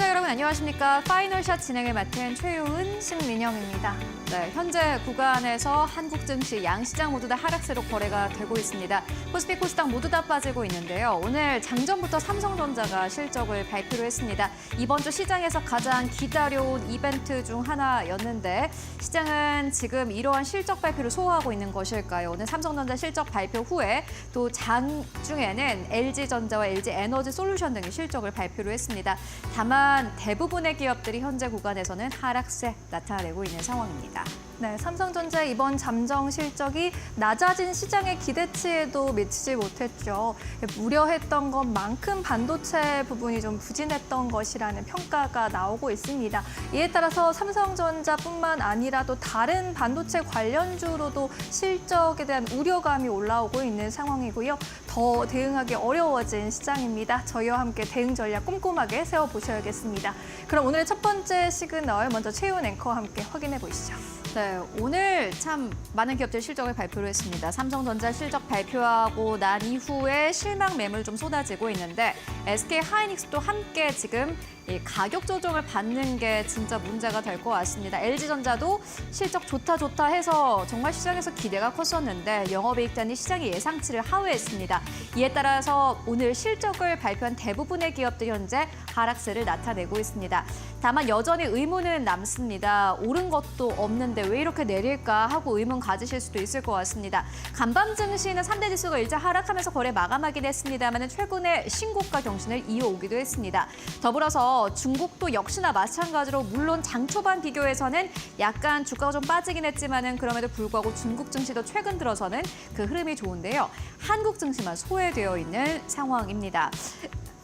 시청자 여러분 안녕하십니까? 파이널샷 진행을 맡은 최유은, 신민영입니다. 네, 현재 구간에서 한국 증시, 양시장 모두 다 하락세로 거래가 되고 있습니다. 코스피, 코스닥 모두 다 빠지고 있는데요. 오늘 장전부터 삼성전자가 실적을 발표를 했습니다. 이번 주 시장에서 가장 기다려온 이벤트 중 하나였는데 시장은 지금 이러한 실적 발표를 소화하고 있는 것일까요? 오늘 삼성전자 실적 발표 후에 또 장중에는 LG전자와 LG에너지솔루션 등의 실적을 발표를 했습니다. 다만 대부분의 기업들이 현재 구간에서는 하락세 나타내고 있는 상황입니다. 네, 삼성전자의 이번 잠정 실적이 낮아진 시장의 기대치에도 미치지 못했죠. 우려했던 것만큼 반도체 부분이 좀 부진했던 것이라는 평가가 나오고 있습니다. 이에 따라서 삼성전자뿐만 아니라 또 다른 반도체 관련주로도 실적에 대한 우려감이 올라오고 있는 상황이고요. 더 대응하기 어려워진 시장입니다. 저희와 함께 대응 전략 꼼꼼하게 세워보셔야겠습니다. 그럼 오늘의 첫 번째 시그널 먼저 최윤 앵커와 함께 확인해 보시죠. 네, 오늘 참 많은 기업들 실적을 발표를 했습니다. 삼성전자 실적 발표하고 난 이후에 실망 매물 좀 쏟아지고 있는데 SK하이닉스도 함께 지금 이 가격 조정을 받는 게 진짜 문제가 될 것 같습니다. LG전자도 실적 좋다 해서 정말 시장에서 기대가 컸었는데 영업이익단이 시장의 예상치를 하회했습니다. 이에 따라서 오늘 실적을 발표한 대부분의 기업들이 현재 하락세를 나타내고 있습니다. 다만 여전히 의문은 남습니다. 오른 것도 없는데 왜 이렇게 내릴까 하고 의문 가지실 수도 있을 것 같습니다. 간밤 증시는 3대 지수가 일자 하락하면서 거래 마감하긴 했습니다만 최근에 신고가 경신을 이어오기도 했습니다. 더불어서 중국도 역시나 마찬가지로 물론 장 초반 비교에서는 약간 주가가 좀 빠지긴 했지만은 그럼에도 불구하고 중국 증시도 최근 들어서는 그 흐름이 좋은데요. 한국 증시만 소외되어 있는 상황입니다.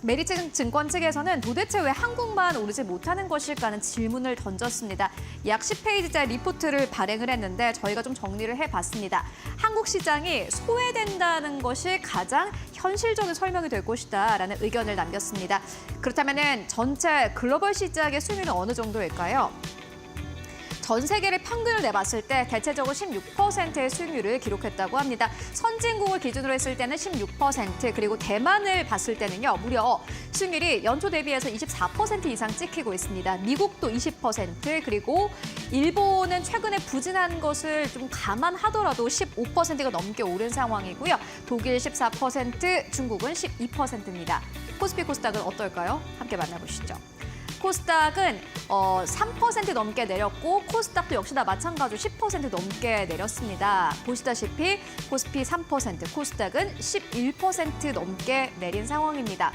메리츠증권 측에서는 도대체 왜 한국만 오르지 못하는 것일까는 질문을 던졌습니다. 약 10페이지짜리 리포트를 발행을 했는데 저희가 좀 정리를 해봤습니다. 한국 시장이 소외된다는 것이 가장 현실적인 설명이 될 것이다라는 의견을 남겼습니다. 그렇다면 전체 글로벌 시장의 수익률은 어느 정도일까요? 전 세계를 평균을 내봤을 때 대체적으로 16%의 수익률을 기록했다고 합니다. 선진국을 기준으로 했을 때는 16%, 그리고 대만을 봤을 때는요, 무려 수익률이 연초 대비해서 24% 이상 찍히고 있습니다. 미국도 20%, 그리고 일본은 최근에 부진한 것을 좀 감안하더라도 15%가 넘게 오른 상황이고요. 독일 14%, 중국은 12%입니다. 코스피 코스닥은 어떨까요? 함께 만나보시죠. 코스닥은 3% 넘게 내렸고 코스닥도 역시나 마찬가지로 10% 넘게 내렸습니다. 보시다시피 코스피 3%, 코스닥은 11% 넘게 내린 상황입니다.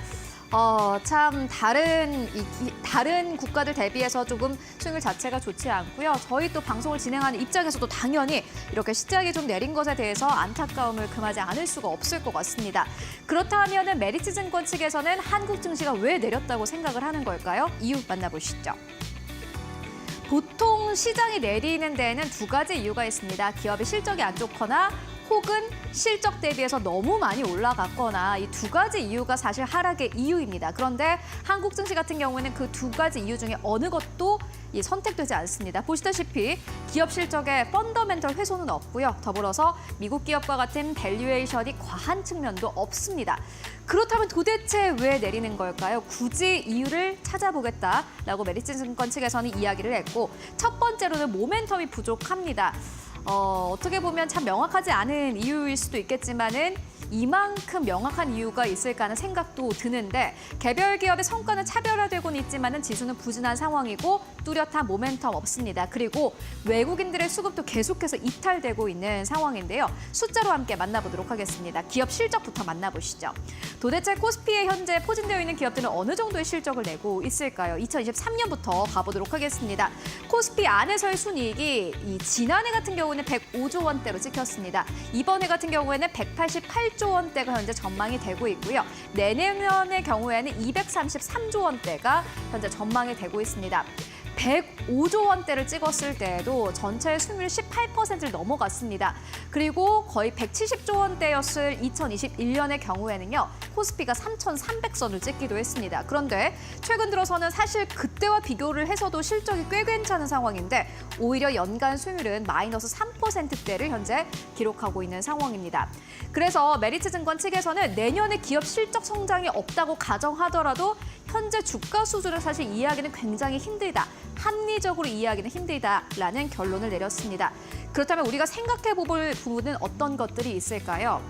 참 다른 국가들 대비해서 조금 수익률 자체가 좋지 않고요. 저희 또 방송을 진행하는 입장에서도 당연히 이렇게 시장이 좀 내린 것에 대해서 안타까움을 금하지 않을 수가 없을 것 같습니다. 그렇다면 메리츠증권 측에서는 한국 증시가 왜 내렸다고 생각을 하는 걸까요? 이유 만나보시죠. 보통 시장이 내리는 데에는 두 가지 이유가 있습니다. 기업의 실적이 안 좋거나 혹은 실적 대비해서 너무 많이 올라갔거나 이 두 가지 이유가 사실 하락의 이유입니다. 그런데 한국 증시 같은 경우에는 그 두 가지 이유 중에 어느 것도 선택되지 않습니다. 보시다시피 기업 실적에 펀더멘털 훼손은 없고요. 더불어서 미국 기업과 같은 밸류에이션이 과한 측면도 없습니다. 그렇다면 도대체 왜 내리는 걸까요? 굳이 이유를 찾아보겠다라고 메리츠증권 측에서는 이야기를 했고, 첫 번째로는 모멘텀이 부족합니다. 어떻게 보면 참 명확하지 않은 이유일 수도 있겠지만은 이만큼 명확한 이유가 있을까 하는 생각도 드는데, 개별 기업의 성과는 차별화되고는 있지만은 지수는 부진한 상황이고 뚜렷한 모멘텀 없습니다. 그리고 외국인들의 수급도 계속해서 이탈되고 있는 상황인데요. 숫자로 함께 만나보도록 하겠습니다. 기업 실적부터 만나보시죠. 도대체 코스피에 현재 포진되어 있는 기업들은 어느 정도의 실적을 내고 있을까요? 2023년부터 가보도록 하겠습니다. 코스피 안에서의 순이익이 지난해 같은 경우는 105조 원대로 찍혔습니다. 이번에 같은 경우에는 188조 원대가 현재 전망이 되고 있고요. 내년의 경우에는 233조 원대가 현재 전망이 되고 있습니다. 105조 원대를 찍었을 때에도 전체 수익률 18%를 넘어갔습니다. 그리고 거의 170조 원대였을 2021년의 경우에는요. 코스피가 3,300선을 찍기도 했습니다. 그런데 최근 들어서는 사실 그때와 비교를 해서도 실적이 꽤 괜찮은 상황인데 오히려 연간 수익률은 마이너스 3%대를 현재 기록하고 있는 상황입니다. 그래서 메리츠증권 측에서는 내년에 기업 실적 성장이 없다고 가정하더라도 현재 주가 수준을 사실 이해하기는 굉장히 힘들다. 합리적으로 이해하기는 힘들다라는 결론을 내렸습니다. 그렇다면 우리가 생각해 볼 부분은 어떤 것들이 있을까요?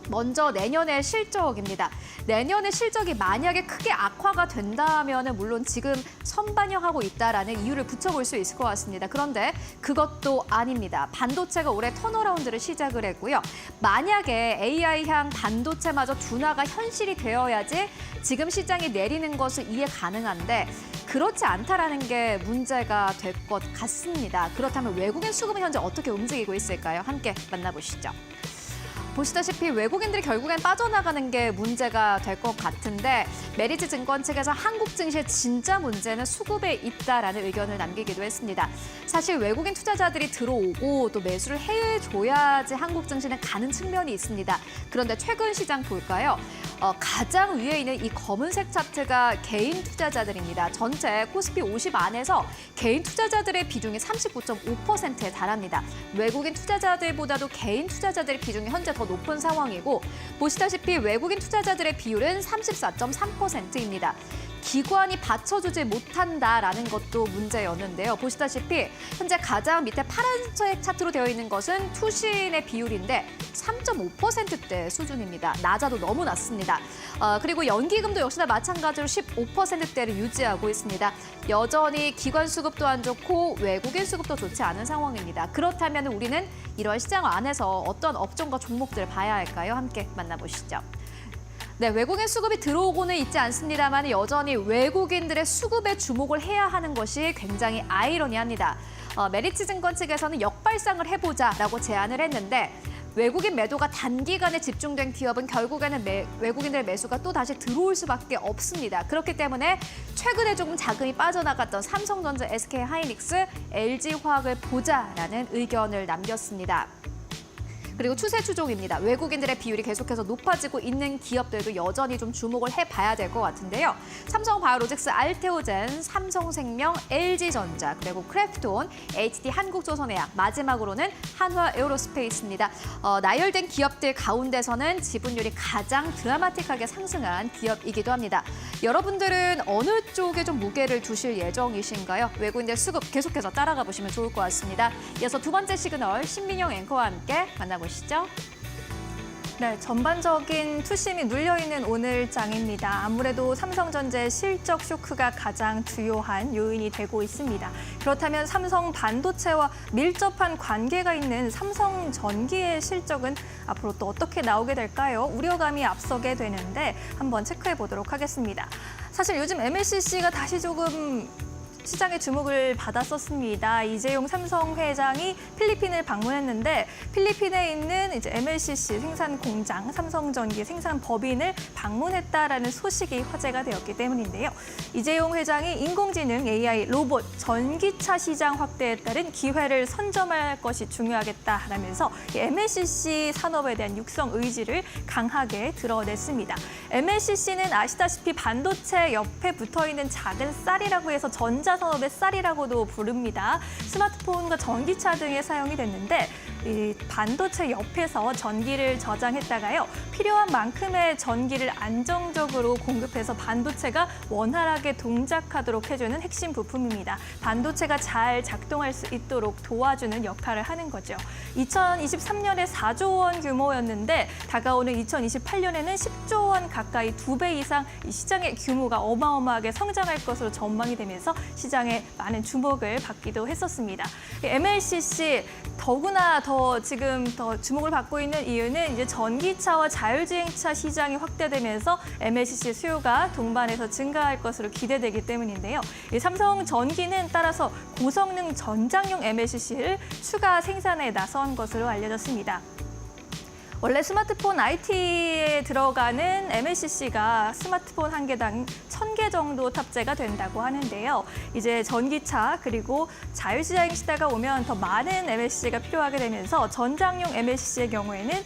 먼저 내년의 실적입니다. 내년의 실적이 만약에 크게 악화가 된다면 물론 지금 선반영하고 있다라는 이유를 붙여볼 수 있을 것 같습니다. 그런데 그것도 아닙니다. 반도체가 올해 턴어라운드를 시작을 했고요. 만약에 AI향 반도체마저 둔화가 현실이 되어야지 지금 시장이 내리는 것을 이해 가능한데 그렇지 않다라는 게 문제가 될 것 같습니다. 그렇다면 외국인 수급은 현재 어떻게 움직이고 있을까요? 함께 만나보시죠. 보시다시피 외국인들이 결국엔 빠져나가는 게 문제가 될 것 같은데 메리츠 증권 측에서 한국 증시의 진짜 문제는 수급에 있다라는 의견을 남기기도 했습니다. 사실 외국인 투자자들이 들어오고 또 매수를 해줘야지 한국 증시는 가는 측면이 있습니다. 그런데 최근 시장 볼까요? 가장 위에 있는 이 검은색 차트가 개인 투자자들입니다. 전체 코스피 50 안에서 개인 투자자들의 비중이 39.5%에 달합니다. 외국인 투자자들보다도 개인 투자자들의 비중이 현재 더 높은 상황이고 보시다시피 외국인 투자자들의 비율은 34.3%입니다. 기관이 받쳐주지 못한다라는 것도 문제였는데요. 보시다시피 현재 가장 밑에 파란색 차트로 되어 있는 것은 투신의 비율인데 3.5%대 수준입니다. 낮아도 너무 낮습니다. 그리고 연기금도 역시나 마찬가지로 15%대를 유지하고 있습니다. 여전히 기관 수급도 안 좋고 외국인 수급도 좋지 않은 상황입니다. 그렇다면 우리는 이런 시장 안에서 어떤 업종과 종목들을 봐야 할까요? 함께 만나보시죠. 네, 외국인 수급이 들어오고는 있지 않습니다만 여전히 외국인들의 수급에 주목을 해야 하는 것이 굉장히 아이러니합니다. 메리츠 증권 측에서는 역발상을 해보자라고 제안을 했는데 외국인 매도가 단기간에 집중된 기업은 결국에는 외국인들의 매수가 또 다시 들어올 수밖에 없습니다. 그렇기 때문에 최근에 조금 자금이 빠져나갔던 삼성전자, SK하이닉스, LG화학을 보자라는 의견을 남겼습니다. 그리고 추세 추종입니다. 외국인들의 비율이 계속해서 높아지고 있는 기업들도 여전히 좀 주목을 해봐야 될 것 같은데요. 삼성바이오로직스, 알테오젠, 삼성생명, LG전자, 그리고 크래프톤, HD 한국조선해양, 마지막으로는 한화에어로스페이스입니다. 나열된 기업들 가운데서는 지분율이 가장 드라마틱하게 상승한 기업이기도 합니다. 여러분들은 어느 쪽에 좀 무게를 두실 예정이신가요? 외국인들 수급 계속해서 따라가 보시면 좋을 것 같습니다. 이어서 두 번째 시그널 신민영 앵커와 함께 만나보시죠. 네, 전반적인 투심이 눌려있는 오늘 장입니다. 아무래도 삼성전자의 실적 쇼크가 가장 주요한 요인이 되고 있습니다. 그렇다면 삼성 반도체와 밀접한 관계가 있는 삼성전기의 실적은 앞으로 또 어떻게 나오게 될까요? 우려감이 앞서게 되는데 한번 체크해 보도록 하겠습니다. 사실 요즘 MLCC가 다시 조금 시장의 주목을 받았었습니다. 이재용 삼성 회장이 필리핀을 방문했는데 필리핀에 있는 이제 MLCC 생산 공장, 삼성전기 생산 법인을 방문했다라는 소식이 화제가 되었기 때문인데요. 이재용 회장이 인공지능, AI, 로봇, 전기차 시장 확대에 따른 기회를 선점할 것이 중요하겠다라면서 MLCC 산업에 대한 육성 의지를 강하게 드러냈습니다. MLCC는 아시다시피 반도체 옆에 붙어있는 작은 쌀이라고 해서 전자산업의 쌀이라고도 부릅니다. 스마트폰과 전기차 등에 사용이 됐는데 이 반도체 옆에서 전기를 저장했다가요. 필요한 만큼의 전기를 안정적으로 공급해서 반도체가 원활하게 동작하도록 해주는 핵심 부품입니다. 반도체가 잘 작동할 수 있도록 도와주는 역할을 하는 거죠. 2023년에 4조 원 규모였는데 다가오는 2028년에는 10조 원 가까이 2배 이상 이 시장의 규모가 어마어마하게 성장할 것으로 전망이 되면서 시장에 많은 주목을 받기도 했었습니다. MLCC 더구나 지금 더 주목을 받고 있는 이유는 이제 전기차와 자율주행차 시장이 확대되면서 MLCC 수요가 동반해서 증가할 것으로 기대되기 때문인데요. 이 삼성전기는 따라서 고성능 전장용 MLCC를 추가 생산에 나선 것으로 알려졌습니다. 원래 스마트폰 IT에 들어가는 MLCC가 스마트폰 한 개당 1,000개 정도 탑재가 된다고 하는데요. 이제 전기차 그리고 자율주행 시대가 오면 더 많은 MLCC가 필요하게 되면서 전장용 MLCC의 경우에는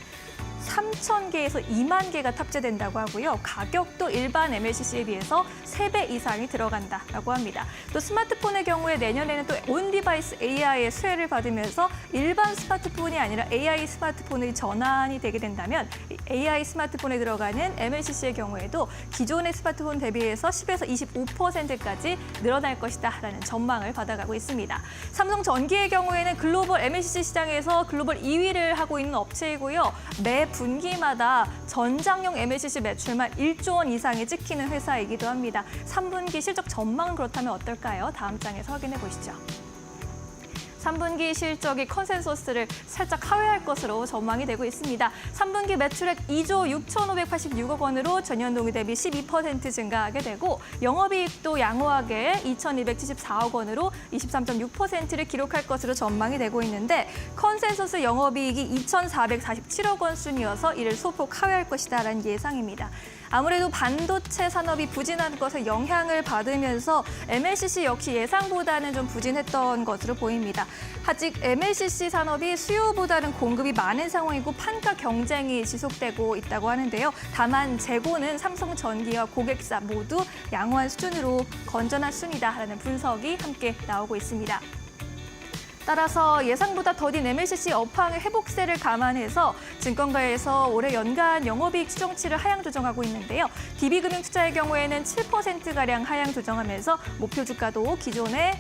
3,000개에서 2만 개가 탑재된다고 하고요. 가격도 일반 MLCC에 비해서 3배 이상이 들어간다라고 합니다. 또 스마트폰의 경우에 내년에는 또 온디바이스 AI의 수혜를 받으면서 일반 스마트폰이 아니라 AI 스마트폰의 전환이 되게 된다면 AI 스마트폰에 들어가는 MLCC의 경우에도 기존의 스마트폰 대비해서 10에서 25%까지 늘어날 것이다라는 전망을 받아가고 있습니다. 삼성전기의 경우에는 글로벌 MLCC 시장에서 글로벌 2위를 하고 있는 업체이고요. 매 분기마다 전장용 MLCC 매출만 1조 원 이상이 찍히는 회사이기도 합니다. 3분기 실적 전망은 그렇다면 어떨까요? 다음 장에서 확인해 보시죠. 3분기 실적이 컨센서스를 살짝 하회할 것으로 전망이 되고 있습니다. 3분기 매출액 2조 6,586억 원으로 전년 동기 대비 12% 증가하게 되고 영업이익도 양호하게 2,274억 원으로 23.6%를 기록할 것으로 전망이 되고 있는데 컨센서스 영업이익이 2,447억 원 순이어서 이를 소폭 하회할 것이다라는 예상입니다. 아무래도 반도체 산업이 부진한 것에 영향을 받으면서 MLCC 역시 예상보다는 좀 부진했던 것으로 보입니다. 아직 MLCC 산업이 수요보다는 공급이 많은 상황이고 판가 경쟁이 지속되고 있다고 하는데요. 다만 재고는 삼성전기와 고객사 모두 양호한 수준으로 건전한 순이다라는 분석이 함께 나오고 있습니다. 따라서 예상보다 더딘 MLCC 업황의 회복세를 감안해서 증권가에서 올해 연간 영업이익 추정치를 하향 조정하고 있는데요. DB금융투자의 경우에는 7%가량 하향 조정하면서 목표 주가도 기존의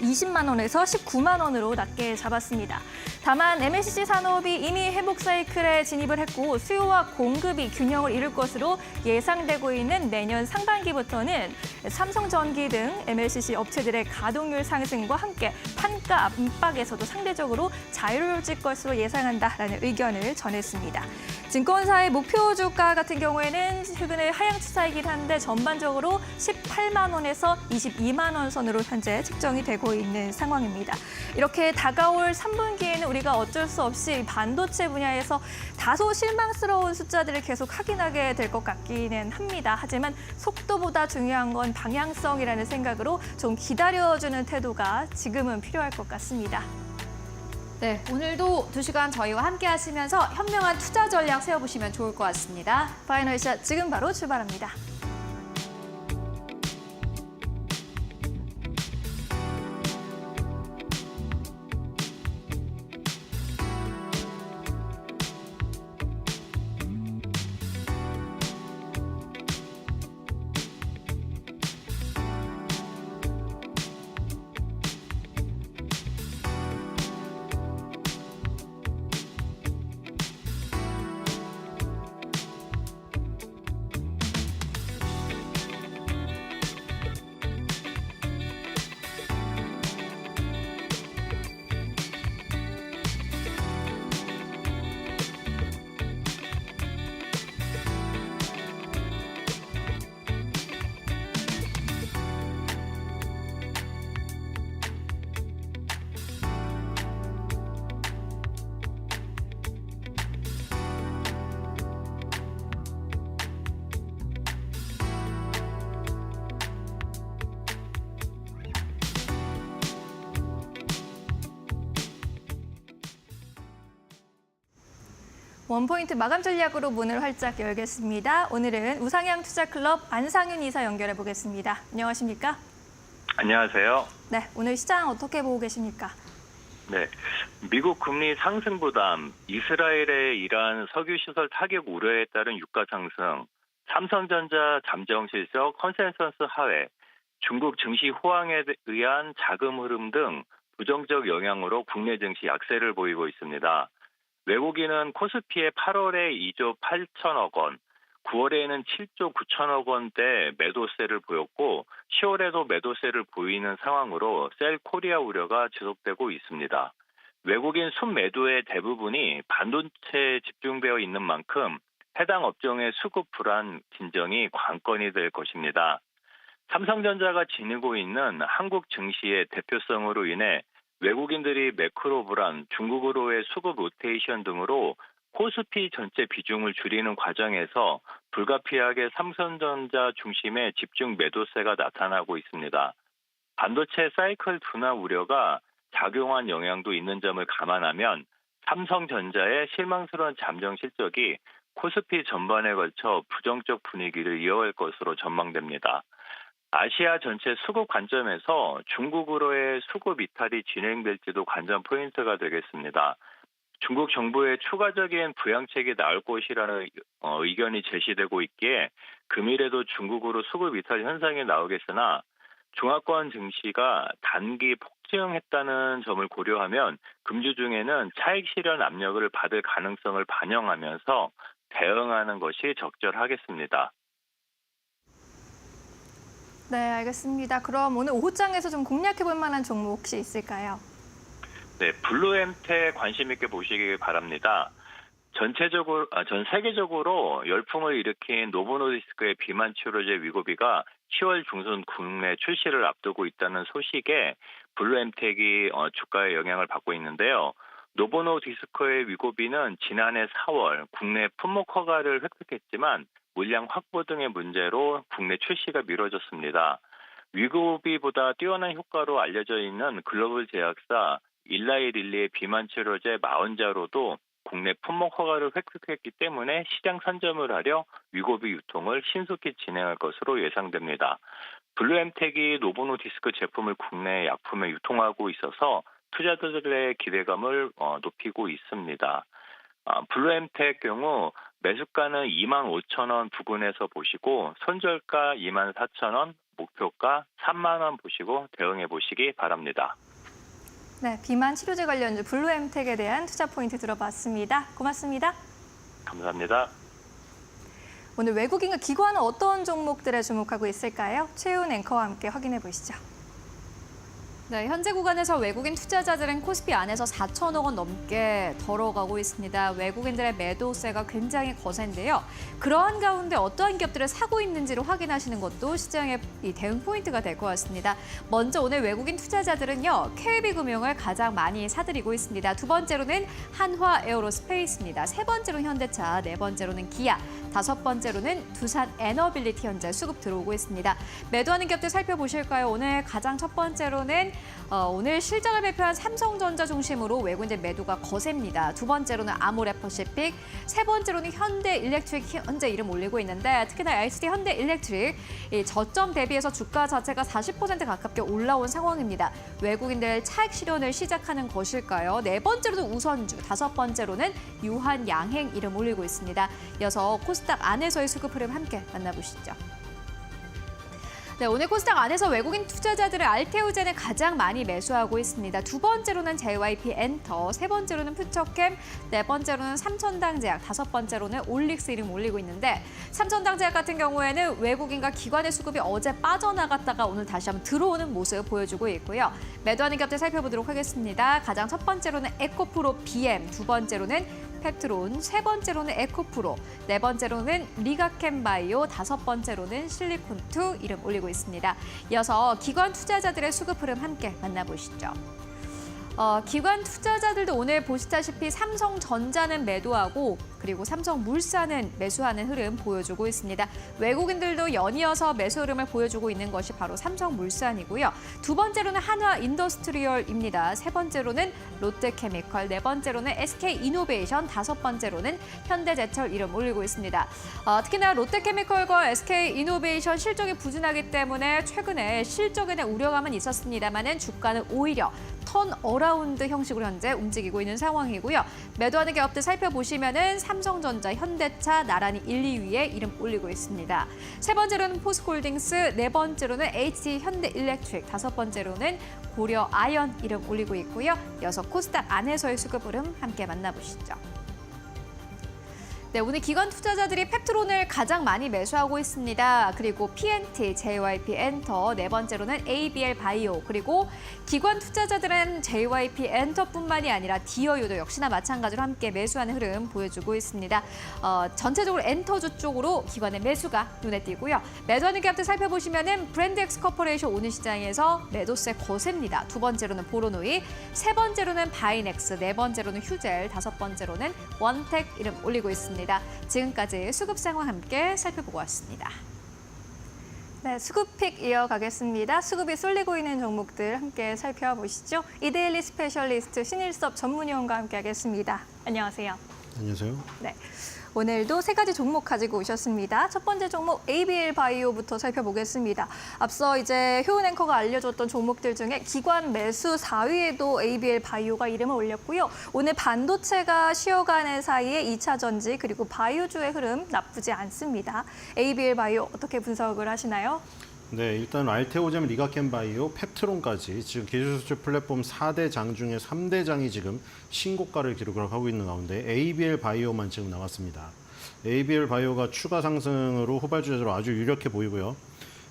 20만 원에서 19만 원으로 낮게 잡았습니다. 다만 MLCC 산업이 이미 회복 사이클에 진입을 했고 수요와 공급이 균형을 이룰 것으로 예상되고 있는 내년 상반기부터는 삼성전기 등 MLCC 업체들의 가동률 상승과 함께 판가 압박에서도 상대적으로 자유로워질 것으로 예상한다라는 의견을 전했습니다. 증권사의 목표 주가 같은 경우에는 최근에 하향 추세이긴 한데 전반적으로 18만 원에서 22만 원 선으로 현재 측정이 되고 있는 상황입니다. 이렇게 다가올 3분기에는 우리가 어쩔 수 없이 반도체 분야에서 다소 실망스러운 숫자들을 계속 확인하게 될 것 같기는 합니다. 하지만 속도보다 중요한 건 방향성이라는 생각으로 좀 기다려주는 태도가 지금은 필요할 것 같습니다. 네, 오늘도 2시간 저희와 함께 하시면서 현명한 투자 전략 세워보시면 좋을 것 같습니다. 파이널샷 지금 바로 출발합니다. 원포인트 마감 전략으로 문을 활짝 열겠습니다. 오늘은 우상향 투자클럽 안상윤 이사 연결해 보겠습니다. 안녕하십니까? 안녕하세요. 네, 오늘 시장 어떻게 보고 계십니까? 네, 미국 금리 상승 부담, 이스라엘의 이란 석유시설 타격 우려에 따른 유가 상승, 삼성전자 잠정 실적 컨센서스 하회, 중국 증시 호황에 의한 자금 흐름 등 부정적 영향으로 국내 증시 약세를 보이고 있습니다. 외국인은 코스피의 8월에 2조 8천억 원, 9월에는 7조 9천억 원대 매도세를 보였고 10월에도 매도세를 보이는 상황으로 셀 코리아 우려가 지속되고 있습니다. 외국인 순매도의 대부분이 반도체에 집중되어 있는 만큼 해당 업종의 수급 불안 진정이 관건이 될 것입니다. 삼성전자가 지니고 있는 한국 증시의 대표성으로 인해 외국인들이 매크로 불안, 중국으로의 수급 로테이션 등으로 코스피 전체 비중을 줄이는 과정에서 불가피하게 삼성전자 중심의 집중 매도세가 나타나고 있습니다. 반도체 사이클 둔화 우려가 작용한 영향도 있는 점을 감안하면 삼성전자의 실망스러운 잠정 실적이 코스피 전반에 걸쳐 부정적 분위기를 이어갈 것으로 전망됩니다. 아시아 전체 수급 관점에서 중국으로의 수급 이탈이 진행될지도 관전 포인트가 되겠습니다. 중국 정부의 추가적인 부양책이 나올 것이라는 의견이 제시되고 있기에 금일에도 중국으로 수급 이탈 현상이 나오겠으나 중화권 증시가 단기 폭증했다는 점을 고려하면 금주 중에는 차익 실현 압력을 받을 가능성을 반영하면서 대응하는 것이 적절하겠습니다. 네, 알겠습니다. 그럼 오늘 오후장에서 좀 공략해 볼 만한 종목 혹시 있을까요? 네, 블루엠텍 관심 있게 보시기 바랍니다. 전 세계적으로 열풍을 일으킨 노보노디스크의 비만 치료제 위고비가 10월 중순 국내 출시를 앞두고 있다는 소식에 블루엠텍이 주가에 영향을 받고 있는데요. 노보노디스크의 위고비는 지난해 4월 국내 품목 허가를 획득했지만 물량 확보 등의 문제로 국내 출시가 미뤄졌습니다. 위고비보다 뛰어난 효과로 알려져 있는 글로벌 제약사 일라이릴리의 비만 치료제 마흔자로도 국내 품목 허가를 획득했기 때문에 시장 선점을 하려 위고비 유통을 신속히 진행할 것으로 예상됩니다. 블루엠텍이 노보노디스크 제품을 국내 약품에 유통하고 있어서 투자자들의 기대감을 높이고 있습니다. 블루엠텍 경우 매수가는 25,000원 부근에서 보시고 손절가 24,000원, 목표가 3만 원 보시고 대응해 보시기 바랍니다. 네, 비만 치료제 관련주 블루엠텍에 대한 투자 포인트 들어봤습니다. 고맙습니다. 감사합니다. 오늘 외국인과 기관은 어떤 종목들에 주목하고 있을까요? 최훈 앵커와 함께 확인해 보시죠. 네, 현재 구간에서 외국인 투자자들은 코스피 안에서 4천억 원 넘게 덜어가고 있습니다. 외국인들의 매도세가 굉장히 거센데요. 그러한 가운데 어떠한 기업들을 사고 있는지를 확인하시는 것도 시장의 이 대응 포인트가 될 것 같습니다. 먼저 오늘 외국인 투자자들은요, KB금융을 가장 많이 사들이고 있습니다. 두 번째로는 한화에어로스페이스입니다. 세 번째로 현대차, 네 번째로는 기아, 다섯 번째로는 두산 에너빌리티 현재 수급 들어오고 있습니다. 매도하는 기업들 살펴보실까요? 오늘 가장 첫 번째로는 오늘 실적을 발표한 삼성전자 중심으로 외국인들 매도가 거셉니다. 두 번째로는 아모레퍼시픽, 세 번째로는 현대일렉트릭 현재 이름 올리고 있는데 특히나 LCD 현대일렉트릭 이 저점 대비해서 주가 자체가 40% 가깝게 올라온 상황입니다. 외국인들 차익 실현을 시작하는 것일까요? 네 번째로는 우선주, 다섯 번째로는 유한양행 이름 올리고 있습니다. 이어서 코스닥 안에서의 수급 흐름 함께 만나보시죠. 네, 오늘 코스닥 안에서 외국인 투자자들의 알테오젠을 가장 많이 매수하고 있습니다. 두 번째로는 JYP 엔터, 세 번째로는 푸처캠, 네 번째로는 삼천당제약, 다섯 번째로는 올릭스 이름 올리고 있는데 삼천당제약 같은 경우에는 외국인과 기관의 수급이 어제 빠져나갔다가 오늘 다시 한번 들어오는 모습 보여주고 있고요. 매도하는 기업들 살펴보도록 하겠습니다. 가장 첫 번째로는 에코프로 BM, 두 번째로는 펩트론, 세 번째로는 에코프로, 네 번째로는 리가캠바이오, 다섯 번째로는 실리콘2 이름 올리고 있습니다. 이어서 기관 투자자들의 수급 흐름 함께 만나보시죠. 기관 투자자들도 오늘 보시다시피 삼성전자는 매도하고 그리고 삼성물산은 매수하는 흐름 보여주고 있습니다. 외국인들도 연이어서 매수 흐름을 보여주고 있는 것이 바로 삼성물산이고요. 두 번째로는 한화인더스트리얼입니다. 세 번째로는 롯데케미컬, 네 번째로는 SK이노베이션, 다섯 번째로는 현대제철 이름 올리고 있습니다. 특히나 롯데케미컬과 SK이노베이션 실적이 부진하기 때문에 최근에 실적에 대한 우려감은 있었습니다만은 주가는 오히려 턴어라운드 형식으로 현재 움직이고 있는 상황이고요. 매도하는 기업들 살펴보시면은 삼성전자, 현대차 나란히 1, 2위에 이름 올리고 있습니다. 세 번째로는 포스코홀딩스, 네 번째로는 HD 현대일렉트릭, 다섯 번째로는 고려 아연 이름 올리고 있고요. 이어서 코스닥 안에서의 수급 흐름 함께 만나보시죠. 네, 오늘 기관 투자자들이 펩트론을 가장 많이 매수하고 있습니다. 그리고 PNT, JYP 엔터, 네 번째로는 ABL 바이오, 그리고 기관 투자자들은 JYP 엔터뿐만이 아니라 디어유도 역시나 마찬가지로 함께 매수하는 흐름 보여주고 있습니다. 전체적으로 엔터주 쪽으로 기관의 매수가 눈에 띄고요. 매도하는 기업들 살펴보시면은 브랜드엑스 커퍼레이션 오늘 시장에서 매도세 거셉니다. 두 번째로는 보로노이, 세 번째로는 바이넥스, 네 번째로는 휴젤, 다섯 번째로는 원텍 이름 올리고 있습니다. 지금까지 수급 상황 함께 살펴보고 왔습니다. 네, 수급픽 이어가겠습니다. 수급이 쏠리고 있는 종목들 함께 살펴보시죠. 이데일리 스페셜리스트 신일섭 전문위원과 함께하겠습니다. 안녕하세요. 안녕하세요. 네, 오늘도 세 가지 종목 가지고 오셨습니다. 첫 번째 종목 ABL 바이오부터 살펴보겠습니다. 앞서 이제 효은 앵커가 알려줬던 종목들 중에 기관 매수 4위에도 ABL 바이오가 이름을 올렸고요. 오늘 반도체가 쉬어가는 사이에 2차 전지 그리고 바이오주의 흐름 나쁘지 않습니다. ABL 바이오 어떻게 분석을 하시나요? 네, 일단 알테오잼, 리가켄바이오, 펩트론까지 지금 기술수출 플랫폼 4대 장 중에 3대 장이 지금 신고가를 기록을 하고 있는 가운데 ABL 바이오만 지금 나왔습니다. ABL 바이오가 추가 상승으로 후발주자로 아주 유력해 보이고요.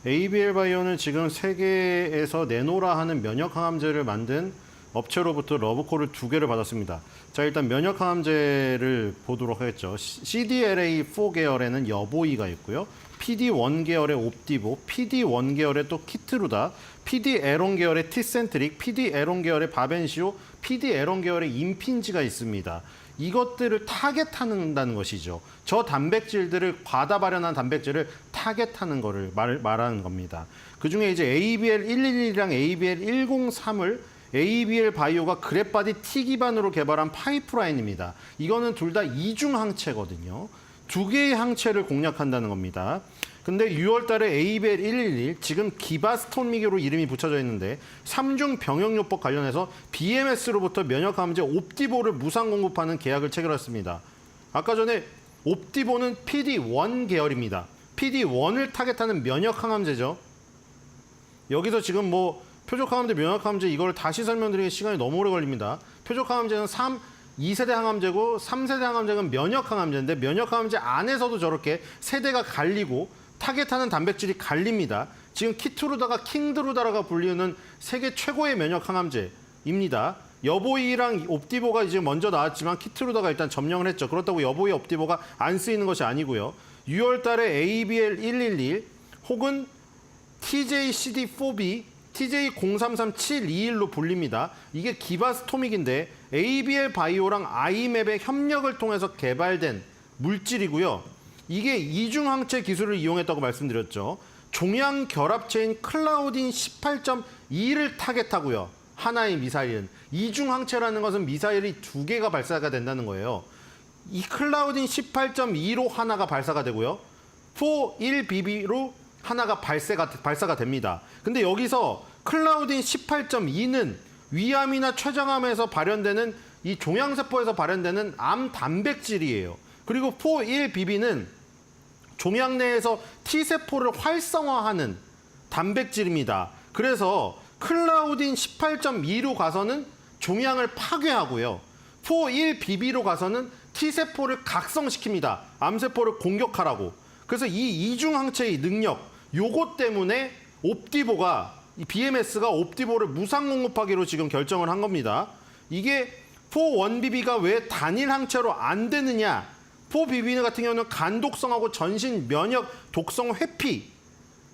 ABL 바이오는 지금 세계에서 내노라 하는 면역 항암제를 만든 업체로부터 러브콜을 2개를 받았습니다. 자, 일단 면역 항암제를 보도록 하겠죠. CDLA4 계열에는 여보이가 있고요. PD1 계열의 옵디보, PD1 계열의 또 키트루다, PD-에론 계열의 티센트릭, PD-에론 계열의 바벤시오, PD-에론 계열의 임핀지가 있습니다. 이것들을 타겟한다는 것이죠. 저 단백질들을 과다 발현한 단백질을 타겟하는 거를 말하는 겁니다. 그중에 이제 ABL111이랑 ABL103을 ABL 바이오가 그래프바디 T 기반으로 개발한 파이프라인입니다. 이거는 둘 다 이중 항체거든요. 2개의 항체를 공략한다는 겁니다. 근데 6월 달에 ABL111, 지금 기바스톤미기로 이름이 붙여져 있는데 3중 병역요법 관련해서 BMS로부터 면역항암제 옵디보를 무상 공급하는 계약을 체결했습니다. 아까 전에 옵디보는 PD1 계열입니다. PD1을 타겟하는 면역항암제죠. 여기서 지금 뭐 표적항암제, 면역항암제 이걸 다시 설명드리기 시간이 너무 오래 걸립니다. 표적항암제는 2세대 항암제고 3세대 항암제는 면역항암제인데 면역항암제 안에서도 저렇게 세대가 갈리고 타겟하는 단백질이 갈립니다. 지금 키트루다가 킹드루다라가 불리는 세계 최고의 면역항암제입니다. 여보이랑 옵디보가 이제 먼저 나왔지만 키트루다가 일단 점령을 했죠. 그렇다고 여보이, 옵디보가 안 쓰이는 것이 아니고요. 6월 달에 ABL111 혹은 TJCD4B, TJ033721로 불립니다. 이게 기바스토믹인데 ABL 바이오랑 아이맵의 협력을 통해서 개발된 물질이고요. 이게 이중항체 기술을 이용했다고 말씀드렸죠. 종양 결합체인 클라우딘 18.2를 타겟하고요. 하나의 미사일은. 이중항체라는 것은 미사일이 2개가 발사가 된다는 거예요. 이 클라우딘 18.2로 하나가 발사가 되고요. 4.1BB로 하나가 발사가 됩니다. 근데 여기서 클라우딘 18.2는 위암이나 췌장암에서 발현되는 이 종양세포에서 발현되는 암 단백질이에요. 그리고 4.1BB는 종양 내에서 T세포를 활성화하는 단백질입니다. 그래서 클라우딘 18.2로 가서는 종양을 파괴하고요. 4.1BB로 가서는 T세포를 각성시킵니다. 암세포를 공격하라고. 그래서 이 이중항체의 능력, 요것 때문에 옵디보가, BMS가 옵디보를 무상 공급하기로 지금 결정을 한 겁니다. 이게 4.1BB가 왜 단일 항체로 안 되느냐? 4BB 같은 경우는 간독성하고 전신 면역 독성 회피,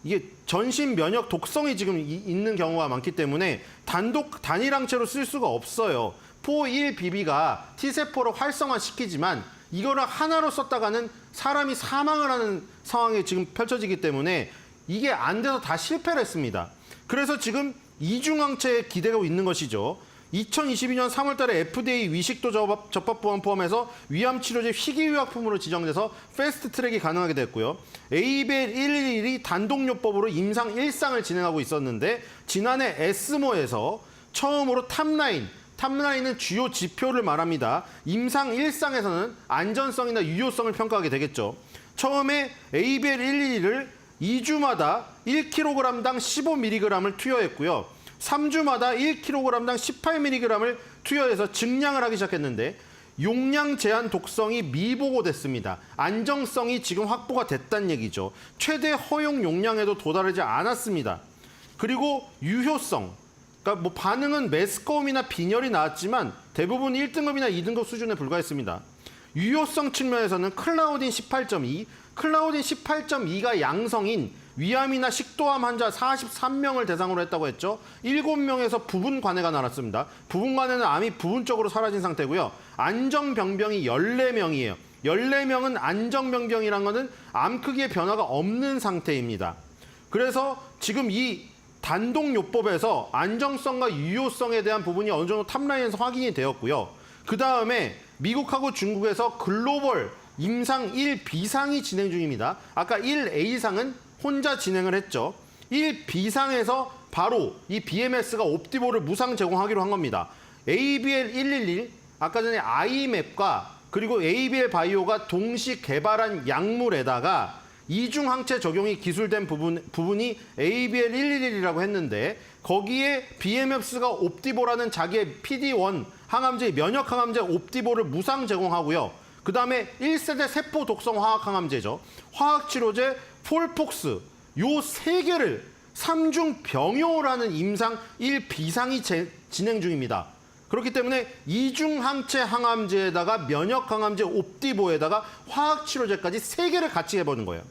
이게 전신 면역 독성이 지금 있는 경우가 많기 때문에 단일 항체로 쓸 수가 없어요. 4.1BB가 T세포를 활성화시키지만 이거를 하나로 썼다가는 사람이 사망을 하는 상황이 지금 펼쳐지기 때문에 이게 안 돼서 다 실패를 했습니다. 그래서 지금 이중항체에 기대고 있는 것이죠. 2022년 3월 달에 FDA 위식도 접합보험 포함해서 위암치료제 희귀의약품으로 지정돼서 패스트 트랙이 가능하게 됐고요. ABL111이 단독요법으로 임상 1상을 진행하고 있었는데 지난해 에스모에서 처음으로 탑라인은 주요 지표를 말합니다. 임상 1상에서는 안전성이나 유효성을 평가하게 되겠죠. 처음에 ABL111을 2주마다 1kg당 15mg을 투여했고요. 3주마다 1kg당 18mg을 투여해서 증량을 하기 시작했는데 용량 제한 독성이 미보고됐습니다. 안정성이 지금 확보가 됐다는 얘기죠. 최대 허용 용량에도 도달하지 않았습니다. 그리고 유효성, 그러니까 뭐 반응은 메스꺼움이나 빈혈이 나왔지만 대부분 1등급이나 2등급 수준에 불과했습니다. 유효성 측면에서는 클라우딘 18.2가 양성인 위암이나 식도암 환자 43명을 대상으로 했다고 했죠. 7명에서 부분 관해가 나왔습니다. 부분 관해는 암이 부분적으로 사라진 상태고요. 안정병병이 14명이에요. 14명은 안정병병이란 것은 암 크기의 변화가 없는 상태입니다. 그래서 지금 이 단독요법에서 안정성과 유효성에 대한 부분이 어느 정도 탑라인에서 확인이 되었고요. 그 다음에 미국하고 중국에서 글로벌 임상 1B상이 진행 중입니다. 아까 1A상은 혼자 진행을 했죠. 1B상에서 바로 이 BMS가 옵티보를 무상 제공하기로 한 겁니다. ABL 111, 아까 전에 아이맵과 그리고 ABL 바이오가 동시 개발한 약물에다가 이중항체 적용이 기술된 부분이 ABL 111이라고 했는데 거기에 BMS가 옵티보라는 자기의 PD-1 항암제, 면역 항암제 옵티보를 무상 제공하고요. 그 다음에 1세대 세포 독성 화학 항암제죠. 화학치료제 폴폭스 요 세 개를 3중 병용을 하는 임상 1B상이 진행 중입니다. 그렇기 때문에 이중항체 항암제에다가 면역 항암제 옵티보에다가 화학치료제까지 세 개를 같이 해보는 거예요.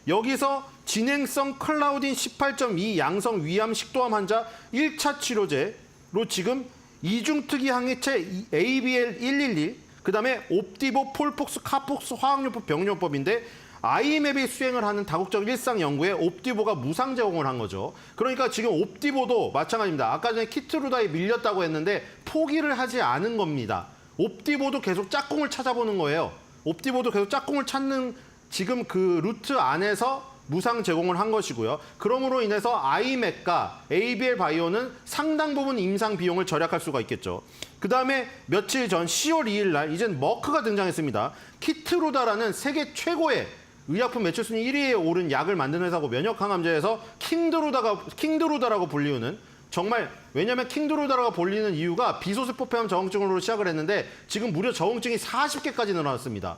여기서 진행성 클라우딘 18.2 양성 위암 식도암 환자 1차 치료제로 지금 이중특이 항해체 ABL 111, 그 다음에 옵티보 폴폭스 카폭스 화학요법 병용요법인데 아이맵이 수행을 하는 다국적 일상 연구에 옵티보가 무상 제공을 한 거죠. 그러니까 지금 옵티보도 마찬가지입니다. 아까 전에 키트루다에 밀렸다고 했는데 포기를 하지 않은 겁니다. 옵티보도 계속 짝꿍을 찾아보는 거예요. 옵티보도 계속 짝꿍을 찾는 지금 그 루트 안에서 무상 제공을 한 것이고요. 그러므로 인해서 아이맥과 ABL 바이오는 상당 부분 임상 비용을 절약할 수가 있겠죠. 그 다음에 며칠 전 10월 2일 날 이젠 머크가 등장했습니다. 키트루다라는 세계 최고의 의약품 매출 순위 1위에 오른 약을 만드는 회사고 면역 항암제에서 킹드루다라고 불리우는 정말 왜냐하면 킹드루다라고 불리는 이유가 비소세포폐암 저항증으로 시작을 했는데 지금 무려 저항증이 40개까지 늘어났습니다.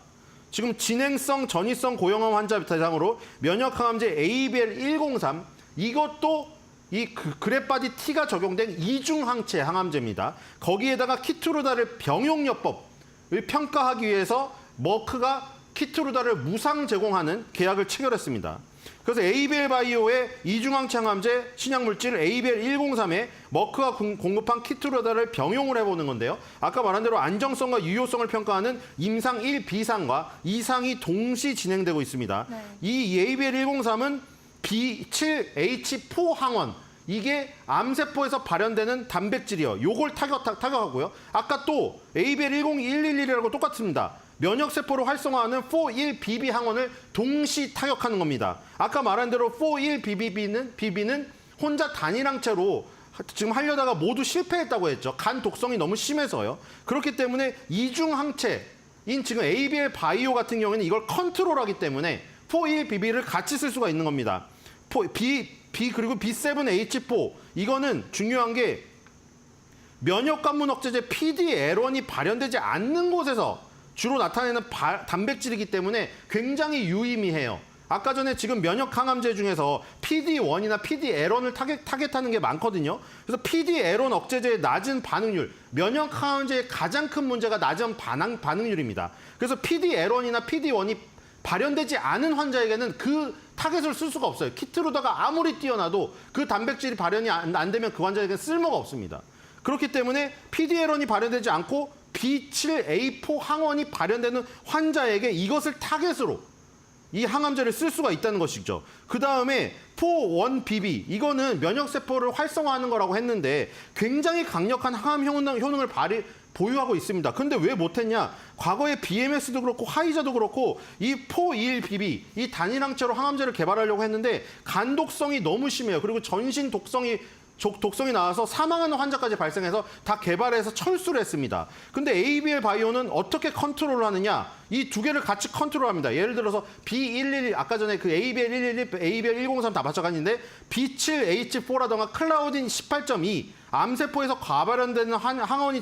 지금 진행성 전이성 고형암 환자 대상으로 면역 항암제 ABL 103 이것도 이 그래파디 T가 적용된 이중항체 항암제입니다. 거기에다가 키트루다를 병용요법을 평가하기 위해서 머크가 키트루다를 무상 제공하는 계약을 체결했습니다. 그래서 ABL 바이오의 이중항체 항암제 신약물질 ABL 103에 머크가 공급한 키트루다를 병용을 해보는 건데요. 아까 말한 대로 안정성과 유효성을 평가하는 임상 1B상과 2상이 동시 진행되고 있습니다. 네. 이 ABL 103은 B7H4 항원 이게 암세포에서 발현되는 단백질이요. 요걸 타격하고요. 아까 또 ABL 10111이라고 똑같습니다. 면역세포를 활성화하는 4-1BB 항원을 동시 타격하는 겁니다. 아까 말한 대로 4-1BB는 혼자 단일항체로 지금 하려다가 모두 실패했다고 했죠. 간 독성이 너무 심해서요. 그렇기 때문에 이중항체인 지금 ABL 바이오 같은 경우에는 이걸 컨트롤하기 때문에 4-1BB를 같이 쓸 수가 있는 겁니다. 그리고 B7H4 이거는 중요한 게 면역관문 억제제 PD-L1이 발현되지 않는 곳에서 주로 나타내는 단백질이기 때문에 굉장히 유의미해요. 아까 전에 지금 면역 항암제 중에서 PD-1이나 PD-L1을 타겟하는 게 많거든요. 그래서 PD-L1 억제제의 낮은 반응률, 면역 항암제의 가장 큰 문제가 낮은 반응률입니다. 그래서 PD-L1이나 PD-1이 발현되지 않은 환자에게는 그 타겟을 쓸 수가 없어요. 키트루다가 아무리 뛰어나도 그 단백질이 발현이 안 되면 그 환자에게는 쓸모가 없습니다. 그렇기 때문에 PD-L1이 발현되지 않고 B7A4 항원이 발현되는 환자에게 이것을 타겟으로 이 항암제를 쓸 수가 있다는 것이죠. 그 다음에 4-1BB 이거는 면역세포를 활성화하는 거라고 했는데 굉장히 강력한 항암 효능을 보유하고 있습니다. 근데 왜 못했냐? 과거에 BMS도 그렇고 화이자도 그렇고 이 4-1BB 이 단일항체로 항암제를 개발하려고 했는데 간 독성이 너무 심해요. 그리고 전신 독성이 나와서 사망하는 환자까지 발생해서 다 개발해서 철수를 했습니다. 근데 ABL 바이오는 어떻게 컨트롤을 하느냐? 이 두 개를 같이 컨트롤합니다. 예를 들어서 B111 아까 전에 그 ABL 111, ABL 103 다 맞춰갔는데 B7H4라던가 클라우딘 18.2 암세포에서 과발현되는 항원이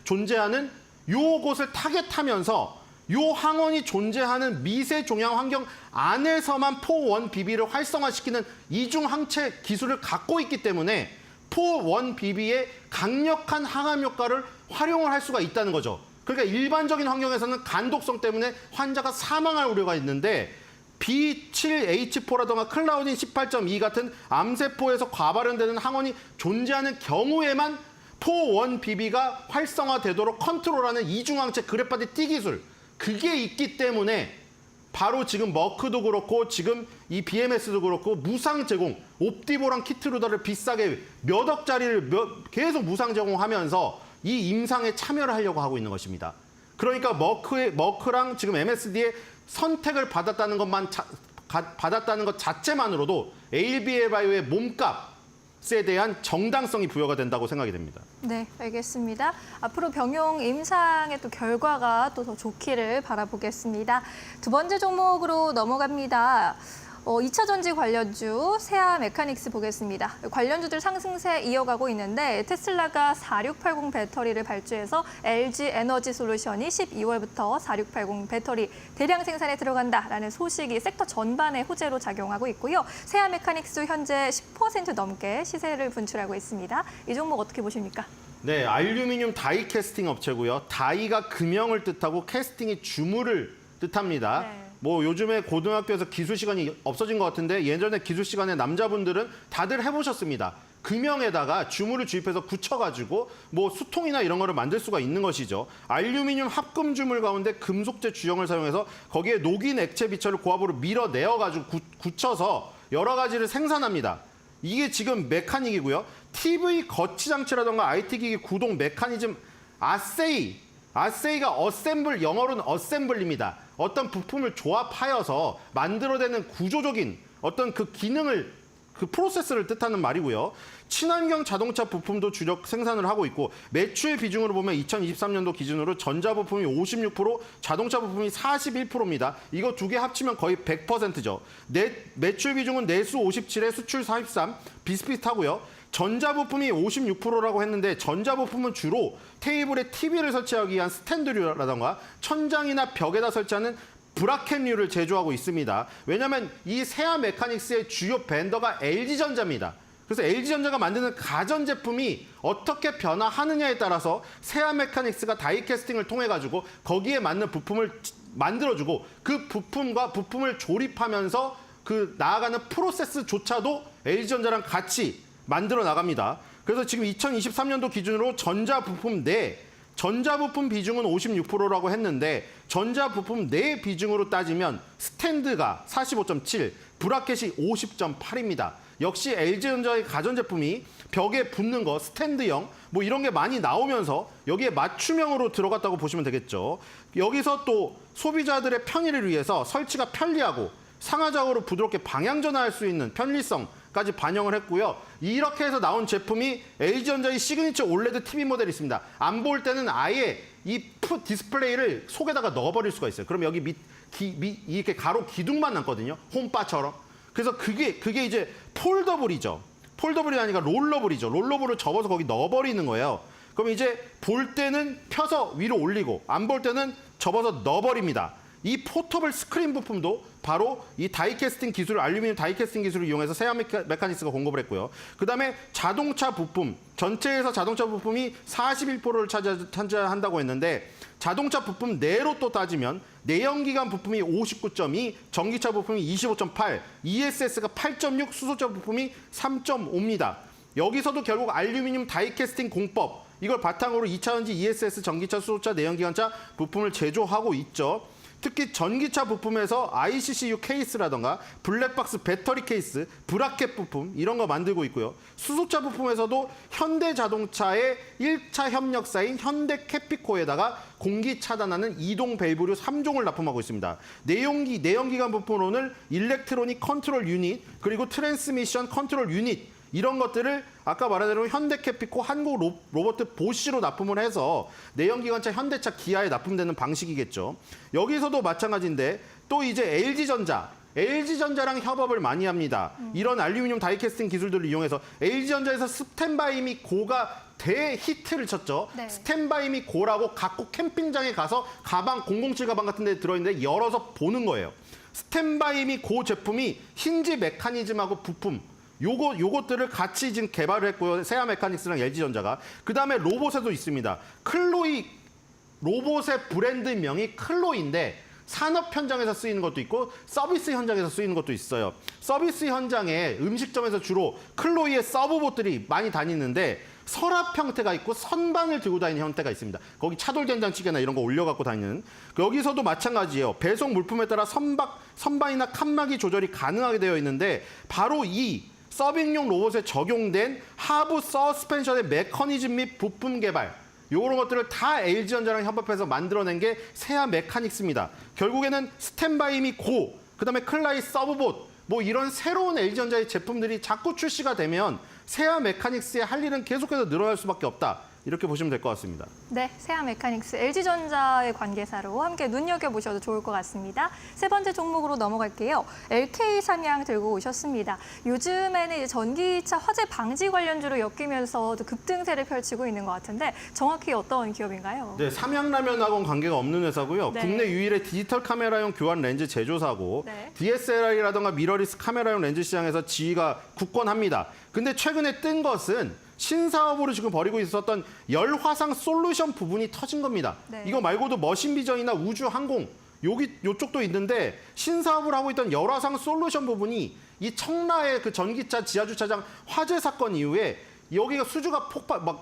존재하는 요곳을 타겟하면서 요 항원이 존재하는 미세 종양 환경 안에서만 4-1BB를 활성화시키는 이중항체 기술을 갖고 있기 때문에 4-1BB의 강력한 항암 효과를 활용을 할 수가 있다는 거죠. 그러니까 일반적인 환경에서는 간 독성 때문에 환자가 사망할 우려가 있는데 B7H4라던가 클라우딘 18.2 같은 암세포에서 과발현되는 항원이 존재하는 경우에만 4-1BB가 활성화되도록 컨트롤하는 이중항체 그래파디 T 기술 그게 있기 때문에 바로 지금 머크도 그렇고 지금 이 BMS도 그렇고 무상 제공, 옵티보랑 키트루다를 비싸게 몇 억짜리를 계속 무상 제공하면서 이 임상에 참여를 하려고 하고 있는 것입니다. 그러니까 머크랑 지금 MSD의 선택을 받았다는 것 자체만으로도 ABL 바이오의 몸값에 대한 정당성이 부여가 된다고 생각이 됩니다. 네, 알겠습니다. 앞으로 병용 임상의 또 결과가 또 더 좋기를 바라보겠습니다. 두 번째 종목으로 넘어갑니다. 2차 전지 관련주 세아 메카닉스 보겠습니다. 관련주들 상승세 이어가고 있는데 테슬라가 4680 배터리를 발주해서 LG 에너지 솔루션이 12월부터 4680 배터리 대량 생산에 들어간다라는 소식이 섹터 전반에 호재로 작용하고 있고요. 세아 메카닉스 현재 10% 넘게 시세를 분출하고 있습니다. 이 종목 어떻게 보십니까? 네, 알루미늄 다이 캐스팅 업체고요. 다이가 금형을 뜻하고 캐스팅이 주물을 뜻합니다. 네. 뭐 요즘에 고등학교에서 기술 시간이 없어진 것 같은데 예전에 기술 시간에 남자분들은 다들 해보셨습니다. 금형에다가 주물을 주입해서 굳혀가지고 뭐 수통이나 이런 거를 만들 수가 있는 것이죠. 알루미늄 합금 주물 가운데 금속재 주형을 사용해서 거기에 녹인 액체 비철을 고압으로 밀어내어가지고 굳혀서 여러 가지를 생산합니다. 이게 지금 메카닉이고요. TV 거치 장치라던가 IT 기기 구동 메커니즘 아세이가 어셈블, 영어로는 어셈블입니다. 어떤 부품을 조합하여서 만들어내는 구조적인 어떤 그 기능을, 그 프로세스를 뜻하는 말이고요. 친환경 자동차 부품도 주력 생산을 하고 있고 매출 비중으로 보면 2023년도 기준으로 전자부품이 56%, 자동차 부품이 41%입니다. 이거 두 개 합치면 거의 100%죠. 매출 비중은 내수 57에 수출 43, 비슷비슷하고요. 전자부품이 56%라고 했는데 전자부품은 주로 테이블에 TV를 설치하기 위한 스탠드류라던가 천장이나 벽에다 설치하는 브라켓류를 제조하고 있습니다. 왜냐하면 이 세아 메카닉스의 주요 벤더가 LG전자입니다. 그래서 LG전자가 만드는 가전제품이 어떻게 변화하느냐에 따라서 세아 메카닉스가 다이캐스팅을 통해 가지고 거기에 맞는 부품을 만들어주고 그 부품을 조립하면서 그 나아가는 프로세스조차도 LG전자랑 같이 만들어 나갑니다. 그래서 지금 2023년도 기준으로 전자부품 비중은 56%라고 했는데 전자부품 내 비중으로 따지면 스탠드가 45.7, 브라켓이 50.8입니다. 역시 LG전자의 가전제품이 벽에 붙는 거, 스탠드형 뭐 이런 게 많이 나오면서 여기에 맞춤형으로 들어갔다고 보시면 되겠죠. 여기서 또 소비자들의 편의를 위해서 설치가 편리하고 상하좌우로 부드럽게 방향 전환할 수 있는 편리성까지 반영을 했고요. 이렇게 해서 나온 제품이 LG전자의 시그니처 올레드 TV 모델이 있습니다. 안 볼 때는 아예 이 디스플레이를 속에다가 넣어버릴 수가 있어요. 그럼 여기 이렇게 가로 기둥만 남거든요. 홈바처럼. 그래서 그게 이제 폴더블이죠. 폴더블이 아니라 롤러블이죠. 롤러블을 접어서 거기 넣어버리는 거예요. 그럼 이제 볼 때는 펴서 위로 올리고 안 볼 때는 접어서 넣어버립니다. 이 포터블 스크린 부품도 바로 이 다이캐스팅 기술, 알루미늄 다이캐스팅 기술을 이용해서 세아 메카닉스가 공급을 했고요. 그다음에 자동차 부품, 전체에서 자동차 부품이 41%를 차지한다고 했는데 자동차 부품 내로 또 따지면 내연기관 부품이 59.2, 전기차 부품이 25.8, ESS가 8.6, 수소차 부품이 3.5입니다. 여기서도 결국 알루미늄 다이캐스팅 공법, 이걸 바탕으로 2차전지 ESS, 전기차, 수소차, 내연기관차 부품을 제조하고 있죠. 특히 전기차 부품에서 ICCU 케이스라던가 블랙박스 배터리 케이스, 브라켓 부품 이런 거 만들고 있고요. 수소차 부품에서도 현대자동차의 1차 협력사인 현대캐피코에다가 공기 차단하는 이동 밸브류 3종을 납품하고 있습니다. 내연기관 부품으로는 일렉트로닉 컨트롤 유닛, 그리고 트랜스미션 컨트롤 유닛 이런 것들을 아까 말한 대로 현대캐피코, 한국 로버트 보쉬로 납품을 해서 내연기관차 현대차 기아에 납품되는 방식이겠죠. 여기서도 마찬가지인데 또 이제 LG전자랑 협업을 많이 합니다. 이런 알루미늄 다이캐스팅 기술들을 이용해서 LG전자에서 스탠바이 미 고가 대히트를 쳤죠. 네. 스탠바이 미 고라고 각국 캠핑장에 가서 가방, 007 가방 같은 데 들어있는데 열어서 보는 거예요. 스탠바이 미 고 제품이 힌지 메커니즘하고 부품 요것들을 같이 지금 개발을 했고요. 세아 메카닉스랑 LG전자가. 그다음에 로봇에도 있습니다. 클로이, 로봇의 브랜드명이 클로이인데 산업 현장에서 쓰이는 것도 있고 서비스 현장에서 쓰이는 것도 있어요. 서비스 현장에 음식점에서 주로 클로이의 서브봇들이 많이 다니는데 서랍 형태가 있고 선반을 들고 다니는 형태가 있습니다. 거기 차돌된장찌개나 이런 거 올려갖고 다니는. 여기서도 마찬가지예요. 배송 물품에 따라 선반이나 칸막이 조절이 가능하게 되어 있는데 바로 이 서빙용 로봇에 적용된 하부 서스펜션의 메커니즘 및 부품 개발 이런 것들을 다 LG전자랑 협업해서 만들어낸 게 세아 메카닉스입니다. 결국에는 스탠바이 및 고, 그다음에 클라이 서브봇 뭐 이런 새로운 LG전자의 제품들이 자꾸 출시가 되면 세아 메카닉스의 할 일은 계속해서 늘어날 수밖에 없다. 이렇게 보시면 될 것 같습니다. 네, 세아 메카닉스 LG전자의 관계사로 함께 눈여겨보셔도 좋을 것 같습니다. 세 번째 종목으로 넘어갈게요. LK 삼양 들고 오셨습니다. 요즘에는 이제 전기차 화재 방지 관련주로 엮이면서 급등세를 펼치고 있는 것 같은데 정확히 어떤 기업인가요? 네, 삼양라면하고는 관계가 없는 회사고요. 네. 국내 유일의 디지털 카메라용 교환 렌즈 제조사고 네. DSLR이라든가 미러리스 카메라용 렌즈 시장에서 지위가 굳건합니다. 근데 최근에 뜬 것은 신사업으로 지금 벌이고 있었던 열화상 솔루션 부분이 터진 겁니다. 네. 이거 말고도 머신비전이나 우주 항공 요쪽도 있는데 신사업을 하고 있던 열화상 솔루션 부분이 이 청라의 그 전기차 지하주차장 화재 사건 이후에 여기가 수주가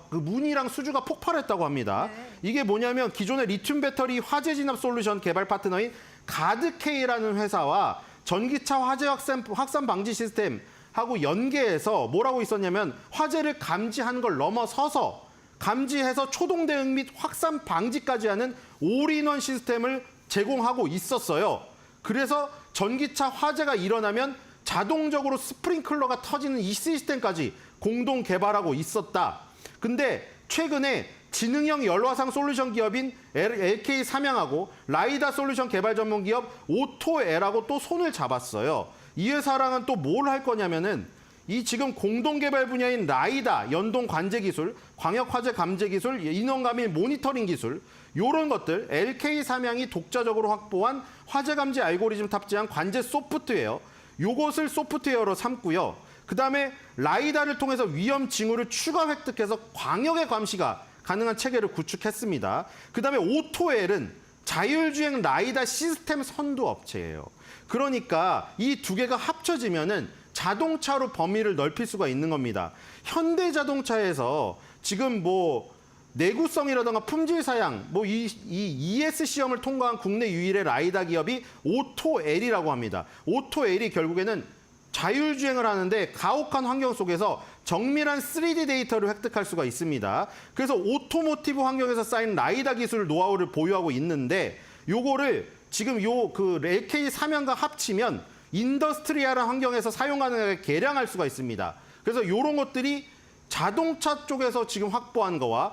그 문이랑 수주가 폭발했다고 합니다. 네. 이게 뭐냐면 기존의 리튬 배터리 화재 진압 솔루션 개발 파트너인 가드케이라는 회사와 전기차 화재 확산 방지 시스템 하고 연계해서 뭐라고 있었냐면 화재를 감지하는 걸 넘어서서 감지해서 초동 대응 및 확산 방지까지 하는 올인원 시스템을 제공하고 있었어요. 그래서 전기차 화재가 일어나면 자동적으로 스프링클러가 터지는 이 시스템까지 공동 개발하고 있었다. 근데 최근에 지능형 열화상 솔루션 기업인 LK 삼양하고 라이다 솔루션 개발 전문 기업 오토엘하고 또 손을 잡았어요. 이 회사랑은 또 뭘 할 거냐면은 이 지금 공동 개발 분야인 라이다, 연동 관제 기술, 광역 화재 감지 기술, 인원 감인 모니터링 기술 요런 것들 LK 삼양이 독자적으로 확보한 화재 감지 알고리즘 탑재한 관제 소프트웨어 요것을 소프트웨어로 삼고요. 그다음에 라이다를 통해서 위험 징후를 추가 획득해서 광역의 감시가 가능한 체계를 구축했습니다. 그다음에 오토엘은 자율주행 라이다 시스템 선도 업체예요. 그러니까 이 두 개가 합쳐지면은 자동차로 범위를 넓힐 수가 있는 겁니다. 현대자동차에서 지금 뭐 내구성이라든가 품질 사양, 뭐 이 ES 시험을 통과한 국내 유일의 라이다 기업이 오토엘이라고 합니다. 오토엘이 결국에는 자율주행을 하는데 가혹한 환경 속에서 정밀한 3D 데이터를 획득할 수가 있습니다. 그래서 오토모티브 환경에서 쌓인 라이다 기술 노하우를 보유하고 있는데 요거를 지금 그 LK 삼양과 합치면 인더스트리얼한 환경에서 사용 가능하게 개량할 수가 있습니다. 그래서 이런 것들이 자동차 쪽에서 지금 확보한 거와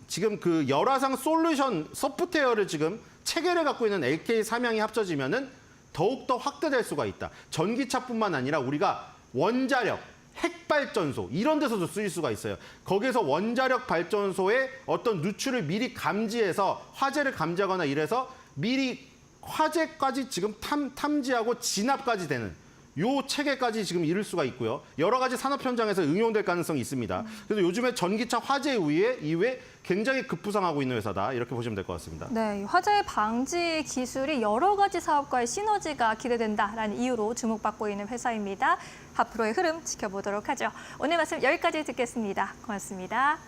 지금 그 열화상 솔루션 소프트웨어를 지금 체계를 갖고 있는 LK 삼양이 합쳐지면은 더욱더 확대될 수가 있다. 전기차뿐만 아니라 우리가 원자력, 핵발전소 이런 데서도 쓰일 수가 있어요. 거기에서 원자력 발전소의 어떤 누출을 미리 감지해서 화재를 감지하거나 이래서 미리 화재까지 지금 탐지하고 진압까지 되는 요 체계까지 지금 이룰 수가 있고요. 여러 가지 산업 현장에서 응용될 가능성이 있습니다. 그래서 요즘에 전기차 화재 이후에 굉장히 급부상하고 있는 회사다. 이렇게 보시면 될 것 같습니다. 네, 화재 방지 기술이 여러 가지 사업과의 시너지가 기대된다라는 이유로 주목받고 있는 회사입니다. 앞으로의 흐름 지켜보도록 하죠. 오늘 말씀 여기까지 듣겠습니다. 고맙습니다.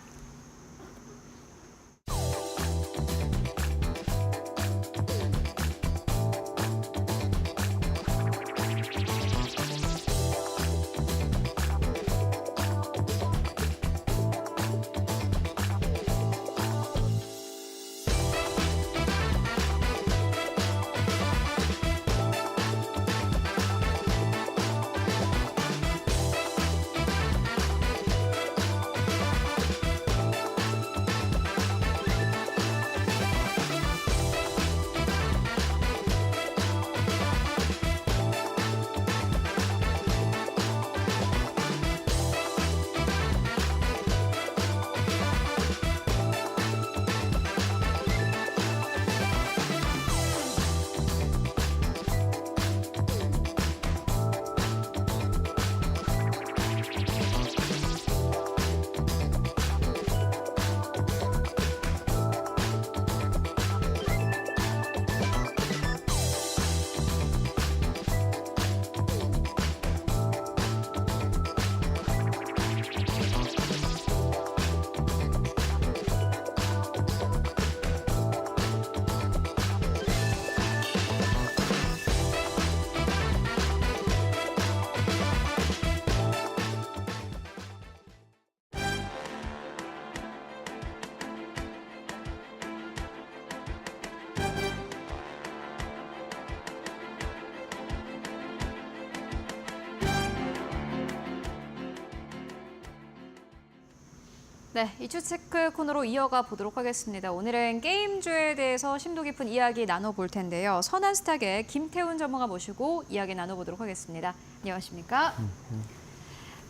네, 이슈 체크 코너로 이어가 보도록 하겠습니다. 오늘은 게임주에 대해서 심도 깊은 이야기 나눠볼 텐데요. 선한스탁의 김태훈 전문가 모시고 이야기 나눠보도록 하겠습니다. 안녕하십니까?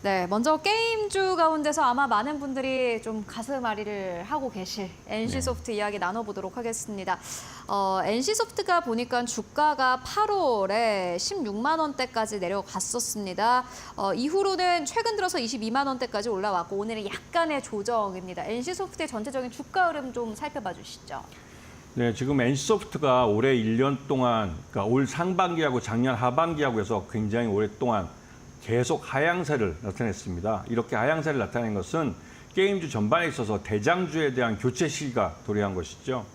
네, 먼저 게임주 가운데서 아마 많은 분들이 좀 가슴앓이를 하고 계실 NC소프트 이야기 나눠보도록 하겠습니다. NC소프트가 보니까 주가가 8월에 16만 원대까지 내려갔었습니다. 이후로는 최근 들어서 22만 원대까지 올라왔고 오늘은 약간의 조정입니다. NC소프트의 전체적인 주가 흐름 좀 살펴봐 주시죠. 네, 지금 NC소프트가 올해 1년 동안, 그러니까 올 상반기하고 작년 하반기하고 해서 굉장히 오랫동안 계속 하향세를 나타냈습니다. 이렇게 하향세를 나타낸 것은 게임주 전반에 있어서 대장주에 대한 교체 시기가 도래한 것이죠.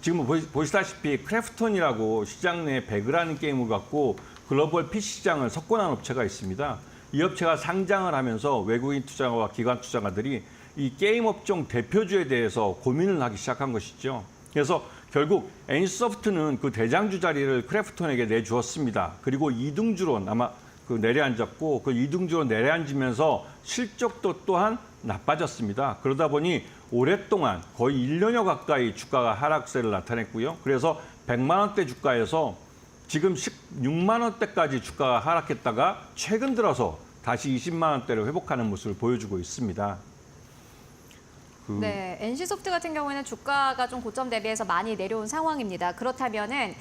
지금 보시다시피 크래프톤이라고 시장 내에 배그라는 게임을 갖고 글로벌 PC 시장을 석권한 업체가 있습니다. 이 업체가 상장을 하면서 외국인 투자가와 기관 투자가들이 이 게임 업종 대표주에 대해서 고민을 하기 시작한 것이죠. 그래서 결국 NC소프트는 그 대장주 자리를 크래프톤에게 내주었습니다. 그리고 이등주로 내려앉았고 그 이등주로 내려앉으면서 실적도 또한 나빠졌습니다. 그러다 보니 오랫동안 거의 1년여 가까이 주가가 하락세를 나타냈고요. 그래서 100만 원대 주가에서 지금 16만 원대까지 주가가 하락했다가 최근 들어서 다시 20만 원대로 회복하는 모습을 보여주고 있습니다. 네, NC소프트 같은 경우에는 주가가 좀 고점 대비해서 많이 내려온 상황입니다. 그렇다면은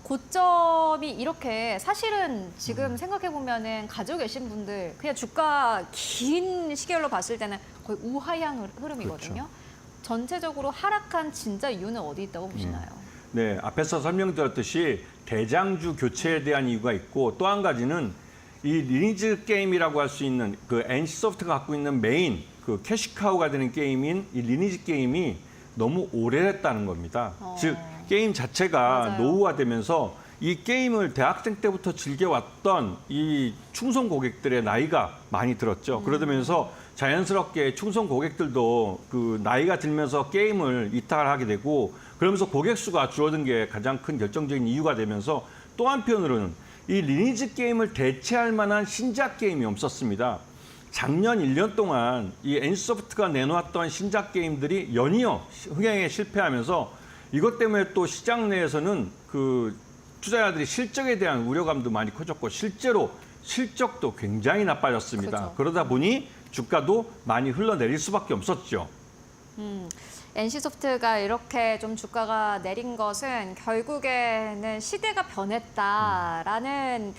고점이 이렇게 사실은 지금 생각해 보면은 가지고 계신 분들 그냥 주가 긴 시계열로 봤을 때는 거의 우하향 흐름이거든요. 그렇죠. 전체적으로 하락한 진짜 이유는 어디 있다고 보시나요? 네, 앞에서 설명드렸듯이 대장주 교체에 대한 이유가 있고 또 한 가지는 이 리니지 게임이라고 할 수 있는 그 NC소프트가 갖고 있는 메인 그 캐시카우가 되는 게임인 이 리니지 게임이 너무 오래됐다는 겁니다. 즉 게임 자체가 맞아요. 노후화되면서 이 게임을 대학생 때부터 즐겨왔던 이 충성 고객들의 나이가 많이 들었죠. 그러면서 자연스럽게 충성 고객들도 그 나이가 들면서 게임을 이탈을 하게 되고 그러면서 고객 수가 줄어든 게 가장 큰 결정적인 이유가 되면서 또 한편으로는 이 리니지 게임을 대체할 만한 신작 게임이 없었습니다. 작년 1년 동안 이 NC소프트가 내놓았던 신작 게임들이 연이어 흥행에 실패하면서 이것 때문에 또 시장 내에서는 그 투자자들이 실적에 대한 우려감도 많이 커졌고 실제로 실적도 굉장히 나빠졌습니다. 그렇죠. 그러다 보니 주가도 많이 흘러내릴 수밖에 없었죠. NC소프트가 이렇게 좀 주가가 내린 것은 결국에는 시대가 변했다라는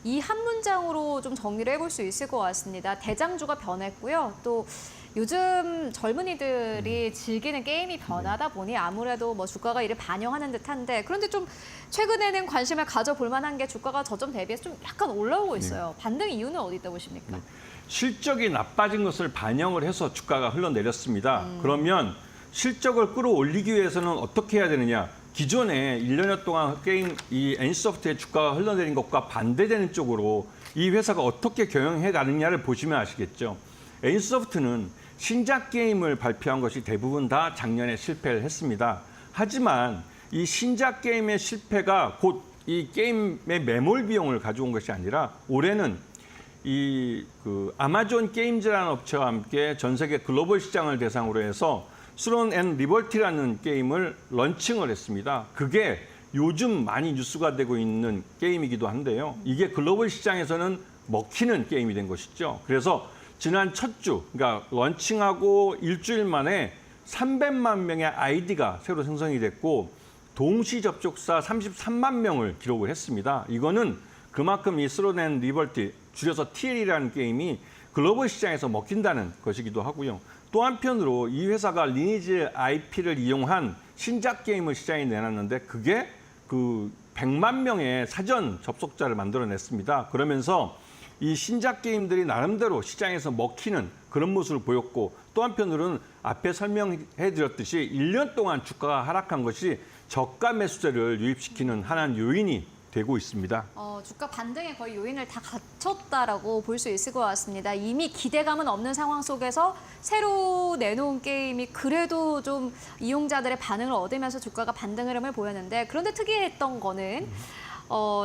이 한 문장으로 좀 정리를 해볼 수 있을 것 같습니다. 대장주가 변했고요. 또 요즘 젊은이들이 즐기는 게임이 변하다 보니 아무래도 뭐 주가가 이를 반영하는 듯한데 그런데 좀 최근에는 관심을 가져볼 만한 게 주가가 저점 대비해서 좀 약간 올라오고 있어요. 반등 이유는 어디 있다고 보십니까? 실적이 나빠진 것을 반영을 해서 주가가 흘러내렸습니다. 그러면 실적을 끌어올리기 위해서는 어떻게 해야 되느냐? 기존에 1년여 동안 이 NC소프트의 주가가 흘러내린 것과 반대되는 쪽으로 이 회사가 어떻게 경영해 가느냐를 보시면 아시겠죠. NC소프트는 신작 게임을 발표한 것이 대부분 다 작년에 실패를 했습니다. 하지만 이 신작 게임의 실패가 곧 이 게임의 매몰 비용을 가져온 것이 아니라 올해는 아마존 게임즈라는 업체와 함께 전 세계 글로벌 시장을 대상으로 해서 스론 앤 리버티라는 게임을 런칭을 했습니다. 그게 요즘 많이 뉴스가 되고 있는 게임이기도 한데요. 이게 글로벌 시장에서는 먹히는 게임이 된 것이죠. 그래서 지난 첫 주, 그러니까 런칭하고 일주일 만에 300만 명의 아이디가 새로 생성이 됐고 동시 접촉사 33만 명을 기록을 했습니다. 이거는 그만큼 이 스론 앤 리버티, 줄여서 TL이라는 게임이 글로벌 시장에서 먹힌다는 것이기도 하고요. 또 한편으로 이 회사가 리니지 IP를 이용한 신작 게임을 시장에 내놨는데 그게 그 100만 명의 사전 접속자를 만들어냈습니다. 그러면서 이 신작 게임들이 나름대로 시장에서 먹히는 그런 모습을 보였고 또 한편으로는 앞에 설명해드렸듯이 1년 동안 주가가 하락한 것이 저가 매수세를 유입시키는 하나의 요인이 되고 있습니다. 주가 반등의 거의 요인을 다 갖췄다라고 볼 수 있을 것 같습니다. 이미 기대감은 없는 상황 속에서 새로 내놓은 게임이 그래도 좀 이용자들의 반응을 얻으면서 주가가 반등 흐름을 보였는데 그런데 특이했던 거는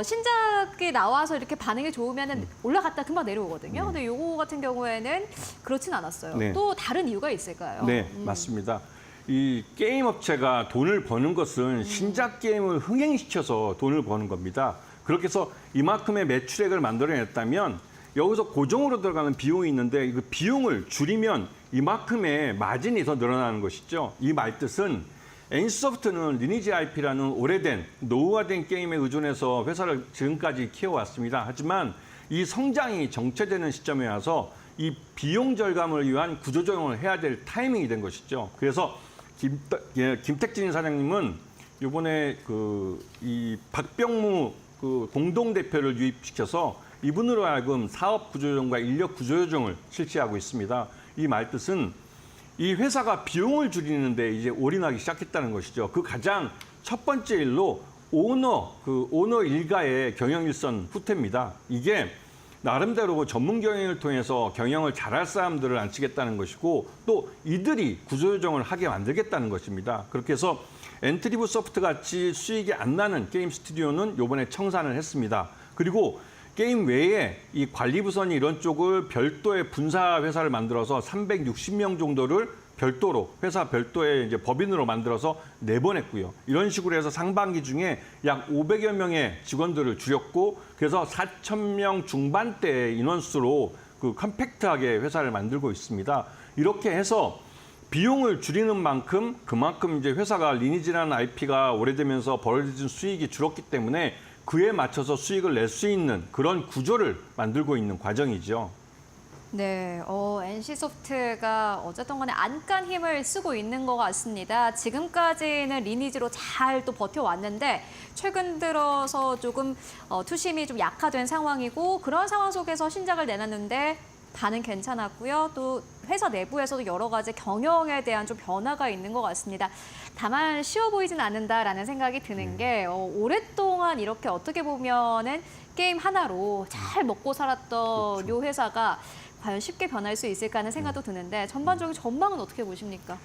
신작이 나와서 이렇게 반응이 좋으면 올라갔다 금방 내려오거든요. 근데 요거 같은 경우에는 그렇진 않았어요. 네. 또 다른 이유가 있을까요? 네, 맞습니다. 이 게임 업체가 돈을 버는 것은 신작 게임을 흥행시켜서 돈을 버는 겁니다. 그렇게 해서 이만큼의 매출액을 만들어냈다면 여기서 고정으로 들어가는 비용이 있는데 그 비용을 줄이면 이만큼의 마진이 더 늘어나는 것이죠. 이 말뜻은 NC소프트는 리니지 IP라는 오래된 노후화된 게임에 의존해서 회사를 지금까지 키워왔습니다. 하지만 이 성장이 정체되는 시점에 와서 이 비용 절감을 위한 구조조정을 해야 될 타이밍이 된 것이죠. 그래서 김택진 사장님은 이번에 이 박병무 공동 대표를 유입시켜서 이분으로 하여금 사업 구조조정과 인력 구조조정을 실시하고 있습니다. 이 말뜻은 이 회사가 비용을 줄이는데 이제 올인하기 시작했다는 것이죠. 그 가장 첫 번째 일로 오너 일가의 경영 일선 후퇴입니다. 이게 나름대로 전문 경영을 통해서 경영을 잘할 사람들을 앉히겠다는 것이고 또 이들이 구조조정을 하게 만들겠다는 것입니다. 그렇게 해서 엔트리브 소프트 같이 수익이 안 나는 게임 스튜디오는 이번에 청산을 했습니다. 그리고 게임 외에 이 관리부서니 이런 쪽을 별도의 분사 회사를 만들어서 360명 정도를 별도로 회사 별도의 이제 법인으로 만들어서 내보냈고요. 이런 식으로 해서 상반기 중에 약 500여 명의 직원들을 줄였고 그래서 4,000명 중반대 인원수로 컴팩트하게 회사를 만들고 있습니다. 이렇게 해서 비용을 줄이는 만큼 그만큼 이제 회사가 리니지라는 IP가 오래되면서 벌어진 수익이 줄었기 때문에 그에 맞춰서 수익을 낼 수 있는 그런 구조를 만들고 있는 과정이죠. 네, NC소프트가 어쨌든 간에 안간 힘을 쓰고 있는 것 같습니다. 지금까지는 리니지로 잘 또 버텨왔는데 최근 들어서 조금 투심이 좀 약화된 상황이고 그런 상황 속에서 신작을 내놨는데 반응 괜찮았고요. 또 회사 내부에서도 여러 가지 경영에 대한 좀 변화가 있는 것 같습니다. 다만 쉬워 보이진 않는다라는 생각이 드는 게 오랫동안 이렇게 어떻게 보면은 게임 하나로 잘 먹고 살았던 요 회사가 과연 쉽게 변할 수 있을까 하는 생각도 드는데 전반적인 전망은 어떻게 보십니까?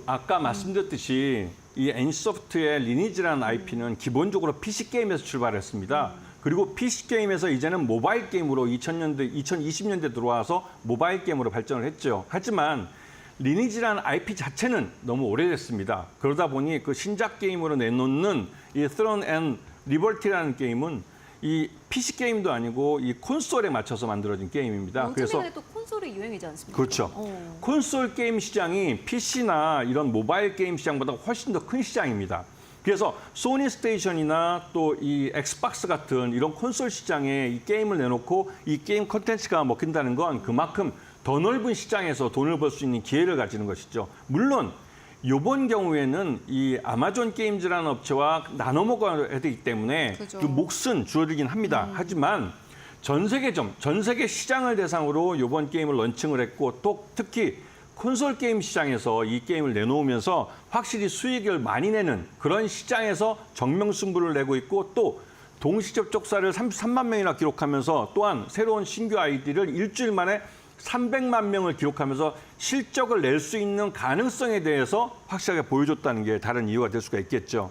아까 말씀드렸듯이 이 NC소프트의 리니지라는 IP는 기본적으로 PC게임에서 출발했습니다. 그리고 PC게임에서 이제는 모바일 게임으로 2020년대 들어와서 모바일 게임으로 발전을 했죠. 하지만 리니지라는 IP 자체는 너무 오래됐습니다. 그러다 보니 그 신작 게임으로 내놓는 이 Throne and Liberty라는 게임은 이 PC 게임도 아니고 이 콘솔에 맞춰서 만들어진 게임입니다. 그래서 또 콘솔이 유행이지 않습니까? 그렇죠. 콘솔 게임 시장이 PC나 이런 모바일 게임 시장보다 훨씬 더 큰 시장입니다. 그래서 소니 스테이션이나 또 이 엑스박스 같은 이런 콘솔 시장에 이 게임을 내놓고 이 게임 콘텐츠가 먹힌다는 건 그만큼 더 넓은 시장에서 돈을 벌 수 있는 기회를 가지는 것이죠. 물론 이번 경우에는 이 아마존 게임즈라는 업체와 나눠 먹어야 되기 때문에 그죠. 그 몫은 줄어들긴 합니다. 하지만 전 세계 시장을 대상으로 이번 게임을 런칭을 했고 또 특히 콘솔 게임 시장에서 이 게임을 내놓으면서 확실히 수익을 많이 내는 그런 시장에서 정명승부를 내고 있고 또 동시 접촉사를 33만 명이나 기록하면서 또한 새로운 신규 아이디를 일주일 만에 300만 명을 기록하면서 실적을 낼 수 있는 가능성에 대해서 확실하게 보여줬다는 게 다른 이유가 될 수가 있겠죠.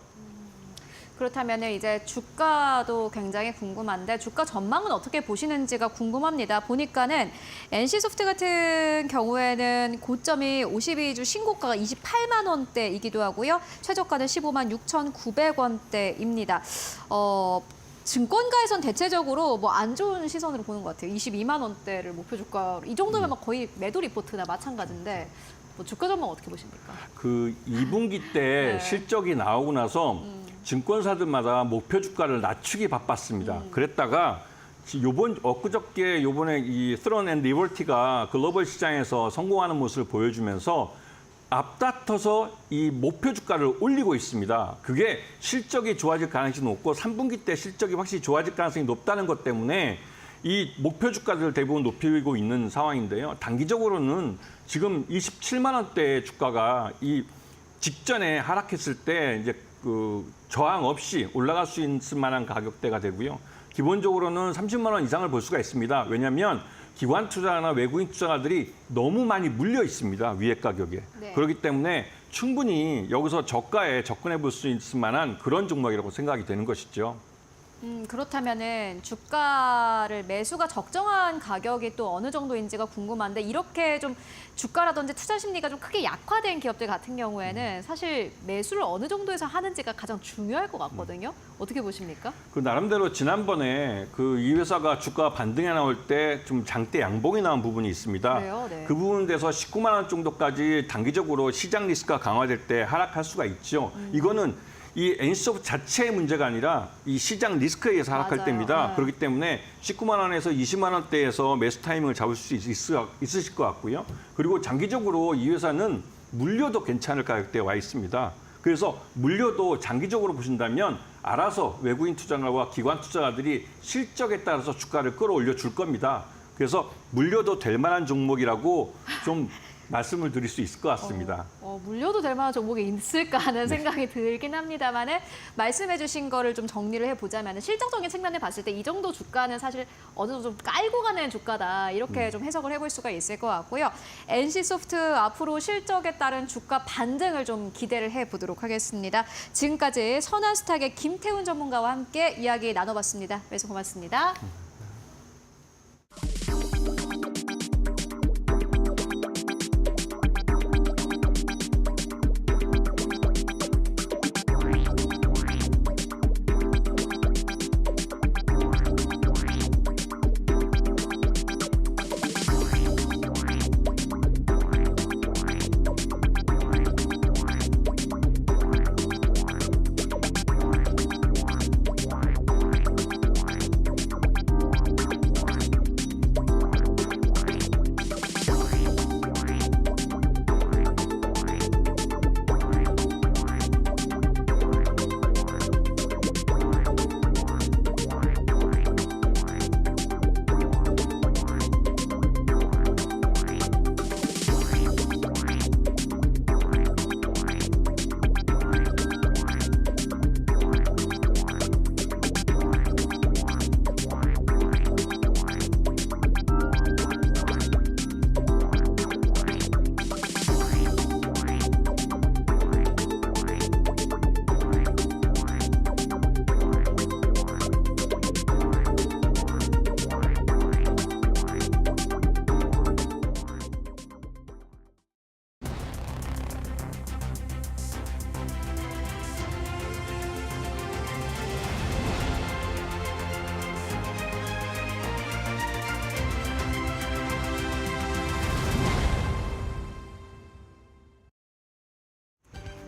그렇다면 이제 주가도 굉장히 궁금한데 주가 전망은 어떻게 보시는지가 궁금합니다. 보니까는 NC소프트 같은 경우에는 고점이 52주 신고가가 28만 원대이기도 하고요. 최저가는 15만 6,900원대입니다. 증권가에선 대체적으로 뭐 안 좋은 시선으로 보는 것 같아요. 22만 원대를 목표 주가 이 정도면 막 거의 매도 리포트나 마찬가지인데 뭐 주가 전망 어떻게 보십니까? 그 2분기 때 네. 실적이 나오고 나서 증권사들마다 목표 주가를 낮추기 바빴습니다. 그랬다가 엊그저께 이 Throne and Liberty가 글로벌 시장에서 성공하는 모습을 보여주면서 앞다퉈서 이 목표 주가를 올리고 있습니다. 그게 실적이 좋아질 가능성이 높고 3분기 때 실적이 확실히 좋아질 가능성이 높다는 것 때문에 이 목표 주가들을 대부분 높이고 있는 상황인데요. 단기적으로는 지금 27만 원대 주가가 이 직전에 하락했을 때 이제 그 저항 없이 올라갈 수 있을 만한 가격대가 되고요. 기본적으로는 30만 원 이상을 볼 수가 있습니다. 왜냐하면 기관 투자나 외국인 투자가들이 너무 많이 물려 있습니다. 위에 가격에. 네. 그렇기 때문에 충분히 여기서 저가에 접근해 볼 수 있을 만한 그런 종목이라고 생각이 되는 것이죠. 그렇다면은 주가를 매수가 적정한 가격이 또 어느 정도인지가 궁금한데 이렇게 좀 주가라든지 투자 심리가 좀 크게 약화된 기업들 같은 경우에는 사실 매수를 어느 정도에서 하는지가 가장 중요할 것 같거든요. 어떻게 보십니까? 그 나름대로 지난번에 그 이 회사가 주가 반등에 나올 때 좀 장대 양봉이 나온 부분이 있습니다. 그래요? 네. 그 부분에 대해서 19만 원 정도까지 단기적으로 시장 리스크가 강화될 때 하락할 수가 있죠. 이거는 이 NC소프트 자체의 문제가 아니라 이 시장 리스크에 의해서 하락할 맞아요. 때입니다. 네. 그렇기 때문에 19만 원에서 20만 원대에서 매수 타이밍을 잡을 수 있으실 것 같고요. 그리고 장기적으로 이 회사는 물려도 괜찮을 가격대에 와 있습니다. 그래서 물려도 장기적으로 보신다면 알아서 외국인 투자가와 기관 투자가들이 실적에 따라서 주가를 끌어올려 줄 겁니다. 그래서 물려도 될 만한 종목이라고 좀 말씀을 드릴 수 있을 것 같습니다. 물려도 될 만한 종목이 있을까 하는 생각이 들긴 합니다만은 말씀해 주신 거를 좀 정리를 해보자면 실적적인 측면을 봤을 때 이 정도 주가는 사실 어느 정도 좀 깔고 가는 주가다 이렇게 좀 해석을 해볼 수가 있을 것 같고요. NC소프트 앞으로 실적에 따른 주가 반등을 좀 기대를 해보도록 하겠습니다. 지금까지 선한스탁의 김태훈 전문가와 함께 이야기 나눠봤습니다. 말씀 고맙습니다.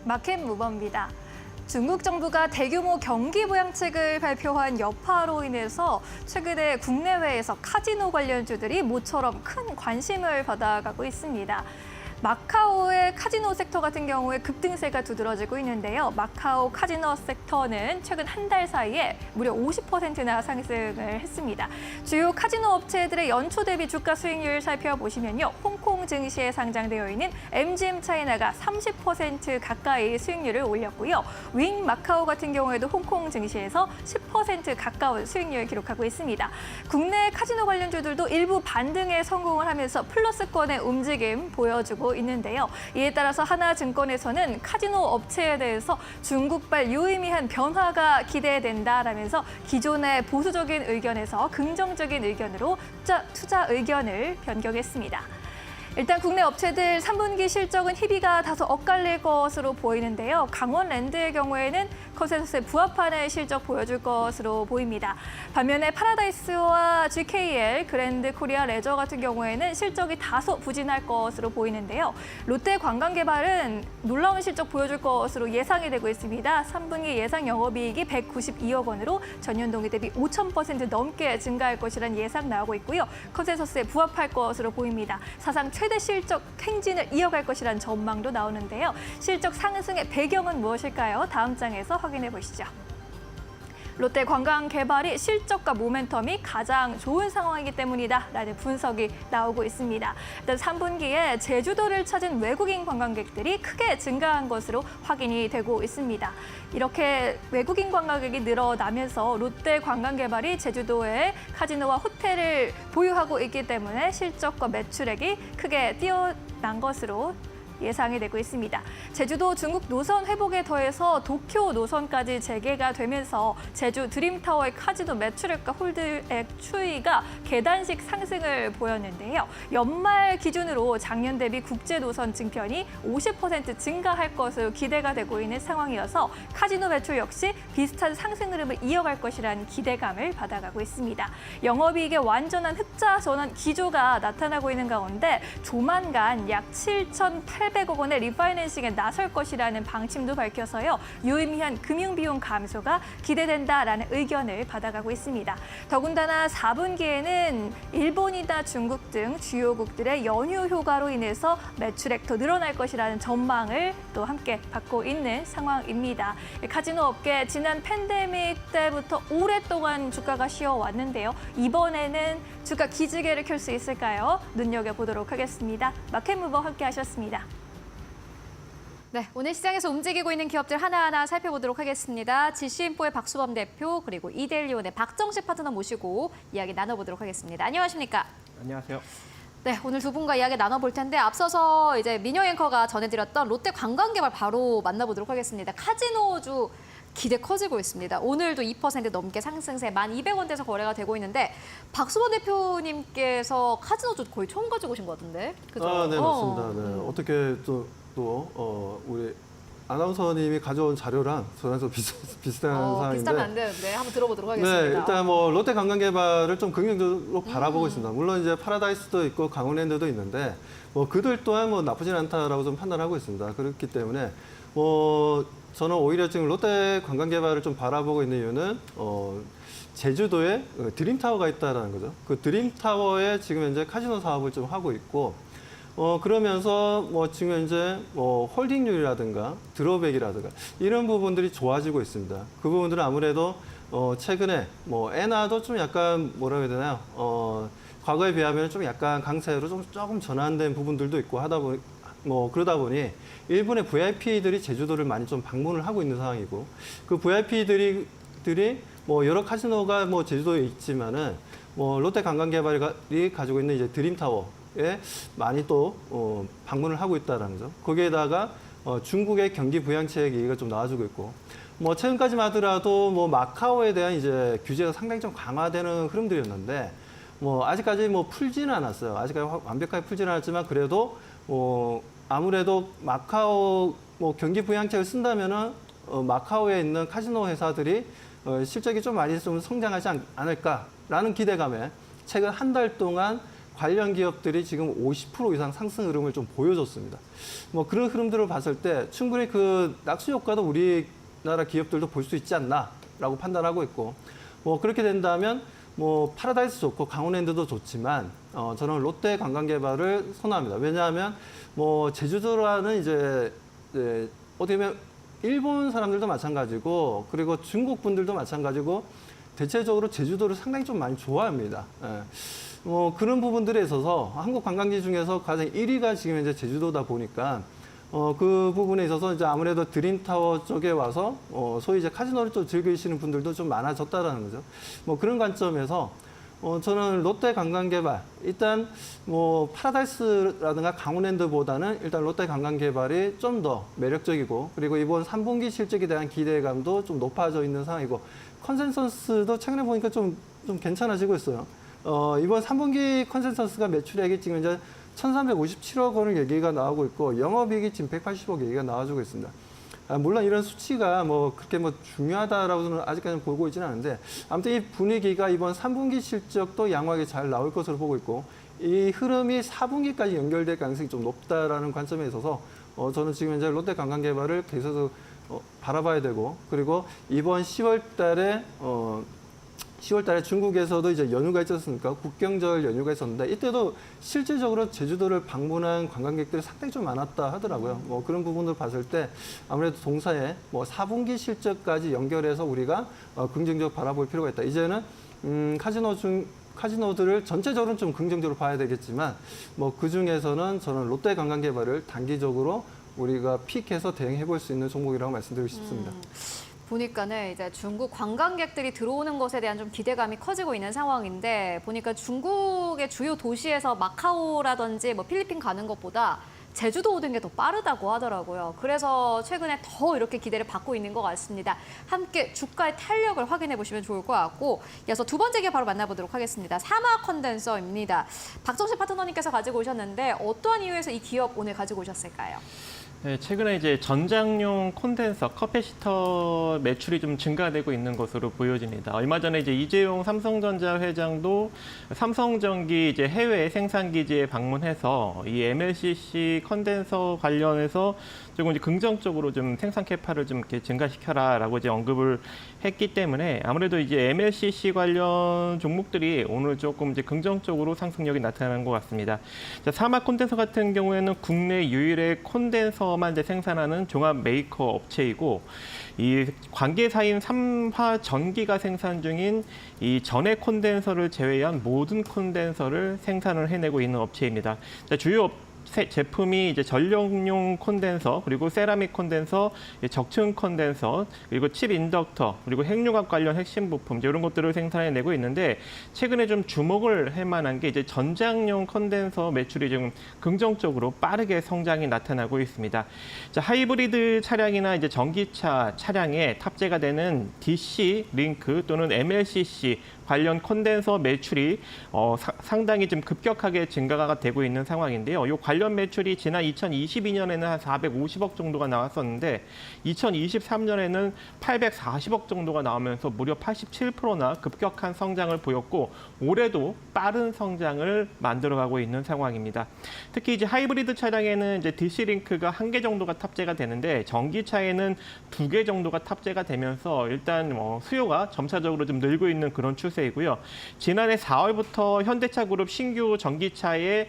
마켓 무버입니다. 중국 정부가 대규모 경기 부양책을 발표한 여파로 인해서 최근에 국내외에서 카지노 관련주들이 모처럼 큰 관심을 받아가고 있습니다. 마카오의 카지노 섹터 같은 경우에 급등세가 두드러지고 있는데요. 마카오 카지노 섹터는 최근 한 달 사이에 무려 50%나 상승을 했습니다. 주요 카지노 업체들의 연초 대비 주가 수익률 살펴보시면요. 홍콩 증시에 상장되어 있는 MGM 차이나가 30% 가까이 수익률을 올렸고요. 윙 마카오 같은 경우에도 홍콩 증시에서 10% 가까운 수익률을 기록하고 있습니다. 국내 카지노 관련주들도 일부 반등에 성공을 하면서 플러스권의 움직임 보여주고 있는데요. 이에 따라서 하나증권에서는 카지노 업체에 대해서 중국발 유의미한 변화가 기대된다라면서 기존의 보수적인 의견에서 긍정적인 의견으로 투자 의견을 변경했습니다. 일단 국내 업체들 3분기 실적은 희비가 다소 엇갈릴 것으로 보이는데요. 강원랜드의 경우에는 컨센서스에 부합하는 실적 보여줄 것으로 보입니다. 반면에 파라다이스와 GKL, 그랜드 코리아 레저 같은 경우에는 실적이 다소 부진할 것으로 보이는데요. 롯데 관광개발은 놀라운 실적 보여줄 것으로 예상이 되고 있습니다. 3분기 예상 영업이익이 192억 원으로 전년 동기 대비 5,000% 넘게 증가할 것이라는 예상 나오고 있고요. 컨센서스에 부합할 것으로 보입니다. 사상 최대 실적 행진을 이어갈 것이라는 전망도 나오는데요. 실적 상승의 배경은 무엇일까요? 다음 장에서 확인해 보시죠. 롯데 관광개발이 실적과 모멘텀이 가장 좋은 상황이기 때문이다라는 분석이 나오고 있습니다. 일단 3분기에 제주도를 찾은 외국인 관광객들이 크게 증가한 것으로 확인이 되고 있습니다. 이렇게 외국인 관광객이 늘어나면서 롯데 관광개발이 제주도에 카지노와 호텔을 보유하고 있기 때문에 실적과 매출액이 크게 뛰어난 것으로 예상이 되고 있습니다. 제주도 중국 노선 회복에 더해서 도쿄 노선까지 재개가 되면서 제주 드림타워의 카지노 매출액과 홀드액 추이가 계단식 상승을 보였는데요. 연말 기준으로 작년 대비 국제 노선 증편이 50% 증가할 것으로 기대가 되고 있는 상황이어서 카지노 매출 역시 비슷한 상승 흐름을 이어갈 것이라는 기대감을 받아가고 있습니다. 영업이익의 완전한 흑자 전환 기조가 나타나고 있는 가운데 조만간 약 7,800억 원의 리파이낸싱에 나설 것이라는 방침도 밝혀서요. 유의미한 금융비용 감소가 기대된다라는 의견을 받아가고 있습니다. 더군다나 4분기에는 일본이나 중국 등 주요국들의 연휴 효과로 인해서 매출액 더 늘어날 것이라는 전망을 또 함께 받고 있는 상황입니다. 카지노 업계 지난 팬데믹 때부터 오랫동안 주가가 쉬어왔는데요. 이번에는 주가 기지개를 켤 수 있을까요? 눈여겨보도록 하겠습니다. 마켓무버 함께 하셨습니다. 네, 오늘 시장에서 움직이고 있는 기업들 하나하나 살펴보도록 하겠습니다. GC인포의 박수범 대표 그리고 이데일리온의 박정식 파트너 모시고 이야기 나눠보도록 하겠습니다. 안녕하십니까? 안녕하세요. 네, 오늘 두 분과 이야기 나눠볼 텐데 앞서서 이제 민영 앵커가 전해드렸던 롯데 관광개발 바로 만나보도록 하겠습니다. 카지노주 기대 커지고 있습니다. 오늘도 2% 넘게 상승세 1,200원대에서 거래가 되고 있는데 박수범 대표님께서 카지노주 거의 처음 가지고 오신 것 같은데, 그죠? 네, 맞습니다. 네. 어떻게 우리 아나운서님이 가져온 자료랑 저랑 좀 비슷한 상황인데. 비슷하면 안 되는데 한번 들어보도록 하겠습니다. 네, 일단 롯데 관광개발을 좀 긍정적으로 바라보고 있습니다. 물론 이제 파라다이스도 있고 강원랜드도 있는데 그들 또한 나쁘진 않다라고 좀 판단하고 있습니다. 그렇기 때문에 저는 오히려 지금 롯데 관광개발을 좀 바라보고 있는 이유는 제주도에 드림타워가 있다라는 거죠. 그 드림타워에 지금 현재 카지노 사업을 좀 하고 있고 그러면서 지금 현재 홀딩률이라든가 드로백이라든가 이런 부분들이 좋아지고 있습니다. 그 부분들은 아무래도 최근에 엔화도 좀 약간 뭐라 해야 되나요? 과거에 비하면 좀 약간 강세로 조금 전환된 부분들도 있고 그러다 보니 일본의 VIP들이 제주도를 많이 좀 방문을 하고 있는 상황이고 그 VIP들이 여러 카지노가 제주도에 있지만은 롯데 관광개발이 가지고 있는 이제 드림타워에 많이 또 방문을 하고 있다라는 거죠. 거기에다가 중국의 경기 부양책 얘기가 좀 나와주고 있고 최근까지만 하더라도 마카오에 대한 이제 규제가 상당히 좀 강화되는 흐름들이었는데 아직까지 풀지는 않았어요. 아직까지 완벽하게 풀지는 않았지만 그래도 아무래도 마카오 경기 부양책을 쓴다면은 마카오에 있는 카지노 회사들이 실적이 좀 많이 좀 성장하지 않을까라는 기대감에 최근 한 달 동안 관련 기업들이 지금 50% 이상 상승 흐름을 좀 보여줬습니다. 그런 흐름들을 봤을 때 충분히 그 낙수 효과도 우리나라 기업들도 볼 수 있지 않나라고 판단하고 있고 그렇게 된다면 파라다이스 좋고 강원랜드도 좋지만 저는 롯데 관광개발을 선호합니다. 왜냐하면 제주도라는 이제 어떻게 보면 일본 사람들도 마찬가지고 그리고 중국 분들도 마찬가지고 대체적으로 제주도를 상당히 좀 많이 좋아합니다. 그런 부분들에 있어서 한국 관광지 중에서 가장 1위가 지금 이제 제주도다 보니까 그 부분에 있어서 이제 아무래도 드림타워 쪽에 와서 소위 이제 카지노를 좀 즐기시는 분들도 좀 많아졌다라는 거죠. 그런 관점에서 저는 롯데 관광개발 일단 파라다이스라든가 강원랜드보다는 일단 롯데 관광개발이 좀 더 매력적이고 그리고 이번 3분기 실적에 대한 기대감도 좀 높아져 있는 상황이고 컨센서스도 최근에 보니까 좀 괜찮아지고 있어요. 이번 3분기 컨센서스가 매출액이 지금 이제 1,357억 원을 얘기가 나오고 있고 영업이익이 지금 180억 얘기가 나와주고 있습니다. 물론 이런 수치가 그렇게 중요하다라고는 아직까지는 보고 있지는 않은데 아무튼 이 분위기가 이번 3분기 실적도 양호하게 잘 나올 것으로 보고 있고 이 흐름이 4분기까지 연결될 가능성이 좀 높다라는 관점에 있어서 저는 지금 현재 롯데 관광개발을 계속 바라봐야 되고 그리고 이번 10월 달에 중국에서도 이제 연휴가 있었으니까 국경절 연휴가 있었는데 이때도 실질적으로 제주도를 방문한 관광객들이 상당히 좀 많았다 하더라고요. 그런 부분을 봤을 때 아무래도 동사에 4분기 실적까지 연결해서 우리가 긍정적으로 바라볼 필요가 있다. 이제는 카지노들을 전체적으로는 좀 긍정적으로 봐야 되겠지만 그 중에서는 저는 롯데 관광개발을 단기적으로 우리가 픽해서 대응해 볼 수 있는 종목이라고 말씀드리고 싶습니다. 보니까는 이제 중국 관광객들이 들어오는 것에 대한 좀 기대감이 커지고 있는 상황인데 보니까 중국의 주요 도시에서 마카오라든지 필리핀 가는 것보다 제주도 오는 게 더 빠르다고 하더라고요. 그래서 최근에 더 이렇게 기대를 받고 있는 것 같습니다. 함께 주가의 탄력을 확인해 보시면 좋을 것 같고, 이어서 두 번째 기업 바로 만나보도록 하겠습니다. 사마 컨덴서입니다. 박정실 파트너님께서 가지고 오셨는데 어떠한 이유에서 이 기업 오늘 가지고 오셨을까요? 네, 최근에 이제 전장용 콘덴서, 커패시터 매출이 좀 증가되고 있는 것으로 보여집니다. 얼마 전에 이제 이재용 삼성전자 회장도 삼성전기 이제 해외 생산 기지에 방문해서 이 MLCC 컨덴서 관련해서 조금 이제 긍정적으로 좀 생산 캐파를 좀 이렇게 증가시켜라라고 이제 언급을 했기 때문에 아무래도 이제 MLCC 관련 종목들이 오늘 조금 이제 긍정적으로 상승력이 나타나는 것 같습니다. 자, 사마 콘덴서 같은 경우에는 국내 유일의 콘덴서만 이제 생산하는 종합 메이커 업체이고, 이 관계사인 삼화전기가 생산 중인 이 전해 콘덴서를 제외한 모든 콘덴서를 생산을 해내고 있는 업체입니다. 자, 주요 제품이 이제 전력용 콘덴서, 그리고 세라믹 콘덴서, 적층 콘덴서, 그리고 칩 인덕터, 그리고 핵융합 관련 핵심 부품 이런 것들을 생산해내고 있는데, 최근에 좀 주목을 할 만한 게 이제 전장용 콘덴서 매출이 좀 긍정적으로 빠르게 성장이 나타나고 있습니다. 자, 하이브리드 차량이나 이제 전기차 차량에 탑재가 되는 DC 링크 또는 MLCC 관련 콘덴서 매출이 상당히 좀 급격하게 증가가 되고 있는 상황인데요. 이 관련 매출이 지난 2022년에는 한 450억 정도가 나왔었는데 2023년에는 840억 정도가 나오면서 무려 87%나 급격한 성장을 보였고, 올해도 빠른 성장을 만들어가고 있는 상황입니다. 특히 이제 하이브리드 차량에는 이제 DC 링크가 1개 정도가 탑재가 되는데, 전기차에는 2개 정도가 탑재가 되면서 일단 수요가 점차적으로 좀 늘고 있는 그런 추세이고요. 지난해 4월부터 현대차그룹 신규 전기차에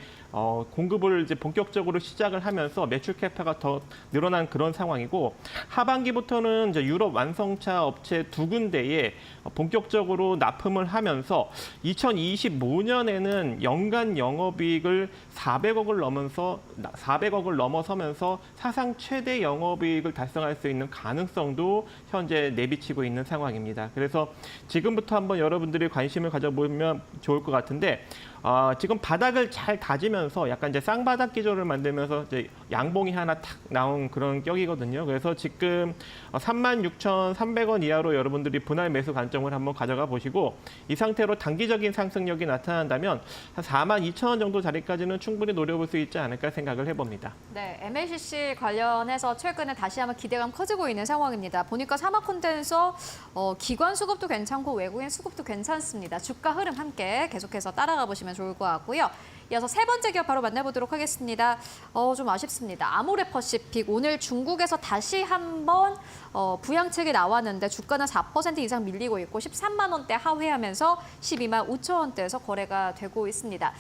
공급을 이제 본격적으로 시작을 하면서 매출 캐파가 더 늘어난 그런 상황이고, 하반기부터는 이제 유럽 완성차 업체 2군데에 본격적으로 납품을 하면서 2025년에는 연간 영업이익을 400억을 넘어서면서 사상 최대 영업이익을 달성할 수 있는 가능성도 현재 내비치고 있는 상황입니다. 그래서 지금부터 한번 여러분들이 관심을 가져보면 좋을 것 같은데, 지금 바닥을 잘 다지면서 약간 이제 쌍바닥 기조를 만들면서 이제 양봉이 하나 탁 나온 그런 격이거든요. 그래서 지금 36,300원 이하로 여러분들이 분할 매수 관점을 한번 가져가 보시고, 이 상태로 단기적인 상승력이 나타난다면 한 42,000원 정도 자리까지는 충분히 노려볼 수 있지 않을까 생각을 해봅니다. 네, MLCC 관련해서 최근에 다시 한번 기대감 커지고 있는 상황입니다. 보니까 사마 콘덴서 기관 수급도 괜찮고 외국인 수급도 괜찮습니다. 주가 흐름 함께 계속해서 따라가 보시면 좋을 것 같고요. 이어서 세 번째 기업 바로 만나보도록 하겠습니다. 좀 아쉽습니다. 아모레퍼시픽 오늘 중국에서 다시 한번 부양책이 나왔는데 주가는 4% 이상 밀리고 있고 13만 원대 하회하면서 12만 5천 원대에서 거래가 되고 있습니다.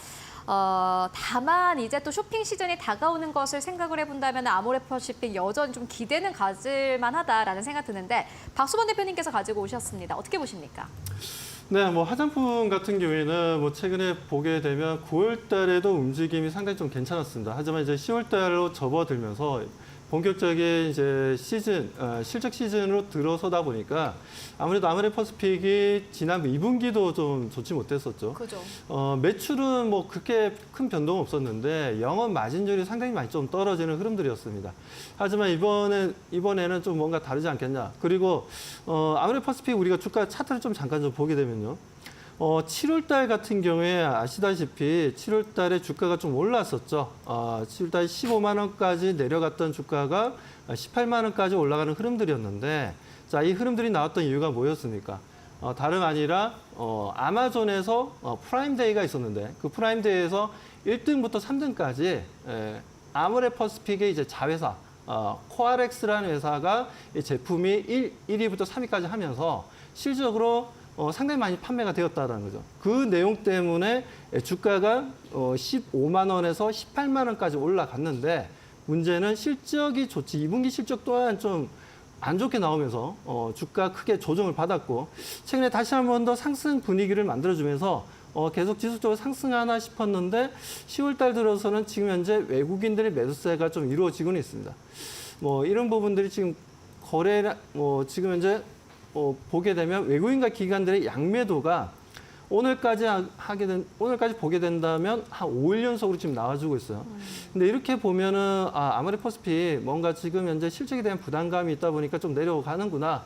다만 이제 또 쇼핑 시즌이 다가오는 것을 생각을 해본다면 아모레퍼시픽 여전히 좀 기대는 가질 만하다라는 생각 드는데, 박수범 대표님께서 가지고 오셨습니다. 어떻게 보십니까? 네, 뭐 화장품 같은 경우에는 뭐 최근에 보게 되면 9월 달에도 움직임이 상당히 좀 괜찮았습니다. 하지만 이제 10월 달로 접어들면서 본격적인 이제 실적 시즌으로 들어서다 보니까 아무래도 아모레퍼시픽이 지난 2분기도 좀 좋지 못했었죠. 그죠. 매출은 뭐 그렇게 큰 변동 없었는데 영업 마진율이 상당히 많이 좀 떨어지는 흐름들이었습니다. 하지만 이번에는 좀 뭔가 다르지 않겠냐. 그리고 아모레퍼시픽 우리가 주가 차트를 좀 잠깐 좀 보게 되면요. 7월 달 같은 경우에 아시다시피 7월 달에 주가가 좀 올랐었죠. 7월 달 15만 원까지 내려갔던 주가가 18만 원까지 올라가는 흐름들이었는데, 자, 이 흐름들이 나왔던 이유가 뭐였습니까? 다름 아니라 아마존에서 프라임데이가 있었는데, 그 프라임데이에서 1등부터 3등까지 아모레퍼시픽의 이제 자회사 코알엑스라는 회사가 이 제품이 1위부터 3위까지 하면서 실질적으로 상당히 많이 판매가 되었다는 거죠. 그 내용 때문에 주가가 15만 원에서 18만 원까지 올라갔는데, 문제는 실적이 좋지, 2분기 실적 또한 좀 안 좋게 나오면서 주가 크게 조정을 받았고, 최근에 다시 한 번 더 상승 분위기를 만들어주면서 계속 지속적으로 상승하나 싶었는데 10월 달 들어서는 지금 현재 외국인들의 매수세가 좀 이루어지고는 있습니다. 뭐 이런 부분들이 지금 지금 현재 보게 되면 외국인과 기관들의 양매도가 오늘까지 보게 된다면 한 5일 연속으로 지금 나와주고 있어요. 근데 이렇게 보면은 아모레퍼시픽 뭔가 지금 현재 실적에 대한 부담감이 있다 보니까 좀 내려가는구나.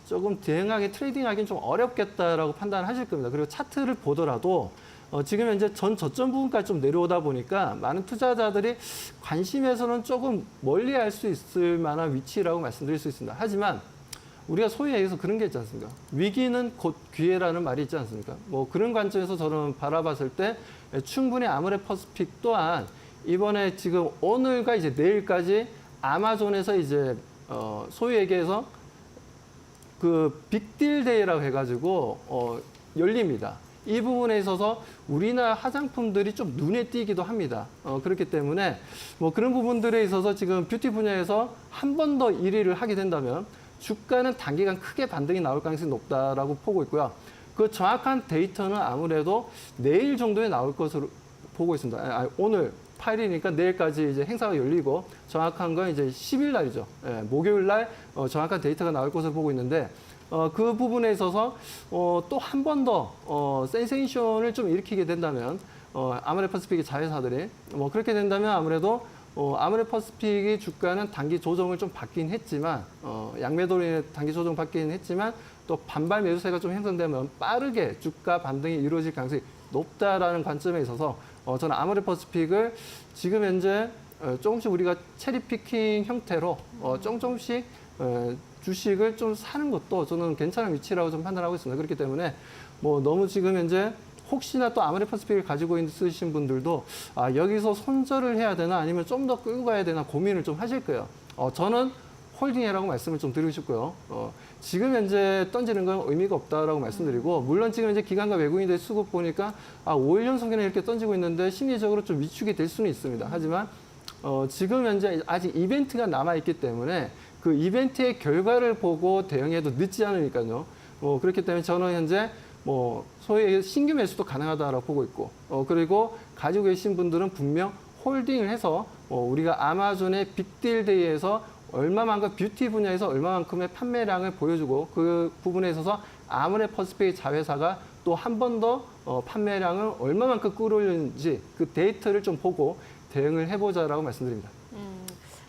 조금 대응하기 트레이딩하기는 좀 어렵겠다라고 판단을 하실 겁니다. 그리고 차트를 보더라도 지금 현재 전 저점 부분까지 좀 내려오다 보니까 많은 투자자들이 관심에서는 조금 멀리할 수 있을 만한 위치라고 말씀드릴 수 있습니다. 하지만 우리가 소위 얘기해서 그런 게 있지 않습니까? 위기는 곧 기회라는 말이 있지 않습니까? 뭐 그런 관점에서 저는 바라봤을 때 충분히 아모레퍼시픽 또한 이번에 지금 오늘과 이제 내일까지 아마존에서 이제 소위 얘기해서 그 빅딜 데이라고 해가지고 열립니다. 이 부분에 있어서 우리나라 화장품들이 좀 눈에 띄기도 합니다. 그렇기 때문에 뭐 그런 부분들에 있어서 지금 뷰티 분야에서 한 번 더 1위를 하게 된다면 주가는 단기간 크게 반등이 나올 가능성이 높다라고 보고 있고요. 그 정확한 데이터는 아무래도 내일 정도에 나올 것으로 보고 있습니다. 오늘 8일이니까 내일까지 이제 행사가 열리고 정확한 건 이제 10일 날이죠. 목요일 날 정확한 데이터가 나올 것으로 보고 있는데 그 부분에 있어서 또 한 번 더 센세이션을 좀 일으키게 된다면 아모레퍼시픽의 자회사들이 뭐 그렇게 된다면 아무래도 아모레퍼시픽의 주가는 단기 조정을 좀 받긴 했지만 양매도로 인해 단기 조정 받긴 했지만 또 반발 매수세가 좀 형성되면 빠르게 주가 반등이 이루어질 가능성이 높다라는 관점에 있어서 저는 아모레퍼시픽을 지금 현재 조금씩 우리가 체리피킹 형태로 조금씩 주식을 좀 사는 것도 저는 괜찮은 위치라고 좀 판단하고 있습니다. 그렇기 때문에 뭐 너무 지금 현재 혹시나 또 아모레퍼시픽을 가지고 있으신 분들도 여기서 손절을 해야 되나 아니면 좀 더 끌고 가야 되나 고민을 좀 하실 거예요. 저는 홀딩해라고 말씀을 좀 드리고 싶고요. 지금 현재 던지는 건 의미가 없다라고 말씀드리고 물론 지금 현재 기관과 외국인들 수급 보니까 5일 연속이나 이렇게 던지고 있는데 심리적으로 좀 위축이 될 수는 있습니다. 하지만 지금 현재 아직 이벤트가 남아있기 때문에 그 이벤트의 결과를 보고 대응해도 늦지 않으니까요. 그렇기 때문에 저는 현재 소위 신규 매수도 가능하다라고 보고 있고 그리고 가지고 계신 분들은 분명 홀딩을 해서 우리가 아마존의 빅딜 데이에서 얼마만큼 뷰티 분야에서 얼마만큼의 판매량을 보여주고 그 부분에 있어서 아모레퍼시픽 자회사가 또 한 번 더 판매량을 얼마만큼 끌어올리는지 그 데이터를 좀 보고 대응을 해보자라고 말씀드립니다.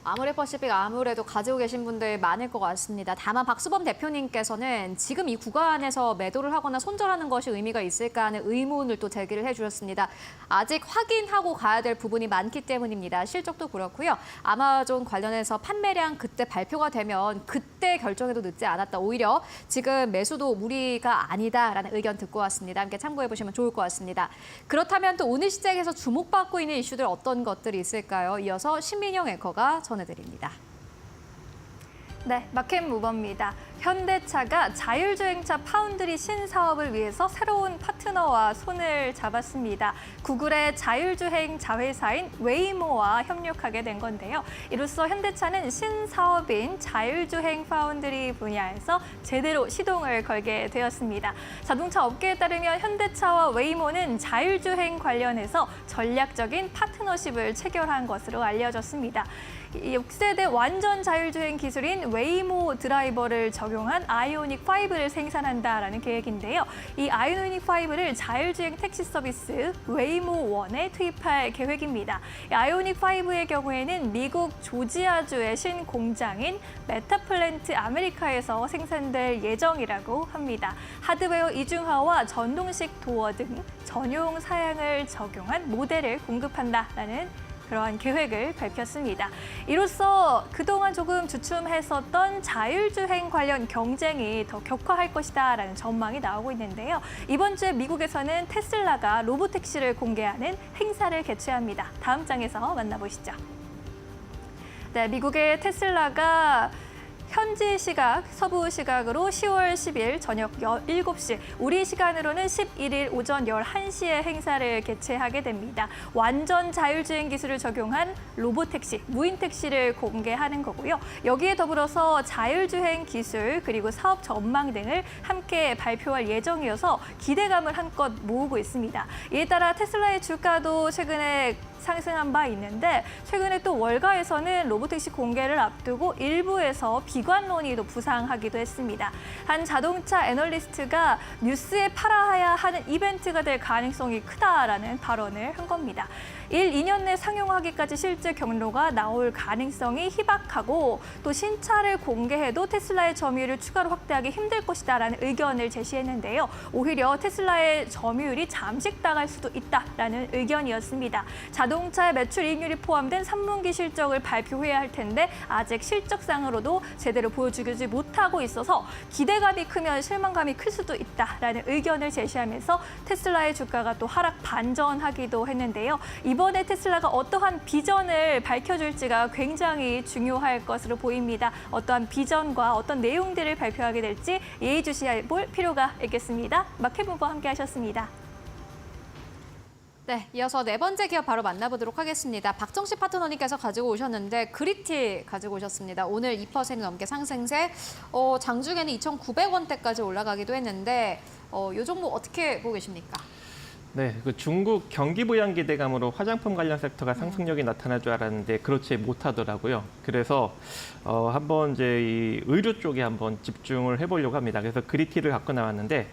아모레퍼시픽 아무래도 가지고 계신 분들 많을 것 같습니다. 다만 박수범 대표님께서는 지금 이 구간에서 매도를 하거나 손절하는 것이 의미가 있을까 하는 의문을 또 제기를 해주셨습니다. 아직 확인하고 가야 될 부분이 많기 때문입니다. 실적도 그렇고요. 아마존 관련해서 판매량 그때 발표가 되면 그때 결정해도 늦지 않았다. 오히려 지금 매수도 무리가 아니다라는 의견 듣고 왔습니다. 함께 참고해 보시면 좋을 것 같습니다. 그렇다면 또 오늘 시장에서 주목받고 있는 이슈들 어떤 것들이 있을까요? 이어서 신민영 앵커가 전해드립니다. 네, 마켓 무버입니다. 현대차가 자율주행차 파운드리 신사업을 위해서 새로운 파트너와 손을 잡았습니다. 구글의 자율주행 자회사인 웨이모와 협력하게 된 건데요. 이로써 현대차는 신사업인 자율주행 파운드리 분야에서 제대로 시동을 걸게 되었습니다. 자동차 업계에 따르면 현대차와 웨이모는 자율주행 관련해서 전략적인 파트너십을 체결한 것으로 알려졌습니다. 6세대 완전 자율주행 기술인 웨이모 드라이버를 적용한 아이오닉 5를 생산한다라는 계획인데요. 이 아이오닉 5를 자율주행 택시 서비스 웨이모 1에 투입할 계획입니다. 아이오닉 5의 경우에는 미국 조지아주의 신공장인 메타플랜트 아메리카에서 생산될 예정이라고 합니다. 하드웨어 이중화와 전동식 도어 등 전용 사양을 적용한 모델을 공급한다라는 그러한 계획을 밝혔습니다. 이로써 그동안 조금 주춤했었던 자율주행 관련 경쟁이 더 격화할 것이다라는 전망이 나오고 있는데요. 이번 주에 미국에서는 테슬라가 로보택시를 공개하는 행사를 개최합니다. 다음 장에서 만나보시죠. 네, 미국의 테슬라가 현지 시각, 서부 시각으로 10월 10일 저녁 7시, 우리 시간으로는 11일 오전 11시에 행사를 개최하게 됩니다. 완전 자율주행 기술을 적용한 로보택시, 무인택시를 공개하는 거고요. 여기에 더불어서 자율주행 기술 그리고 사업 전망 등을 함께 발표할 예정이어서 기대감을 한껏 모으고 있습니다. 이에 따라 테슬라의 주가도 최근에 상승한 바 있는데 최근에 또 월가에서는 로보택시 공개를 앞두고 일부에서 비관 논의도 부상하기도 했습니다. 한 자동차 애널리스트가 뉴스에 팔아야 하는 이벤트가 될 가능성이 크다라는 발언을 한 겁니다. 1, 2년 내 상용화기까지 실제 경로가 나올 가능성이 희박하고 또 신차를 공개해도 테슬라의 점유율을 추가로 확대하기 힘들 것이다라는 의견을 제시했는데요. 오히려 테슬라의 점유율이 잠식당할 수도 있다라는 의견이었습니다. 자동차의 매출 이익률이 포함된 3분기 실적을 발표해야 할 텐데 아직 실적상으로도 제대로 보여주지 못하고 있어서 기대감이 크면 실망감이 클 수도 있다라는 의견을 제시하면서 테슬라의 주가가 또 하락 반전하기도 했는데요. 이번에 테슬라가 어떠한 비전을 밝혀줄지가 굉장히 중요할 것으로 보입니다. 어떠한 비전과 어떤 내용들을 발표하게 될지 예의주시해 볼 필요가 있겠습니다. 마켓부부와 함께 하셨습니다. 네, 이어서 네 번째 기업 바로 만나보도록 하겠습니다. 박정식 파트너님께서 가지고 오셨는데 그리티 가지고 오셨습니다. 오늘 2% 넘게 상승세, 장중에는 2,900원대까지 올라가기도 했는데 이 종목 어떻게 보고 계십니까? 네, 그 중국 경기 부양 기대감으로 화장품 관련 섹터가 상승력이 나타날 줄 알았는데 그렇지 못하더라고요. 그래서 한번 이제 이 의류 쪽에 한번 집중을 해보려고 합니다. 그래서 그리티를 갖고 나왔는데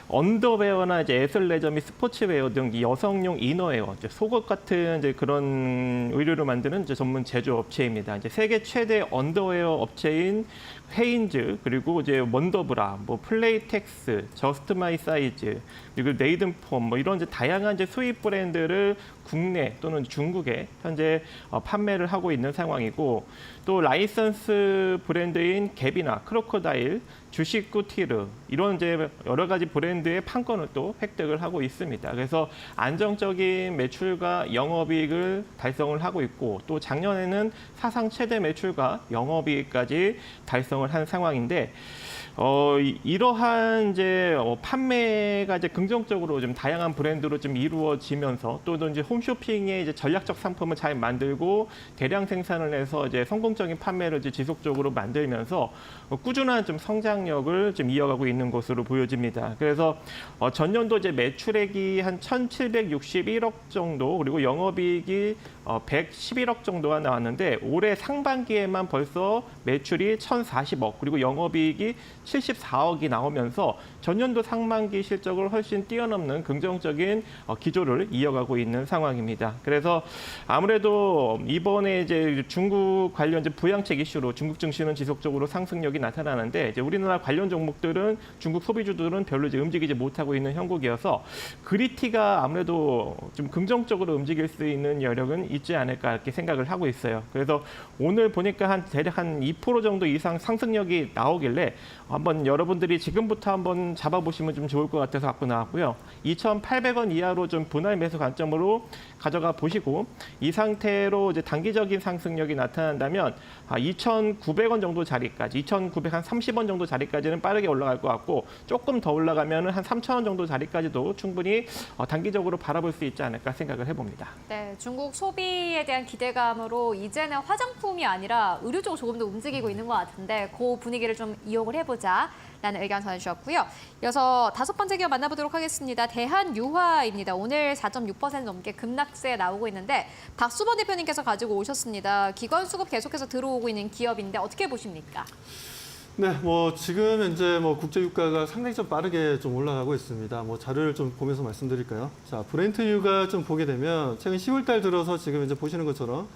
언더웨어나 이제 애슬레저 및 스포츠웨어 등 여성용 이너웨어, 이제 속옷 같은 이제 그런 의류를 만드는 이제 전문 제조업체입니다. 이제 세계 최대 언더웨어 업체인 헤인즈, 그리고 이제 원더브라, 뭐 플레이텍스, 저스트 마이 사이즈, 그리고 네이든폼, 뭐 이런 이제 다양한 이제 수입 브랜드를 국내 또는 중국에 현재 판매를 하고 있는 상황이고, 또 라이선스 브랜드인 갭이나 크로코다일, 주식구티르 이런 이제 여러 가지 브랜드의 판권을 또 획득을 하고 있습니다. 그래서 안정적인 매출과 영업이익을 달성을 하고 있고, 또 작년에는 사상 최대 매출과 영업이익까지 달성을 한 상황인데, 이러한 이제 판매가 이제 긍정적으로 좀 다양한 브랜드로 좀 이루어지면서, 또 이제 홈쇼핑의 이제 전략적 상품을 잘 만들고 대량 생산을 해서 이제 성공적인 판매를 이제 지속적으로 만들면서 꾸준한 좀 성장력을 좀 이어가고 있는 것으로 보여집니다. 그래서 전년도 이제 매출액이 한 1,761억 정도, 그리고 영업이익이 111억 정도가 나왔는데 올해 상반기에만 벌써 매출이 1,040억, 그리고 영업이익이 74억이 나오면서 전년도 상반기 실적을 훨씬 뛰어넘는 긍정적인 기조를 이어가고 있는 상황입니다. 그래서 아무래도 이번에 이제 중국 관련 이제 부양책 이슈로 중국 증시는 지속적으로 상승력이 나타나는데, 이제 우리나라 관련 종목들은 중국 소비주들은 별로 이제 움직이지 못하고 있는 형국이어서 그리티가 아무래도 좀 긍정적으로 움직일 수 있는 여력은 있지 않을까 이렇게 생각을 하고 있어요. 그래서 오늘 보니까 대략 한 2% 정도 이상 상승력이 나오길래 한번 여러분들이 지금부터 한번 잡아보시면 좀 좋을 것 같아서 갖고 나왔고요. 2,800원 이하로 좀 분할 매수 관점으로 가져가 보시고, 이 상태로 이제 단기적인 상승력이 나타난다면 2,900원 정도 자리까지, 2,930원 정도 자리까지는 빠르게 올라갈 것 같고, 조금 더 올라가면 한 3,000원 정도 자리까지도 충분히 단기적으로 바라볼 수 있지 않을까 생각을 해봅니다. 네, 중국 소비에 대한 기대감으로 이제는 화장품이 아니라 의류 쪽으로 조금 더 움직이고 있는 것 같은데 그 분위기를 좀 이용을 해보자라는 의견 전해주셨고요. 이어서 다섯 번째 기업 만나보도록 하겠습니다. 대한유화입니다. 오늘 4.6% 넘게 급락세 나오고 있는데 박수범 대표님께서 가지고 오셨습니다. 기관 수급 계속해서 들어오고 있는 기업인데 어떻게 보십니까? 네, 뭐 지금 현재 뭐 국제 유가가 상당히 좀 빠르게 좀 올라가고 있습니다. 뭐 자료를 좀 보면서 말씀드릴까요? 자, 브렌트유가 좀 보게 되면 최근 10월달 들어서 지금 이제 보시는 것처럼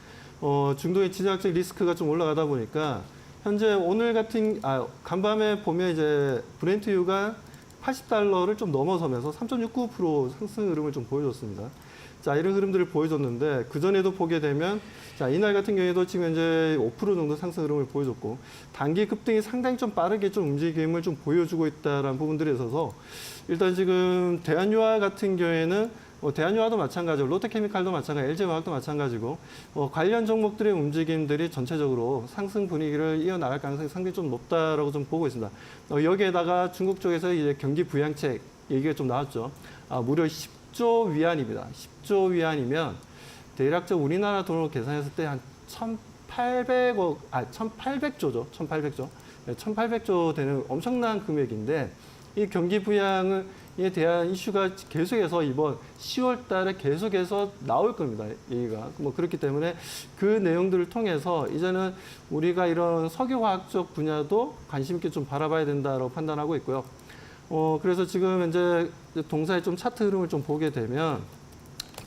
중동의 지정학적 리스크가 좀 올라가다 보니까 현재 오늘 같은 간밤에 보면 이제 브렌트유가 $80를 좀 넘어서면서 3.69% 상승 흐름을 좀 보여줬습니다. 자, 이런 흐름들을 보여줬는데 그전에도 보게 되면 자, 이날 같은 경우에도 지금 현재 5% 정도 상승 흐름을 보여줬고 단기 급등이 상당히 좀 빠르게 좀 움직임을 좀 보여주고 있다라는 부분들에 있어서 일단 지금 대한유화 같은 경우에는 대한유화도 마찬가지고 롯데케미칼도 마찬가지고 LG화학도 마찬가지고 관련 종목들의 움직임들이 전체적으로 상승 분위기를 이어나갈 가능성이 상당히 좀 높다라고 좀 보고 있습니다. 여기에다가 중국 쪽에서 이제 경기 부양책 얘기가 좀 나왔죠. 무려 10조 위안입니다. 10조 위안이면 대략적 우리나라 돈으로 계산했을 때 한 1,800조죠. 1,800조. 네, 1,800조 되는 엄청난 금액인데 이 경기 부양을 이에 대한 이슈가 계속해서 이번 10월 달에 계속해서 나올 겁니다. 얘기가. 뭐 그렇기 때문에 그 내용들을 통해서 이제는 우리가 이런 석유화학적 분야도 관심 있게 좀 바라봐야 된다고 판단하고 있고요. 그래서 지금 현재 동사의 좀 차트 흐름을 좀 보게 되면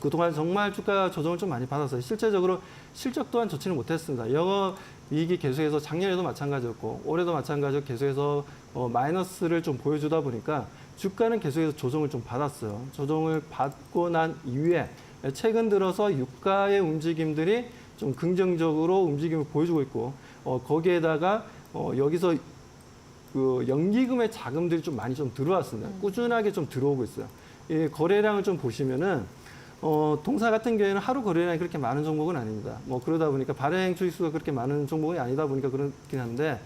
그동안 정말 주가 조정을 좀 많이 받았어요. 실제적으로 실적 또한 좋지는 못했습니다. 영업이익이 계속해서 작년에도 마찬가지였고 올해도 마찬가지로 계속해서 마이너스를 좀 보여주다 보니까 주가는 계속해서 조정을 좀 받았어요. 조정을 받고 난 이후에 최근 들어서 유가의 움직임들이 좀 긍정적으로 움직임을 보여주고 있고 거기에다가 여기서 그 연기금의 자금들이 좀 많이 좀 들어왔습니다. 꾸준하게 좀 들어오고 있어요. 이 거래량을 좀 보시면은 동사 같은 경우에는 하루 거래량이 그렇게 많은 종목은 아닙니다. 뭐 그러다 보니까 발행 주식수가 그렇게 많은 종목이 아니다 보니까 그렇긴 한데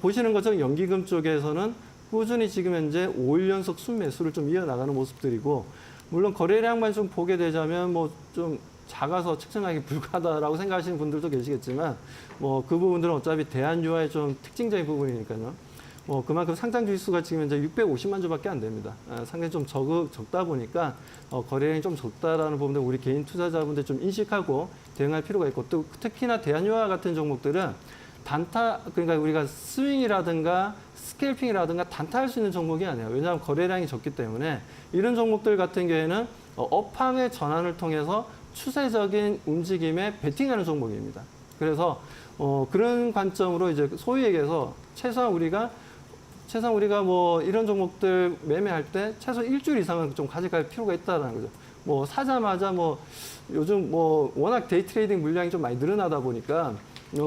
보시는 것처럼 연기금 쪽에서는 꾸준히 지금 현재 5일 연속 순매수를 좀 이어나가는 모습들이고 물론 거래량만 좀 보게 되자면 뭐 좀 작아서 측정하기 불가하다라고 생각하시는 분들도 계시겠지만 뭐 그 부분들은 어차피 대한유화의 좀 특징적인 부분이니까요. 그만큼 상장 주식수가 지금 현재 650만 주밖에 안 됩니다. 상당히 좀 적다 보니까 거래량이 좀 적다라는 부분들 우리 개인 투자자분들 좀 인식하고 대응할 필요가 있고 또 특히나 대한유화 같은 종목들은 단타 그러니까 우리가 스윙이라든가 스캘핑이라든가 단타할 수 있는 종목이 아니에요. 왜냐하면 거래량이 적기 때문에 이런 종목들 같은 경우에는 업황의 전환을 통해서 추세적인 움직임에 베팅하는 종목입니다. 그래서 그런 관점으로 이제 소위 얘기해서 최소한 우리가 뭐 이런 종목들 매매할 때 최소 일주일 이상은 좀 가져갈 필요가 있다라는 거죠. 뭐 사자마자 뭐 요즘 뭐 워낙 데이 트레이딩 물량이 좀 많이 늘어나다 보니까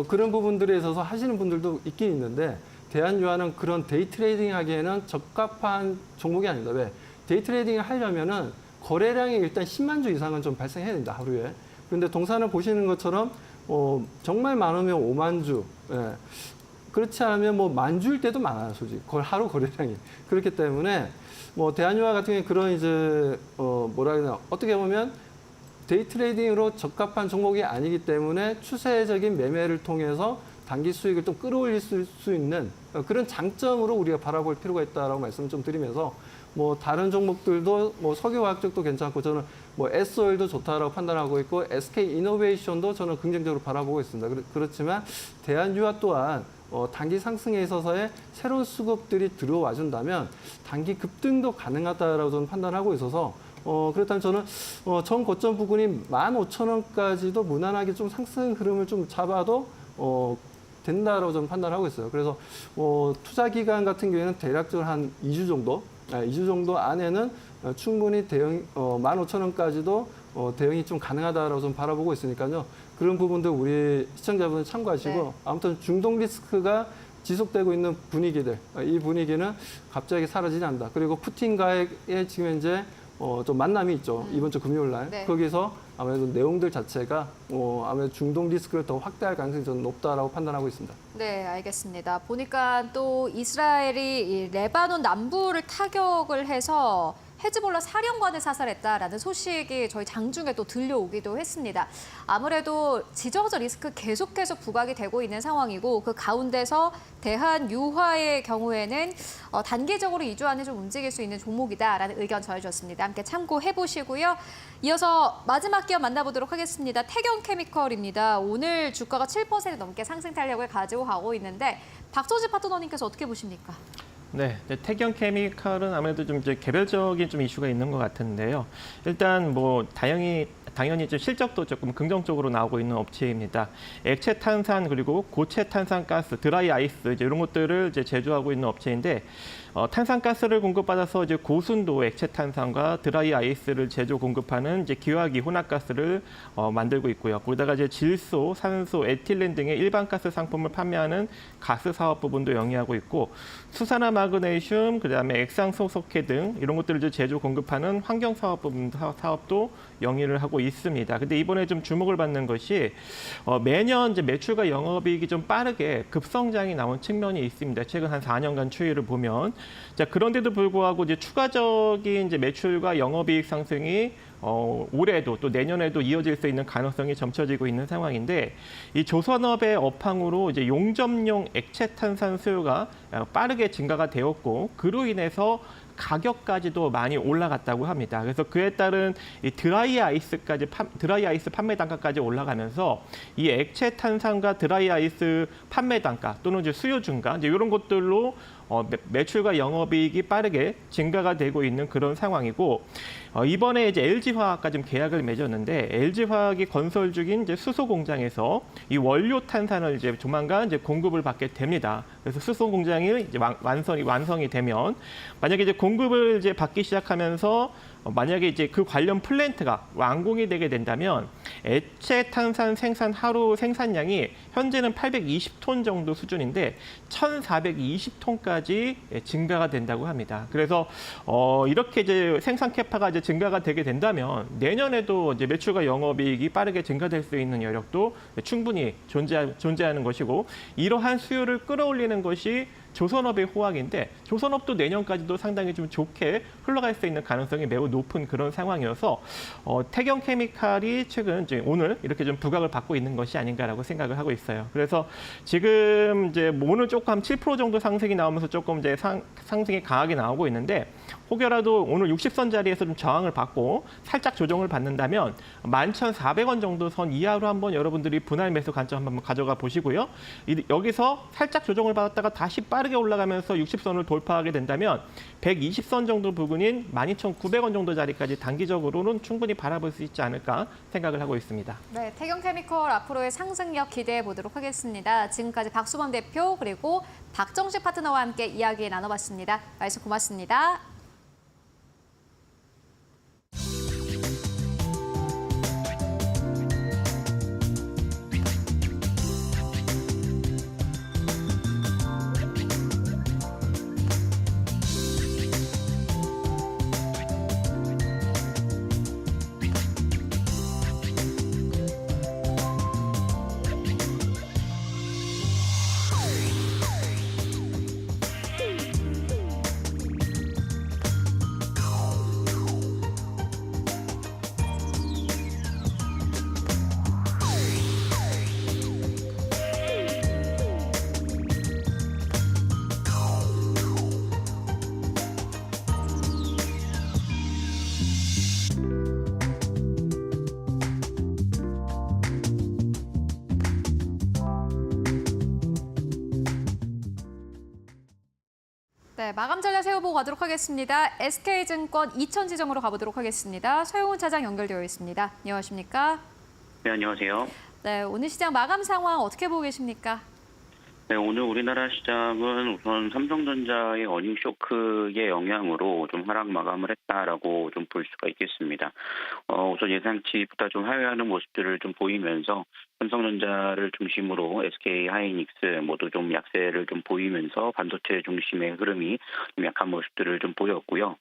그런 부분들에 있어서 하시는 분들도 있긴 있는데 대한유화는 그런 데이 트레이딩 하기에는 적합한 종목이 아닙니다. 왜? 데이 트레이딩을 하려면은 거래량이 일단 10만 주 이상은 좀 발생해야 된다, 하루에. 그런데 동사는 보시는 것처럼 정말 많으면 5만 주. 예. 그렇지 않으면 뭐 만 주일 때도 많아요, 솔직히. 하루 거래량이. 그렇기 때문에 뭐 대한유화 같은 경우에 그런 이제 뭐라 해야 되나 어떻게 보면 데이 트레이딩으로 적합한 종목이 아니기 때문에 추세적인 매매를 통해서 단기 수익을 좀 끌어올릴 수 있는 그런 장점으로 우리가 바라볼 필요가 있다라고 말씀을 좀 드리면서 뭐 다른 종목들도 뭐 석유화학 쪽도 괜찮고 저는 뭐 S-오일도 좋다라고 판단하고 있고 SK 이노베이션도 저는 긍정적으로 바라보고 있습니다. 그렇지만 대한유화 또한 단기 상승에 있어서의 새로운 수급들이 들어와 준다면 단기 급등도 가능하다라고 저는 판단하고 있어서 그렇다면 저는 전 고점 부근이 15,000원까지도 무난하게 좀 상승 흐름을 좀 잡아도 된다라고 저는 판단하고 있어요. 그래서 투자 기간 같은 경우에는 대략적으로 한 2주 정도, 2주 정도 안에는 충분히 대응 15,000원까지도 대응이 좀 가능하다라고 좀 바라보고 있으니까요. 그런 부분들 우리 시청자분들 참고하시고 네. 아무튼 중동 리스크가 지속되고 있는 분위기들, 이 분위기는 갑자기 사라지지 않는다. 그리고 푸틴과의 지금 현재 좀 만남이 있죠. 이번 주 금요일 날. 네. 거기서 아무래도 내용들 자체가 아무래도 중동 리스크를 더 확대할 가능성이 좀 높다라고 판단하고 있습니다. 네, 알겠습니다. 보니까 또 이스라엘이 이 레바논 남부를 타격을 해서 헤즈볼라 사령관을 사살했다라는 소식이 저희 장중에 또 들려오기도 했습니다. 아무래도 지정학적 리스크 계속해서 부각이 되고 있는 상황이고 그 가운데서 대한유화의 경우에는 단기적으로 2주 안에 좀 움직일 수 있는 종목이다라는 의견 전해주셨습니다. 함께 참고해 보시고요. 이어서 마지막 기업 만나보도록 하겠습니다. 태경케미컬입니다. 오늘 주가가 7% 넘게 상승 탄력을 가지고 가고 있는데 박서지 파트너님께서 어떻게 보십니까? 네, 태경케미칼은 아무래도 좀 이제 개별적인 좀 이슈가 있는 것 같은데요. 일단 뭐 당연히 이제 실적도 조금 긍정적으로 나오고 있는 업체입니다. 액체 탄산 그리고 고체 탄산가스, 드라이 아이스 이제 이런 것들을 이제 제조하고 있는 업체인데 탄산가스를 공급받아서 이제 고순도 액체 탄산과 드라이 아이스를 제조 공급하는 이제 기화기 혼합가스를 만들고 있고요. 거기다가 이제 질소, 산소, 에틸렌 등의 일반 가스 상품을 판매하는 가스 사업 부분도 영위하고 있고 수산화 마그네슘, 그다음에 액상소속해 등 이런 것들을 이제 제조 공급하는 환경 사업 부분 사업도 영위를 하고 있습니다. 근데 이번에 좀 주목을 받는 것이 매년 이제 매출과 영업이익이 좀 빠르게 급성장이 나온 측면이 있습니다. 최근 한 4년간 추이를 보면 자 그런데도 불구하고 이제 추가적인 이제 매출과 영업이익 상승이 올해도 또 내년에도 이어질 수 있는 가능성이 점쳐지고 있는 상황인데 이 조선업의 업황으로 이제 용접용 액체 탄산 수요가 빠르게 증가가 되었고 그로 인해서 가격까지도 많이 올라갔다고 합니다. 그래서 그에 따른 이 드라이 아이스 판매 단가까지 올라가면서 이 액체 탄산과 드라이 아이스 판매 단가 또는 이제 수요 증가 이제 이런 것들로 매출과 영업이익이 빠르게 증가가 되고 있는 그런 상황이고 이번에 이제 LG화학과 좀 계약을 맺었는데 LG화학이 건설 중인 이제 수소 공장에서 이 원료 탄산을 이제 조만간 이제 공급을 받게 됩니다. 그래서 수소 공장이 이제 완성이 되면 만약에 이제 공급을 이제 받기 시작하면서 만약에 이제 그 관련 플랜트가 완공이 되게 된다면 액체 탄산 생산 하루 생산량이 현재는 820톤 정도 수준인데 1,420톤까지 증가가 된다고 합니다. 그래서 이렇게 이제 생산 캐파가 이제 증가가 되게 된다면 내년에도 이제 매출과 영업이익이 빠르게 증가될 수 있는 여력도 충분히 존재하는 것이고 이러한 수요를 끌어올리는 것이 조선업의 호황인데 조선업도 내년까지도 상당히 좀 좋게 흘러갈 수 있는 가능성이 매우 높은 그런 상황이어서 태경케미칼이 최근 이제 오늘 이렇게 좀 부각을 받고 있는 것이 아닌가라고 생각을 하고 있어요. 그래서 지금 이제 오늘 조금 한 7% 정도 상승이 나오면서 조금 이제 상승이 강하게 나오고 있는데 혹여라도 오늘 60선 자리에서 좀 저항을 받고 살짝 조정을 받는다면 11,400원 정도 선 이하로 한번 여러분들이 분할 매수 관점 한번 가져가 보시고요. 여기서 살짝 조정을 받았다가 다시 빠르게 올라가면서 60선을 돌파하게 된다면 120선 정도 부근인 12,900원 정도 자리까지 단기적으로는 충분히 바라볼 수 있지 않을까 생각을 하고 있습니다. 네, 태경케미컬 앞으로의 상승력 기대해 보도록 하겠습니다. 지금까지 박수범 대표 그리고 박정식 파트너와 함께 이야기 나눠봤습니다. 말씀 고맙습니다. 네, 마감 전략 세워보고 가도록 하겠습니다. SK증권 이천지점으로 가보도록 하겠습니다. 서용훈 차장 연결되어 있습니다. 안녕하십니까? 네, 안녕하세요. 네, 오늘 시장 마감 상황 어떻게 보고 계십니까? 네, 오늘 우리나라 시장은 우선 삼성전자의 어닝 쇼크의 영향으로 좀 하락 마감을 했다라고 좀 볼 수가 있겠습니다. 우선 예상치보다 좀 하회하는 모습들을 좀 보이면서 삼성전자를 중심으로 SK 하이닉스 모두 좀 약세를 좀 보이면서 반도체 중심의 흐름이 좀 약한 모습들을 좀 보였고요.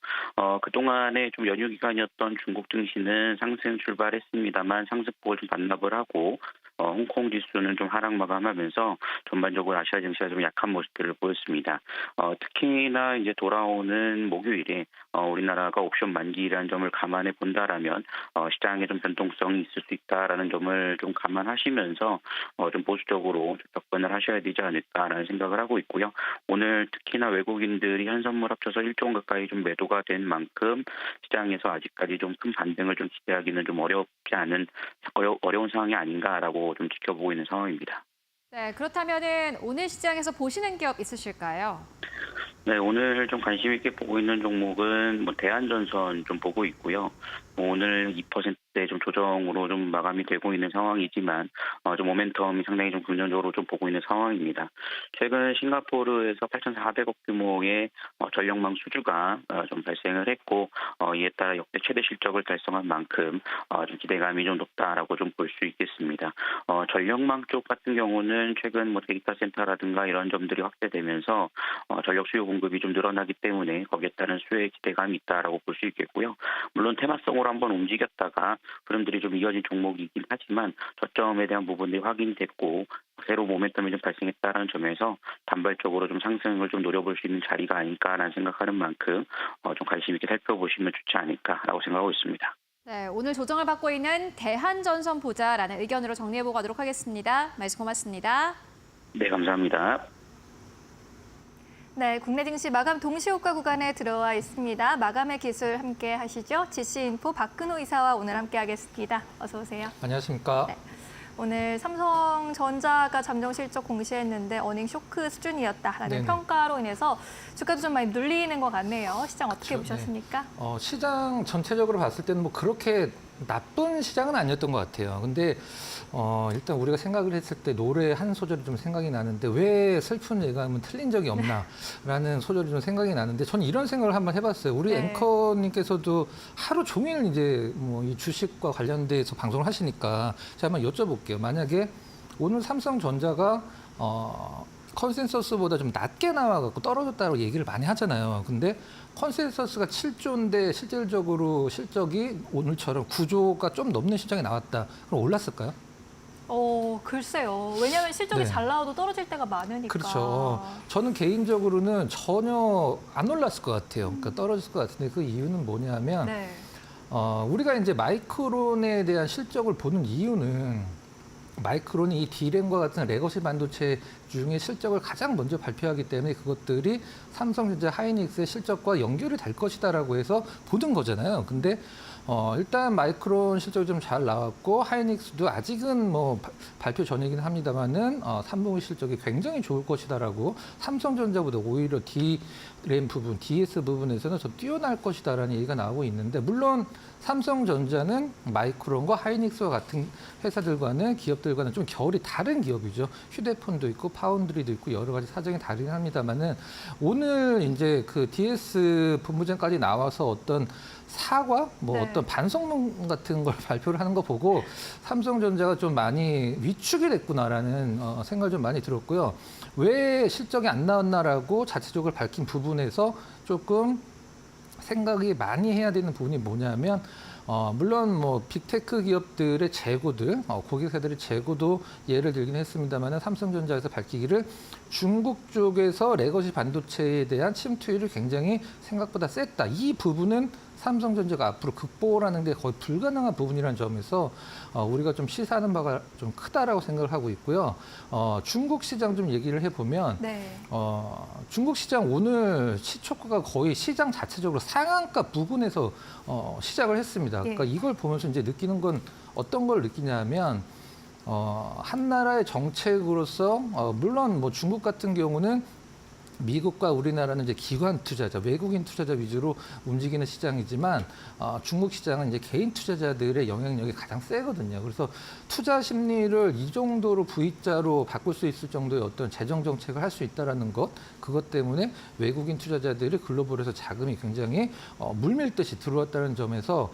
그동안에 좀 연휴 기간이었던 중국 증시는 상승 출발했습니다만 상승폭을 좀 반납을 하고 홍콩 지수는 좀 하락 마감하면서 전반적으로 아시아 증시가 좀 약한 모습들을 보였습니다. 특히나 이제 돌아오는 목요일에 우리나라가 옵션 만기라는 점을 감안해 본다라면 시장에 좀 변동성이 있을 수 있다라는 점을 좀 감안하시면서 좀 보수적으로 접근을 하셔야 되지 않을까라는 생각을 하고 있고요. 오늘 특히나 외국인들이 현선물 합쳐서 1조 원 가까이 좀 매도가 된 만큼 시장에서 아직까지 좀 큰 반등을 좀 기대하기는 좀 어려운 상황이 아닌가라고 좀 지켜보고 있는 상황입니다. 네, 그렇다면은 오늘 시장에서 보시는 기업 있으실까요? 네, 오늘 좀 관심 있게 보고 있는 종목은 대한전선 좀 보고 있고요. 오늘 2%대 좀 조정으로 좀 마감이 되고 있는 상황이지만 좀 모멘텀이 상당히 좀 긍정적으로 좀 보고 있는 상황입니다. 최근 싱가포르에서 8,400억 규모의 전력망 수주가 좀 발생을 했고 이에 따라 역대 최대 실적을 달성한 만큼 좀 기대감이 좀 높다라고 좀 볼 수 있겠습니다. 전력망 쪽 같은 경우는 최근 데이터 센터라든가 이런 점들이 확대되면서 전력 수요 공급이 좀 늘어나기 때문에 거기에 따른 수요의 기대감이 있다라고 볼 수 있겠고요. 물론 테마성으로 한번 움직였다가 흐름들이 좀 이어진 종목이긴 하지만 저점에 대한 부분들이 확인됐고 새로 모멘텀이 좀 발생했다는 점에서 단발적으로 좀 상승을 좀 노려볼 수 있는 자리가 아닐까라는 생각하는 만큼 좀 관심 있게 살펴보시면 좋지 않을까라고 생각하고 있습니다. 네, 오늘 조정을 받고 있는 대한전선 보자라는 의견으로 정리해보고 가도록 하겠습니다. 말씀 고맙습니다. 네, 감사합니다. 네, 국내 증시 마감 동시효과 구간에 들어와 있습니다. 마감의 기술 함께 하시죠. GC인포 박근호 이사와 오늘 함께 하겠습니다. 어서 오세요. 안녕하십니까. 네. 오늘 삼성전자가 잠정 실적 공시했는데 어닝 쇼크 수준이었다라는 네네. 평가로 인해서 주가도 좀 많이 눌리는 것 같네요. 시장 어떻게 그렇죠. 보셨습니까? 시장 전체적으로 봤을 때는 뭐 그렇게 나쁜 시장은 아니었던 것 같아요. 근데 일단 우리가 생각을 했을 때 노래 한 소절이 좀 생각이 나는데 왜 슬픈 예감은 틀린 적이 없나라는 소절이 좀 생각이 나는데 저는 이런 생각을 한번 해봤어요. 우리 네. 앵커님께서도 하루 종일 이제 뭐 이 주식과 관련돼서 방송을 하시니까 제가 한번 여쭤볼게요. 만약에 오늘 삼성전자가 컨센서스보다 좀 낮게 나와갖고 떨어졌다고 얘기를 많이 하잖아요. 근데 컨센서스가 7조인데 실질적으로 실적이 오늘처럼 9조가 좀 넘는 실적이 나왔다. 그럼 올랐을까요? 글쎄요. 왜냐하면 실적이 네. 잘 나와도 떨어질 때가 많으니까. 그렇죠. 저는 개인적으로는 전혀 안 올랐을 것 같아요. 그러니까 떨어질 것 같은데 그 이유는 뭐냐면 네. 우리가 이제 마이크론에 대한 실적을 보는 이유는 마이크론이 이 D램과 같은 레거시 반도체 중에 실적을 가장 먼저 발표하기 때문에 그것들이 삼성전자 하이닉스의 실적과 연결이 될 것이다라고 해서 보는 거잖아요. 근데 일단 마이크론 실적이 좀 잘 나왔고 하이닉스도 아직은 뭐 발표 전이긴 합니다만은 3분기 실적이 굉장히 좋을 것이다라고 삼성전자보다 오히려 D램 부분, DS 부분에서는 더 뛰어날 것이다라는 얘기가 나오고 있는데 물론 삼성전자는 마이크론과 하이닉스와 같은 회사들과는 기업들과는 좀 결이 다른 기업이죠. 휴대폰도 있고 파운드리도 있고 여러 가지 사정이 다르긴 합니다만은 오늘 이제 그 DS 본부장까지 나와서 어떤 사과, 뭐 네. 어떤 반성문 같은 걸 발표를 하는 거 보고 삼성전자가 좀 많이 위축이 됐구나라는 생각을 좀 많이 들었고요. 왜 실적이 안 나왔나라고 자체적으로 밝힌 부분에서 조금 생각이 많이 해야 되는 부분이 뭐냐면 물론 뭐 빅테크 기업들의 재고들, 고객사들의 재고도 예를 들긴 했습니다만 삼성전자에서 밝히기를 중국 쪽에서 레거시 반도체에 대한 침투율이 굉장히 생각보다 셌다. 이 부분은 삼성전자가 앞으로 극복하는 데 거의 불가능한 부분이라는 점에서 우리가 좀 시사하는 바가 좀 크다라고 생각을 하고 있고요. 중국 시장 좀 얘기를 해보면 네. 중국 시장 오늘 시초가가 거의 시장 자체적으로 상한가 부근에서 시작을 했습니다. 그러니까 이걸 보면서 이제 느끼는 건 어떤 걸 느끼냐면 한 나라의 정책으로서 물론 뭐 중국 같은 경우는 미국과 우리나라는 이제 기관 투자자, 외국인 투자자 위주로 움직이는 시장이지만 중국 시장은 이제 개인 투자자들의 영향력이 가장 세거든요. 그래서 투자 심리를 이 정도로 V자로 바꿀 수 있을 정도의 어떤 재정 정책을 할 수 있다라는 것, 그것 때문에 외국인 투자자들이 글로벌에서 자금이 굉장히 물밀듯이 들어왔다는 점에서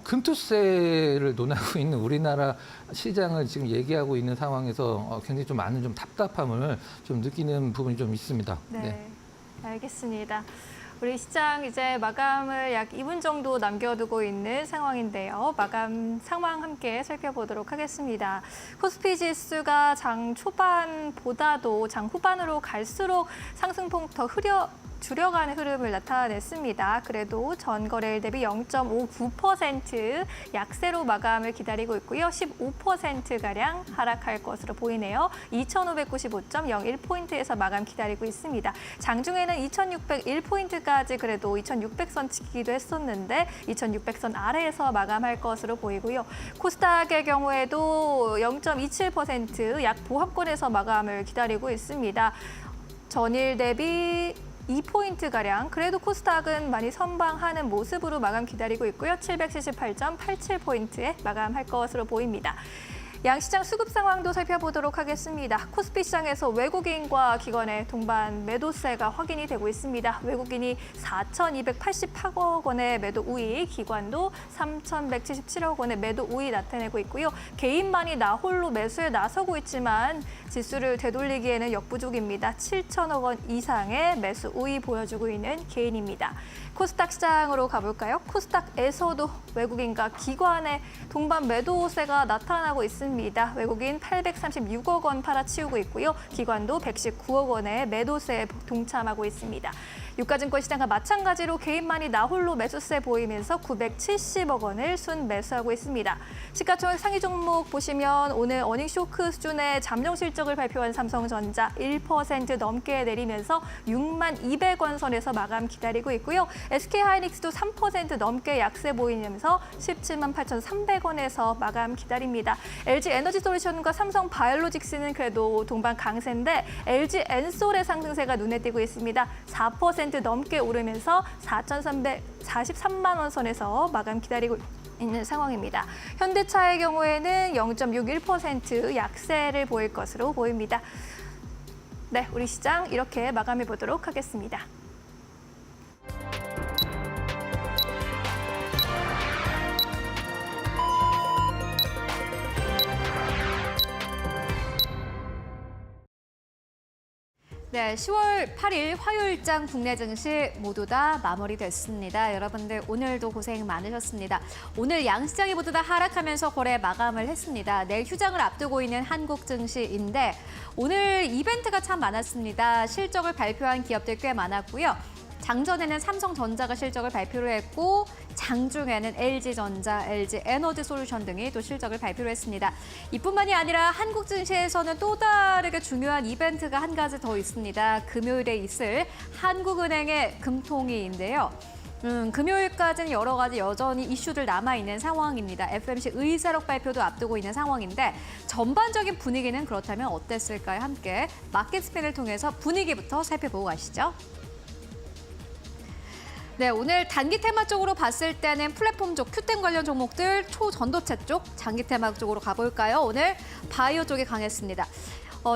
금투세를 논하고 있는 우리나라 시장을 지금 얘기하고 있는 상황에서 굉장히 좀 많은 좀 답답함을 좀 느끼는 부분이 좀 있습니다. 네. 알겠습니다. 우리 시장 이제 마감을 약 2분 정도 남겨두고 있는 상황인데요. 마감 상황 함께 살펴보도록 하겠습니다. 코스피 지수가 장 초반보다도 장 후반으로 갈수록 상승폭 더 줄여가는 흐름을 나타냈습니다. 그래도 전 거래일 대비 0.59% 약세로 마감을 기다리고 있고요. 15%가량 하락할 것으로 보이네요. 2,595.01포인트에서 마감 기다리고 있습니다. 장중에는 2,601포인트까지 그래도 2,600선 치기도 했었는데 2,600선 아래에서 마감할 것으로 보이고요. 코스닥의 경우에도 0.27% 약 보합권에서 마감을 기다리고 있습니다. 전일 대비 2포인트가량 그래도 코스닥은 많이 선방하는 모습으로 마감 기다리고 있고요. 778.87포인트에 마감할 것으로 보입니다. 양시장 수급 상황도 살펴보도록 하겠습니다. 코스피 시장에서 외국인과 기관의 동반 매도세가 확인이 되고 있습니다. 외국인이 4,288억 원의 매도 우위, 기관도 3,177억 원의 매도 우위 나타내고 있고요. 개인만이 나홀로 매수에 나서고 있지만 지수를 되돌리기에는 역부족입니다. 7천억 원 이상의 매수 우위 보여주고 있는 개인입니다. 코스닥 시장으로 가볼까요? 코스닥에서도 외국인과 기관의 동반 매도세가 나타나고 있습니다. 있습니다. 외국인 836억 원 팔아치우고 있고요. 기관도 119억 원의 매도세에 동참하고 있습니다. 유가증권 시장과 마찬가지로 개인만이 나홀로 매수세 보이면서 970억 원을 순매수하고 있습니다. 시가총액 상위 종목 보시면 오늘 어닝 쇼크 수준의 잠정 실적을 발표한 삼성전자 1% 넘게 내리면서 6만 200원 선에서 마감 기다리고 있고요. SK하이닉스도 3% 넘게 약세 보이면서 17만 8,300원에서 마감 기다립니다. LG에너지솔루션과 삼성바이오로직스는 그래도 동반 강세인데 LG엔솔의 상승세가 눈에 띄고 있습니다. 4% 넘게 오르면서 4,343만 원 선에서 마감 기다리고 있는 상황입니다. 현대차의 경우에는 0.61% 약세를 보일 것으로 보입니다. 네, 우리 시장 이렇게 마감해 보도록 하겠습니다. 네, 10월 8일 화요일장 국내 증시 모두 다 마무리됐습니다. 여러분들 오늘도 고생 많으셨습니다. 오늘 양시장이 모두 다 하락하면서 거래 마감을 했습니다. 내일 휴장을 앞두고 있는 한국 증시인데 오늘 이벤트가 참 많았습니다. 실적을 발표한 기업들 꽤 많았고요. 장전에는 삼성전자가 실적을 발표를 했고 장중에는 LG전자, LG에너지솔루션 등이 또 실적을 발표를 했습니다. 이뿐만이 아니라 한국 증시에서는 또 다르게 중요한 이벤트가 한 가지 더 있습니다. 금요일에 있을 한국은행의 금통위인데요. 금요일까지는 여러 가지 여전히 이슈들 남아있는 상황입니다. FMC 의사록 발표도 앞두고 있는 상황인데 전반적인 분위기는 그렇다면 어땠을까요? 함께 마켓스핀을 통해서 분위기부터 살펴보고 가시죠. 네, 오늘 단기 테마 쪽으로 봤을 때는 플랫폼 쪽, 큐템 관련 종목들, 초전도체 쪽, 장기 테마 쪽으로 가볼까요? 오늘 바이오 쪽이 강했습니다.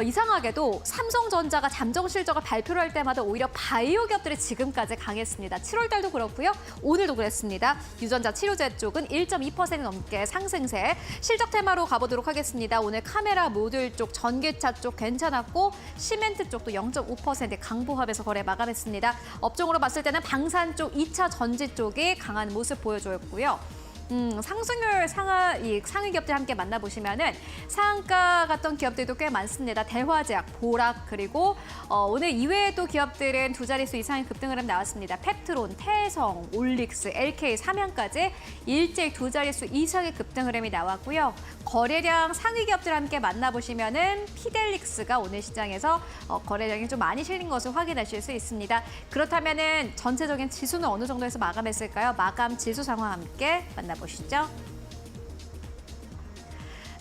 이상하게도 삼성전자가 잠정 실적을 발표를 할 때마다 오히려 바이오 기업들이 지금까지 강했습니다. 7월 달도 그렇고요. 오늘도 그랬습니다. 유전자 치료제 쪽은 1.2% 넘게 상승세. 실적 테마로 가보도록 하겠습니다. 오늘 카메라 모듈 쪽, 전기차 쪽 괜찮았고 시멘트 쪽도 0.5% 강보합에서 거래 마감했습니다. 업종으로 봤을 때는 방산 쪽, 2차 전지 쪽이 강한 모습 보여줬고요. 상승률 상위 기업들 함께 만나보시면은 상한가 갔던 기업들도 꽤 많습니다. 대화제약, 보락, 그리고 오늘 이외에도 기업들은 두 자릿수 이상의 급등 흐름 나왔습니다. 펩트론, 태성, 올릭스, LK, 삼양까지 일제히 두 자릿수 이상의 급등 흐름이 나왔고요. 거래량 상위 기업들 함께 만나보시면은 피델릭스가 오늘 시장에서 거래량이 좀 많이 실린 것을 확인하실 수 있습니다. 그렇다면은 전체적인 지수는 어느 정도에서 마감했을까요? 마감 지수 상황 함께 만나보시죠.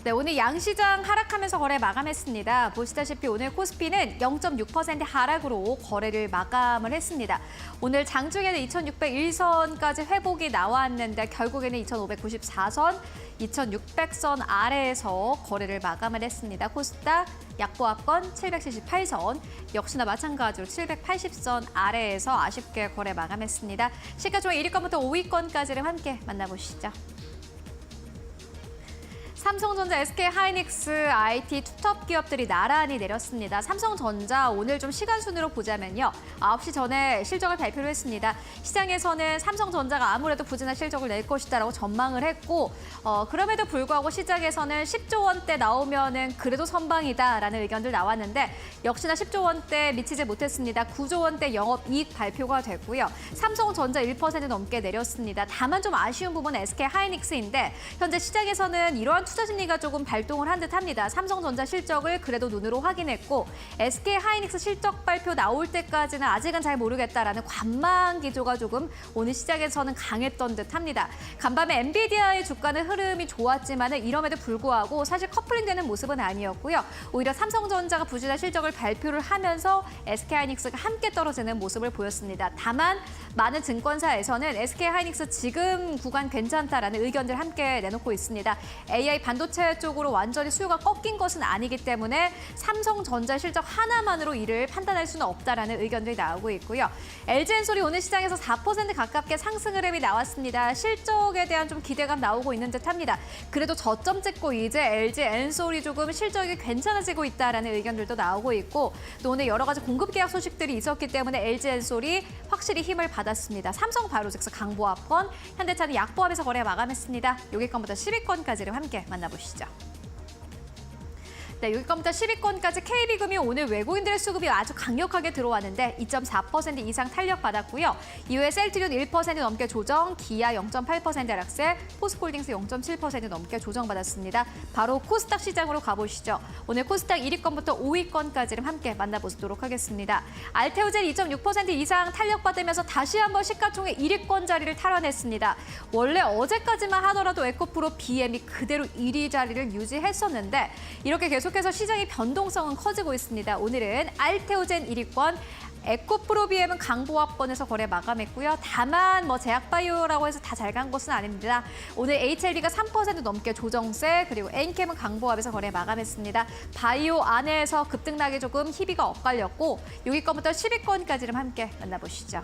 네, 오늘 양시장 하락하면서 거래 마감했습니다. 보시다시피 오늘 코스피는 0.6% 하락으로 거래를 마감을 했습니다. 오늘 장중에는 2601선까지 회복이 나왔는데 결국에는 2594선, 2600선 아래에서 거래를 마감을 했습니다. 코스닥 약보합권 778선, 역시나 마찬가지로 780선 아래에서 아쉽게 거래 마감했습니다. 시가총액 1위권부터 5위권까지를 함께 만나보시죠. 삼성전자, SK하이닉스, IT 투톱 기업들이 나란히 내렸습니다. 삼성전자 오늘 좀 시간 순으로 보자면요. 9시 전에 실적을 발표를 했습니다. 시장에서는 삼성전자가 아무래도 부진한 실적을 낼 것이다라고 전망을 했고 그럼에도 불구하고 시장에서는 10조 원대 나오면은 그래도 선방이다라는 의견들 나왔는데 역시나 10조 원대 미치지 못했습니다. 9조 원대 영업이익 발표가 됐고요. 삼성전자 1% 넘게 내렸습니다. 다만 좀 아쉬운 부분은 SK하이닉스인데 현재 시장에서는 이러한 투자 심리가 조금 발동을 한 듯합니다. 삼성전자 실적을 그래도 눈으로 확인했고 SK하이닉스 실적 발표 나올 때까지는 아직은 잘 모르겠다라는 관망 기조가 조금 오늘 시장에서는 강했던 듯합니다. 간밤에 엔비디아의 주가는 흐름이 좋았지만 이럼에도 불구하고 사실 커플링되는 모습은 아니었고요. 오히려 삼성전자가 부진한 실적을 발표를 하면서 SK하이닉스가 함께 떨어지는 모습을 보였습니다. 다만 많은 증권사에서는 SK하이닉스 지금 구간 괜찮다라는 의견들 함께 내놓고 있습니다. AI 반도체 쪽으로 완전히 수요가 꺾인 것은 아니기 때문에 삼성전자 실적 하나만으로 이를 판단할 수는 없다라는 의견들이 나오고 있고요. LG엔솔이 오늘 시장에서 4% 가깝게 상승 흐름이 나왔습니다. 실적에 대한 좀 기대감 나오고 있는 듯합니다. 그래도 저점 찍고 이제 LG엔솔이 조금 실적이 괜찮아지고 있다라는 의견들도 나오고 있고 또 오늘 여러 가지 공급 계약 소식들이 있었기 때문에 LG엔솔이 확실히 힘을 받았습니다. 삼성바이오로직스 강보합권, 현대차는 약보합에서 거래 마감했습니다. 6위권부터 10위권까지를 함께 만나보시죠. 네, 6위권부터 10위권까지 KB금이 오늘 외국인들의 수급이 아주 강력하게 들어왔는데 2.4% 이상 탄력받았고요. 이후에 셀트리온 1% 넘게 조정, 기아 0.8% 하락세, 포스코홀딩스 0.7% 넘게 조정받았습니다. 바로 코스닥 시장으로 가보시죠. 오늘 코스닥 1위권부터 5위권까지를 함께 만나보도록 하겠습니다. 알테오젠 2.6% 이상 탄력받으면서 다시 한번 시가총액 1위권 자리를 탈환했습니다. 원래 어제까지만 하더라도 에코프로 BM이 그대로 1위 자리를 유지했었는데 이렇게 계속해서 시장의 변동성은 커지고 있습니다. 오늘은 알테오젠 1위권, 에코프로 BM은 강보합권에서 거래 마감했고요. 다만 제약바이오라고 해서 다 잘 간 것은 아닙니다. 오늘 HLB가 3% 넘게 조정세, 그리고 엔캠은 강보합에서 거래 마감했습니다. 바이오 안에서 급등락에 조금 희비가 엇갈렸고 6위권부터 10위권까지를 함께 만나보시죠.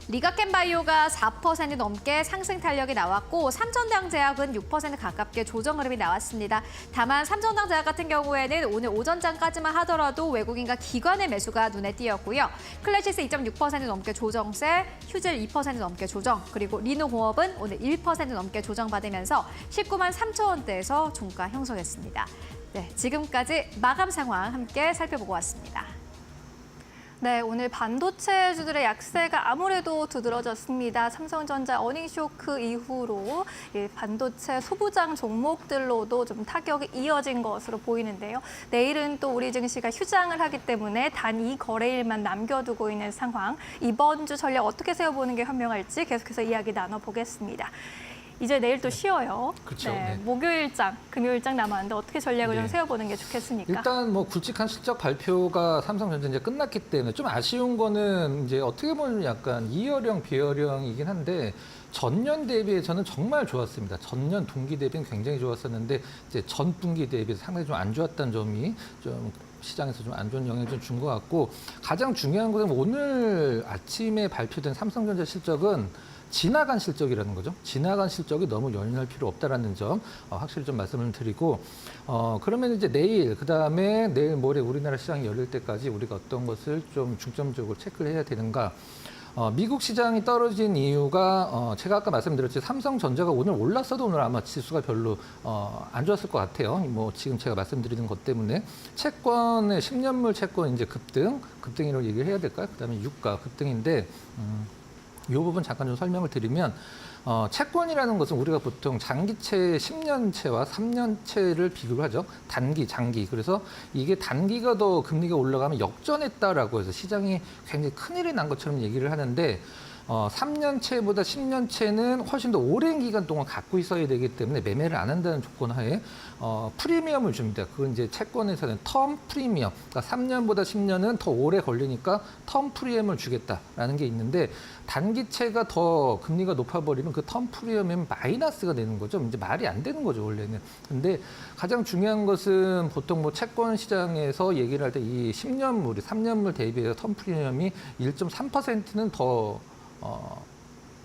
리가켄바이오가 4% 넘게 상승 탄력이 나왔고 삼천당제약은 6% 가깝게 조정 흐름이 나왔습니다. 다만 삼천당제약 같은 경우에는 오늘 오전장까지만 하더라도 외국인과 기관의 매수가 눈에 띄었고요. 클래시스 2.6% 넘게 조정세, 휴젤 2% 넘게 조정, 그리고 리노공업은 오늘 1% 넘게 조정받으면서 19만 3천 원대에서 종가 형성했습니다. 네, 지금까지 마감 상황 함께 살펴보고 왔습니다. 네, 오늘 반도체주들의 약세가 아무래도 두드러졌습니다. 삼성전자 어닝 쇼크 이후로 반도체 소부장 종목들로도 좀 타격이 이어진 것으로 보이는데요. 내일은 또 우리 증시가 휴장을 하기 때문에 단 이 거래일만 남겨두고 있는 상황. 이번 주 전략 어떻게 세워보는 게 현명할지 계속해서 이야기 나눠보겠습니다. 이제 내일 또 쉬어요. 그렇죠. 네, 네. 목요일장, 금요일장 남았는데 어떻게 전략을 네. 좀 세워보는 게 좋겠습니까? 일단 굵직한 실적 발표가 삼성전자 이제 끝났기 때문에 좀 아쉬운 거는 이제 어떻게 보면 약간 이어령 비어령이긴 한데 전년 대비해서는 정말 좋았습니다. 전년 동기 대비는 굉장히 좋았었는데 이제 전분기 대비해서 상당히 좀 안 좋았다는 점이 좀 시장에서 좀 안 좋은 영향을 좀 준 것 같고 가장 중요한 것은 오늘 아침에 발표된 삼성전자 실적은 지나간 실적이라는 거죠. 지나간 실적이 너무 연연할 필요 없다라는 점 확실히 좀 말씀을 드리고 그러면 이제 내일 그다음에 내일 모레 우리나라 시장이 열릴 때까지 우리가 어떤 것을 좀 중점적으로 체크를 해야 되는가. 미국 시장이 떨어진 이유가 제가 아까 말씀드렸지 삼성전자가 오늘 올랐어도 오늘 아마 지수가 별로 안 좋았을 것 같아요. 지금 제가 말씀드리는 것 때문에 채권의 10년물 채권 이제 급등이라고 얘기를 해야 될까요? 그다음에 유가 급등인데 이 부분 잠깐 좀 설명을 드리면 채권이라는 것은 우리가 보통 장기채 10년채와 3년채를 비교를 하죠. 단기, 장기. 그래서 이게 단기가 더 금리가 올라가면 역전했다라고 해서 시장이 굉장히 큰일이 난 것처럼 얘기를 하는데 3년채보다 10년채는 훨씬 더 오랜 기간 동안 갖고 있어야 되기 때문에 매매를 안 한다는 조건 하에 프리미엄을 줍니다. 그건 이제 채권에서는 텀 프리미엄. 그러니까 3년보다 10년은 더 오래 걸리니까 텀 프리미엄을 주겠다라는 게 있는데 단기채가 더 금리가 높아버리면 그 텀 프리미엄은 마이너스가 되는 거죠. 이제 말이 안 되는 거죠, 원래는. 근데 가장 중요한 것은 보통 채권 시장에서 얘기를 할 때 이 10년물이 3년물 대비해서 텀 프리미엄이 1.3%는 더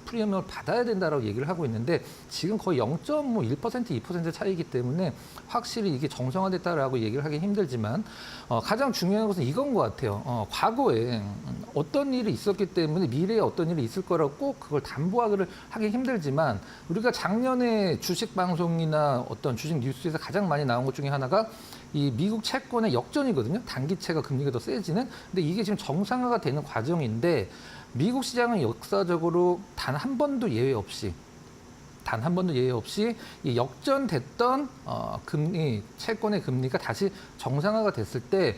프리미엄을 받아야 된다라고 얘기를 하고 있는데 지금 거의 0.1%, 2% 차이기 때문에 확실히 이게 정상화됐다라고 얘기를 하기 힘들지만 가장 중요한 것은 이건 것 같아요. 과거에 어떤 일이 있었기 때문에 미래에 어떤 일이 있을 거라고 꼭 그걸 담보하기를 하기 힘들지만 우리가 작년에 주식 방송이나 어떤 주식 뉴스에서 가장 많이 나온 것 중에 하나가 이 미국 채권의 역전이거든요. 단기채가 금리가 더 세지는. 근데 이게 지금 정상화가 되는 과정인데 미국 시장은 역사적으로 단 한 번도 예외 없이 이 역전됐던 금리, 채권의 금리가 다시 정상화가 됐을 때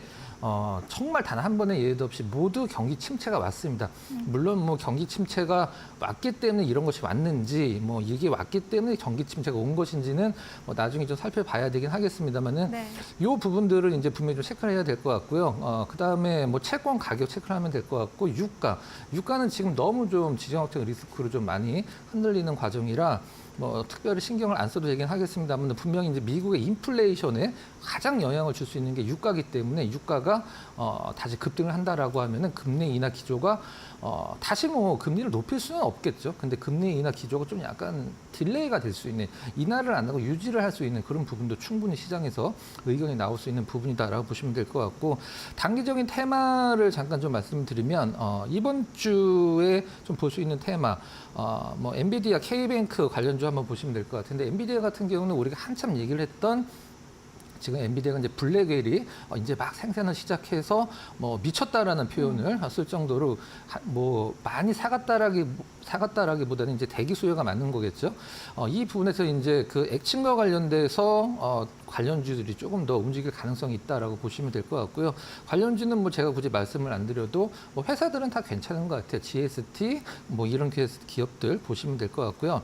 정말 단 한 번의 예외도 없이 모두 경기 침체가 왔습니다. 물론 경기 침체가 왔기 때문에 이런 것이 왔는지 이게 왔기 때문에 경기 침체가 온 것인지는 나중에 좀 살펴봐야 되긴 하겠습니다만은 네. 이 부분들을 이제 분명히 좀 체크를 해야 될 것 같고요. 그다음에 채권 가격 체크를 하면 될 것 같고 유가는 지금 너무 좀 지정학적 리스크로 좀 많이 흔들리는 과정이라 특별히 신경을 안 써도 되긴 하겠습니다만 분명히 이제 미국의 인플레이션에 가장 영향을 줄 수 있는 게 유가이기 때문에 유가가 다시 급등을 한다라고 하면은 금리 인하 기조가 다시 금리를 높일 수는 없겠죠. 근데 금리 인하 기조가 좀 약간 딜레이가 될 수 있는 인하를 안 하고 유지를 할 수 있는 그런 부분도 충분히 시장에서 의견이 나올 수 있는 부분이다라고 보시면 될 것 같고 단기적인 테마를 잠깐 좀 말씀드리면 이번 주에 좀 볼 수 있는 테마 엔비디아, K뱅크 관련주 한번 보시면 될 것 같은데 엔비디아 같은 경우는 우리가 한참 얘기를 했던 지금 엔비디아가 이제 블랙웰이 이제 막 생산을 시작해서 뭐 미쳤다라는 표현을 쓸 정도로 뭐 많이 사갔다라기보다는 이제 대기 수요가 맞는 거겠죠. 이 부분에서 이제 그 액침과 관련돼서 관련주들이 조금 더 움직일 가능성이 있다라고 보시면 될 것 같고요. 관련주는 뭐 제가 굳이 말씀을 안 드려도 뭐 회사들은 다 괜찮은 것 같아요. GST 뭐 이런 기업들 보시면 될 것 같고요.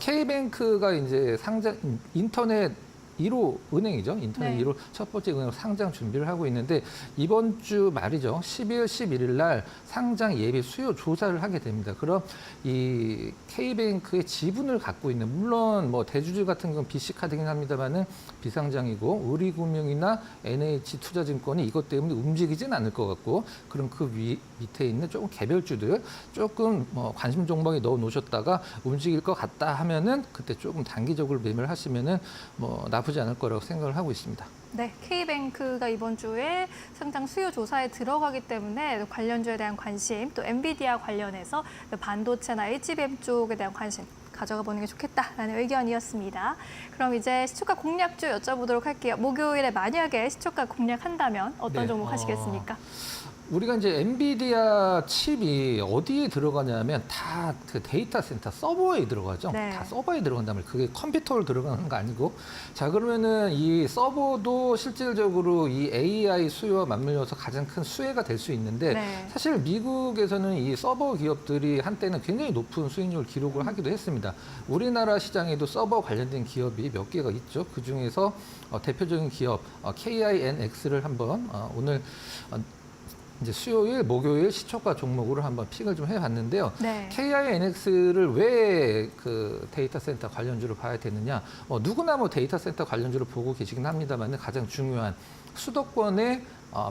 K뱅크가 이제 상장 인터넷 1호 은행이죠. 인터넷 네. 1호 첫 번째 은행으로 상장 준비를 하고 있는데 이번 주 말이죠. 12월 11일 날 상장 예비 수요 조사를 하게 됩니다. 그럼 이 K뱅크의 지분을 갖고 있는 물론 뭐 대주주 같은 건 BC카드긴 합니다만은 비상장이고 우리금융이나 NH투자증권이 이것 때문에 움직이진 않을 것 같고 그럼 그 밑에 있는 조금 개별주들 조금 관심 종목에 넣어 놓으셨다가 움직일 것 같다 하면은 그때 조금 단기적으로 매매를 하시면은 뭐 나쁘지 않을 거라고 생각을 하고 있습니다. 네, K뱅크가 이번 주에 상장 수요 조사에 들어가기 때문에 관련주에 대한 관심, 또 엔비디아 관련해서 반도체나 HBM 쪽에 대한 관심 가져가 보는 게 좋겠다라는 의견이었습니다. 그럼 이제 시초가 공략주 여쭤보도록 할게요. 목요일에 만약에 시초가 공략한다면 어떤 네, 종목 하시겠습니까? 우리가 이제 엔비디아 칩이 어디에 들어가냐면 다 그 데이터 센터 서버에 들어가죠. 네. 다 서버에 들어간다면 그게 컴퓨터로 들어가는 거 아니고 자 그러면은 이 서버도 실질적으로 이 AI 수요와 맞물려서 가장 큰 수혜가 될 수 있는데 네. 사실 미국에서는 이 서버 기업들이 한때는 굉장히 높은 수익률을 기록을 하기도 했습니다. 우리나라 시장에도 서버 관련된 기업이 몇 개가 있죠. 그 중에서 대표적인 기업 KINX를 한번 오늘 이제 수요일, 목요일 시초가 종목으로 한번 픽을 좀 해봤는데요. 네. KINX를 왜 그 데이터 센터 관련주로 봐야 되느냐? 누구나 뭐 데이터 센터 관련주로 보고 계시긴 합니다만 가장 중요한 수도권의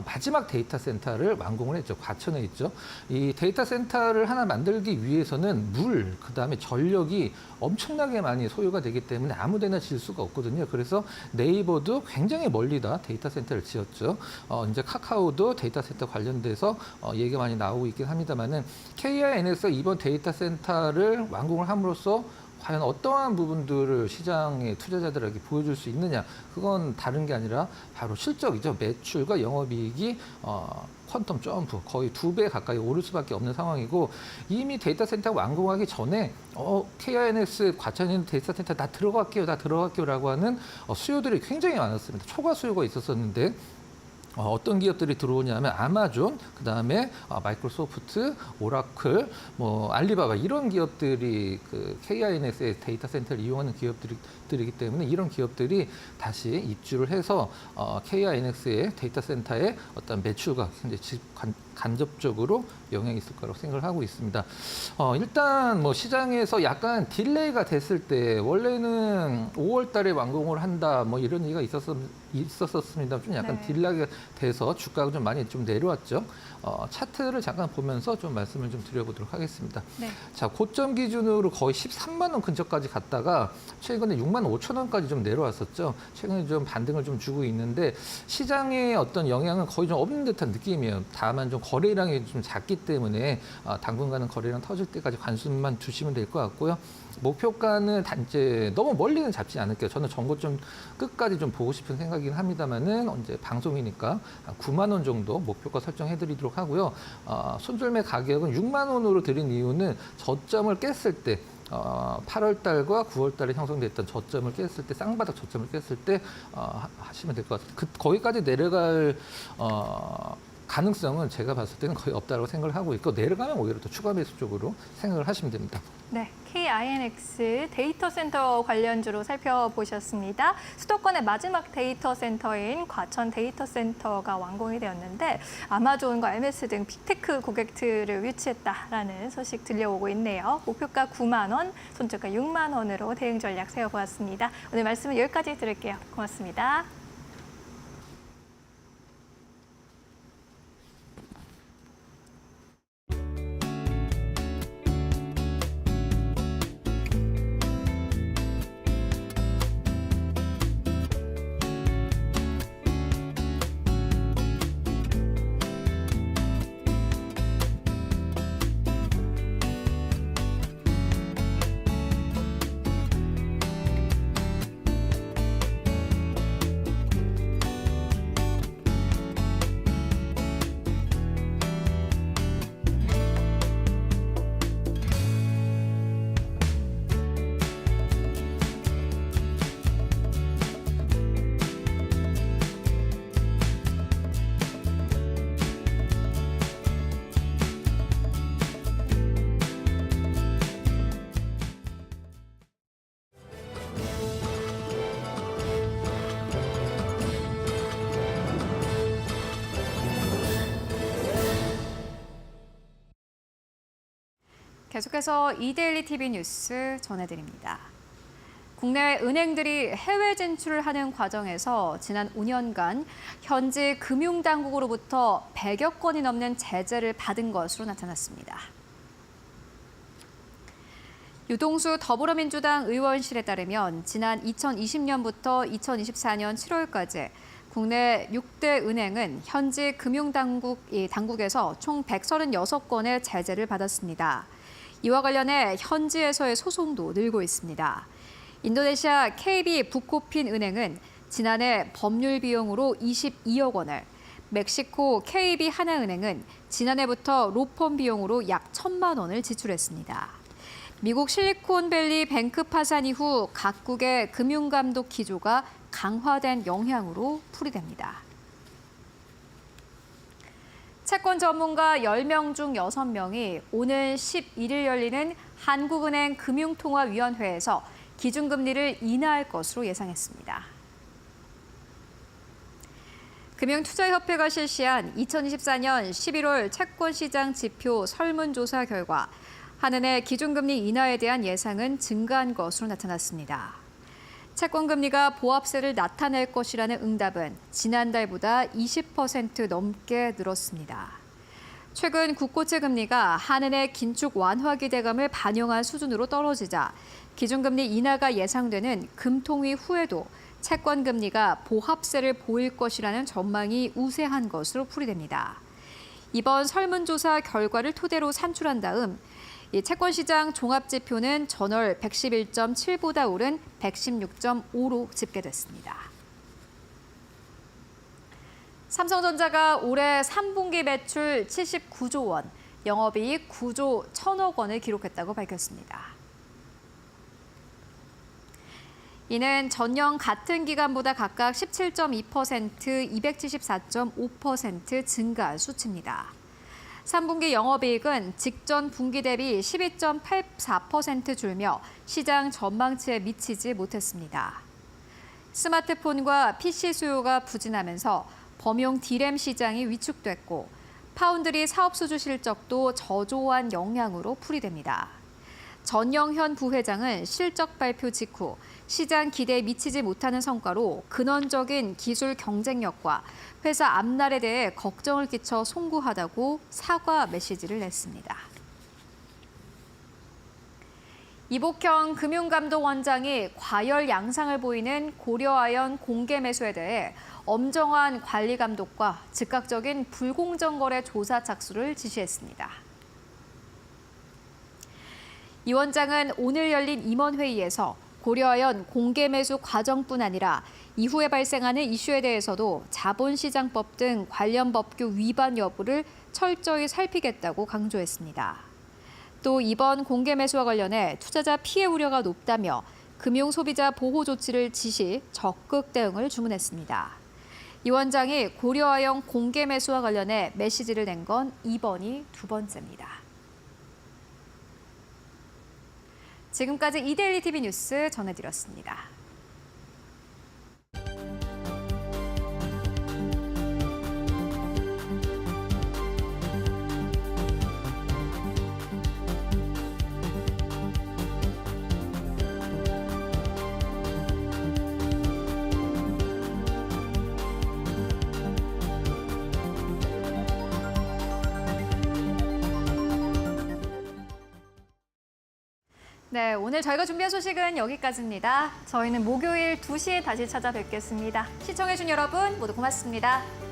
마지막 데이터 센터를 완공을 했죠. 과천에 있죠. 이 데이터 센터를 하나 만들기 위해서는 물, 그다음에 전력이 엄청나게 많이 소요가 되기 때문에 아무데나 질 수가 없거든요. 그래서 네이버도 굉장히 멀리다 데이터 센터를 지었죠. 이제 카카오도 데이터 센터 관련돼서 얘기가 많이 나오고 있긴 합니다만은 KINX가 이번 데이터 센터를 완공을 함으로써 과연 어떠한 부분들을 시장의 투자자들에게 보여줄 수 있느냐. 그건 다른 게 아니라 바로 실적이죠. 매출과 영업이익이 퀀텀 점프 거의 2배 가까이 오를 수밖에 없는 상황이고 이미 데이터 센터 완공하기 전에 KINX 과천에 있는 데이터 센터 다 들어갈게요 라고 하는 수요들이 굉장히 많았습니다. 초과 수요가 있었었는데 어떤 기업들이 들어오냐면 아마존, 그다음에 마이크로소프트, 오라클, 뭐 알리바바 이런 기업들이 그 KINX의 데이터 센터를 이용하는 기업들이기 때문에 이런 기업들이 다시 입주를 해서 KINX의 데이터 센터의 어떤 매출과 굉장히 간접적으로 영향이 있을 거라고 생각을 하고 있습니다. 일단 뭐 시장에서 약간 딜레이가 됐을 때 원래는 5월 달에 완공을 한다 뭐 이런 얘기가 있었습니다. 좀 약간 네. 딜레이가 돼서 주가가 좀 많이 좀 내려왔죠. 차트를 잠깐 보면서 좀 말씀을 좀 드려보도록 하겠습니다. 네. 자, 고점 기준으로 거의 13만 원 근처까지 갔다가 최근에 6만 5천 원까지 좀 내려왔었죠. 최근에 좀 반등을 좀 주고 있는데 시장의 어떤 영향은 거의 좀 없는 듯한 느낌이에요. 다만 좀 거래량이 좀 작기 때문에 당분간은 거래량 터질 때까지 관심만 두시면 될 것 같고요. 목표가는 단지 너무 멀리는 잡지 않을게요. 저는 전고점 끝까지 좀 보고 싶은 생각이긴 합니다만은 언제 방송이니까 9만 원 정도 목표가 설정해드리도록 하고요. 손절매 가격은 6만 원으로 드린 이유는 저점을 깼을 때 8월 달과 9월 달에 형성됐던 저점을 깼을 때 쌍바닥 저점을 깼을 때 하시면 될 것 같아요. 거기까지 내려갈 가능성은 제가 봤을 때는 거의 없다고 생각을 하고 있고 내려가면 오히려 더 추가 매수 쪽으로 생각을 하시면 됩니다. 네, KINX 데이터 센터 관련주로 살펴보셨습니다. 수도권의 마지막 데이터 센터인 과천 데이터 센터가 완공이 되었는데 아마존과 MS 등 빅테크 고객들을 유치했다라는 소식 들려오고 있네요. 목표가 9만 원, 손절가 6만 원으로 대응 전략 세워보았습니다. 오늘 말씀은 여기까지 들을게요. 고맙습니다. 계속해서 이데일리 TV 뉴스 전해드립니다. 국내 은행들이 해외 진출을 하는 과정에서 지난 5년간 현지 금융당국으로부터 100여 건이 넘는 제재를 받은 것으로 나타났습니다. 유동수 더불어민주당 의원실에 따르면 지난 2020년부터 2024년 7월까지 국내 6대 은행은 현지 금융당국에서 총 136건의 제재를 받았습니다. 이와 관련해 현지에서의 소송도 늘고 있습니다. 인도네시아 KB 부코핀 은행은 지난해 법률 비용으로 22억 원을, 멕시코 KB 하나은행은 지난해부터 로펌 비용으로 약 1,000만 원을 지출했습니다. 미국 실리콘밸리 뱅크 파산 이후 각국의 금융감독 기조가 강화된 영향으로 풀이됩니다. 채권 전문가 10명 중 6명이 오늘 11일 열리는 한국은행 금융통화위원회에서 기준금리를 인하할 것으로 예상했습니다. 금융투자협회가 실시한 2024년 11월 채권시장 지표 설문조사 결과 한은의 기준금리 인하에 대한 예상은 증가한 것으로 나타났습니다. 채권금리가 보합세를 나타낼 것이라는 응답은 지난달보다 20% 넘게 늘었습니다. 최근 국고채 금리가 한은의 긴축 완화 기대감을 반영한 수준으로 떨어지자 기준금리 인하가 예상되는 금통위 후에도 채권금리가 보합세를 보일 것이라는 전망이 우세한 것으로 풀이됩니다. 이번 설문조사 결과를 토대로 산출한 다음 이 채권시장 종합지표는 전월 111.7보다 오른 116.5로 집계됐습니다. 삼성전자가 올해 3분기 매출 79조 원, 영업이익 9조 1천억 원을 기록했다고 밝혔습니다. 이는 전년 같은 기간보다 각각 17.2%, 274.5% 증가한 수치입니다. 3분기 영업이익은 직전 분기 대비 12.84% 줄며 시장 전망치에 미치지 못했습니다. 스마트폰과 PC 수요가 부진하면서 범용 D램 시장이 위축됐고 파운드리 사업 수주 실적도 저조한 영향으로 풀이됩니다. 전영현 부회장은 실적 발표 직후 시장 기대에 미치지 못하는 성과로 근원적인 기술 경쟁력과 회사 앞날에 대해 걱정을 끼쳐 송구하다고 사과 메시지를 냈습니다. 이복형 금융감독원장이 과열 양상을 보이는 고려아연 공개 매수에 대해 엄정한 관리 감독과 즉각적인 불공정 거래 조사 착수를 지시했습니다. 이 원장은 오늘 열린 임원회의에서 고려아연 공개 매수 과정뿐 아니라 이후에 발생하는 이슈에 대해서도 자본시장법 등 관련 법규 위반 여부를 철저히 살피겠다고 강조했습니다. 또 이번 공개 매수와 관련해 투자자 피해 우려가 높다며 금융소비자 보호 조치를 지시 적극 대응을 주문했습니다. 이 원장이 고려아연 공개 매수와 관련해 메시지를 낸 건 이번이 두 번째입니다. 지금까지 이데일리 TV 뉴스 전해드렸습니다. 네, 오늘 저희가 준비한 소식은 여기까지입니다. 저희는 목요일 2시에 다시 찾아뵙겠습니다. 시청해주신 여러분 모두 고맙습니다.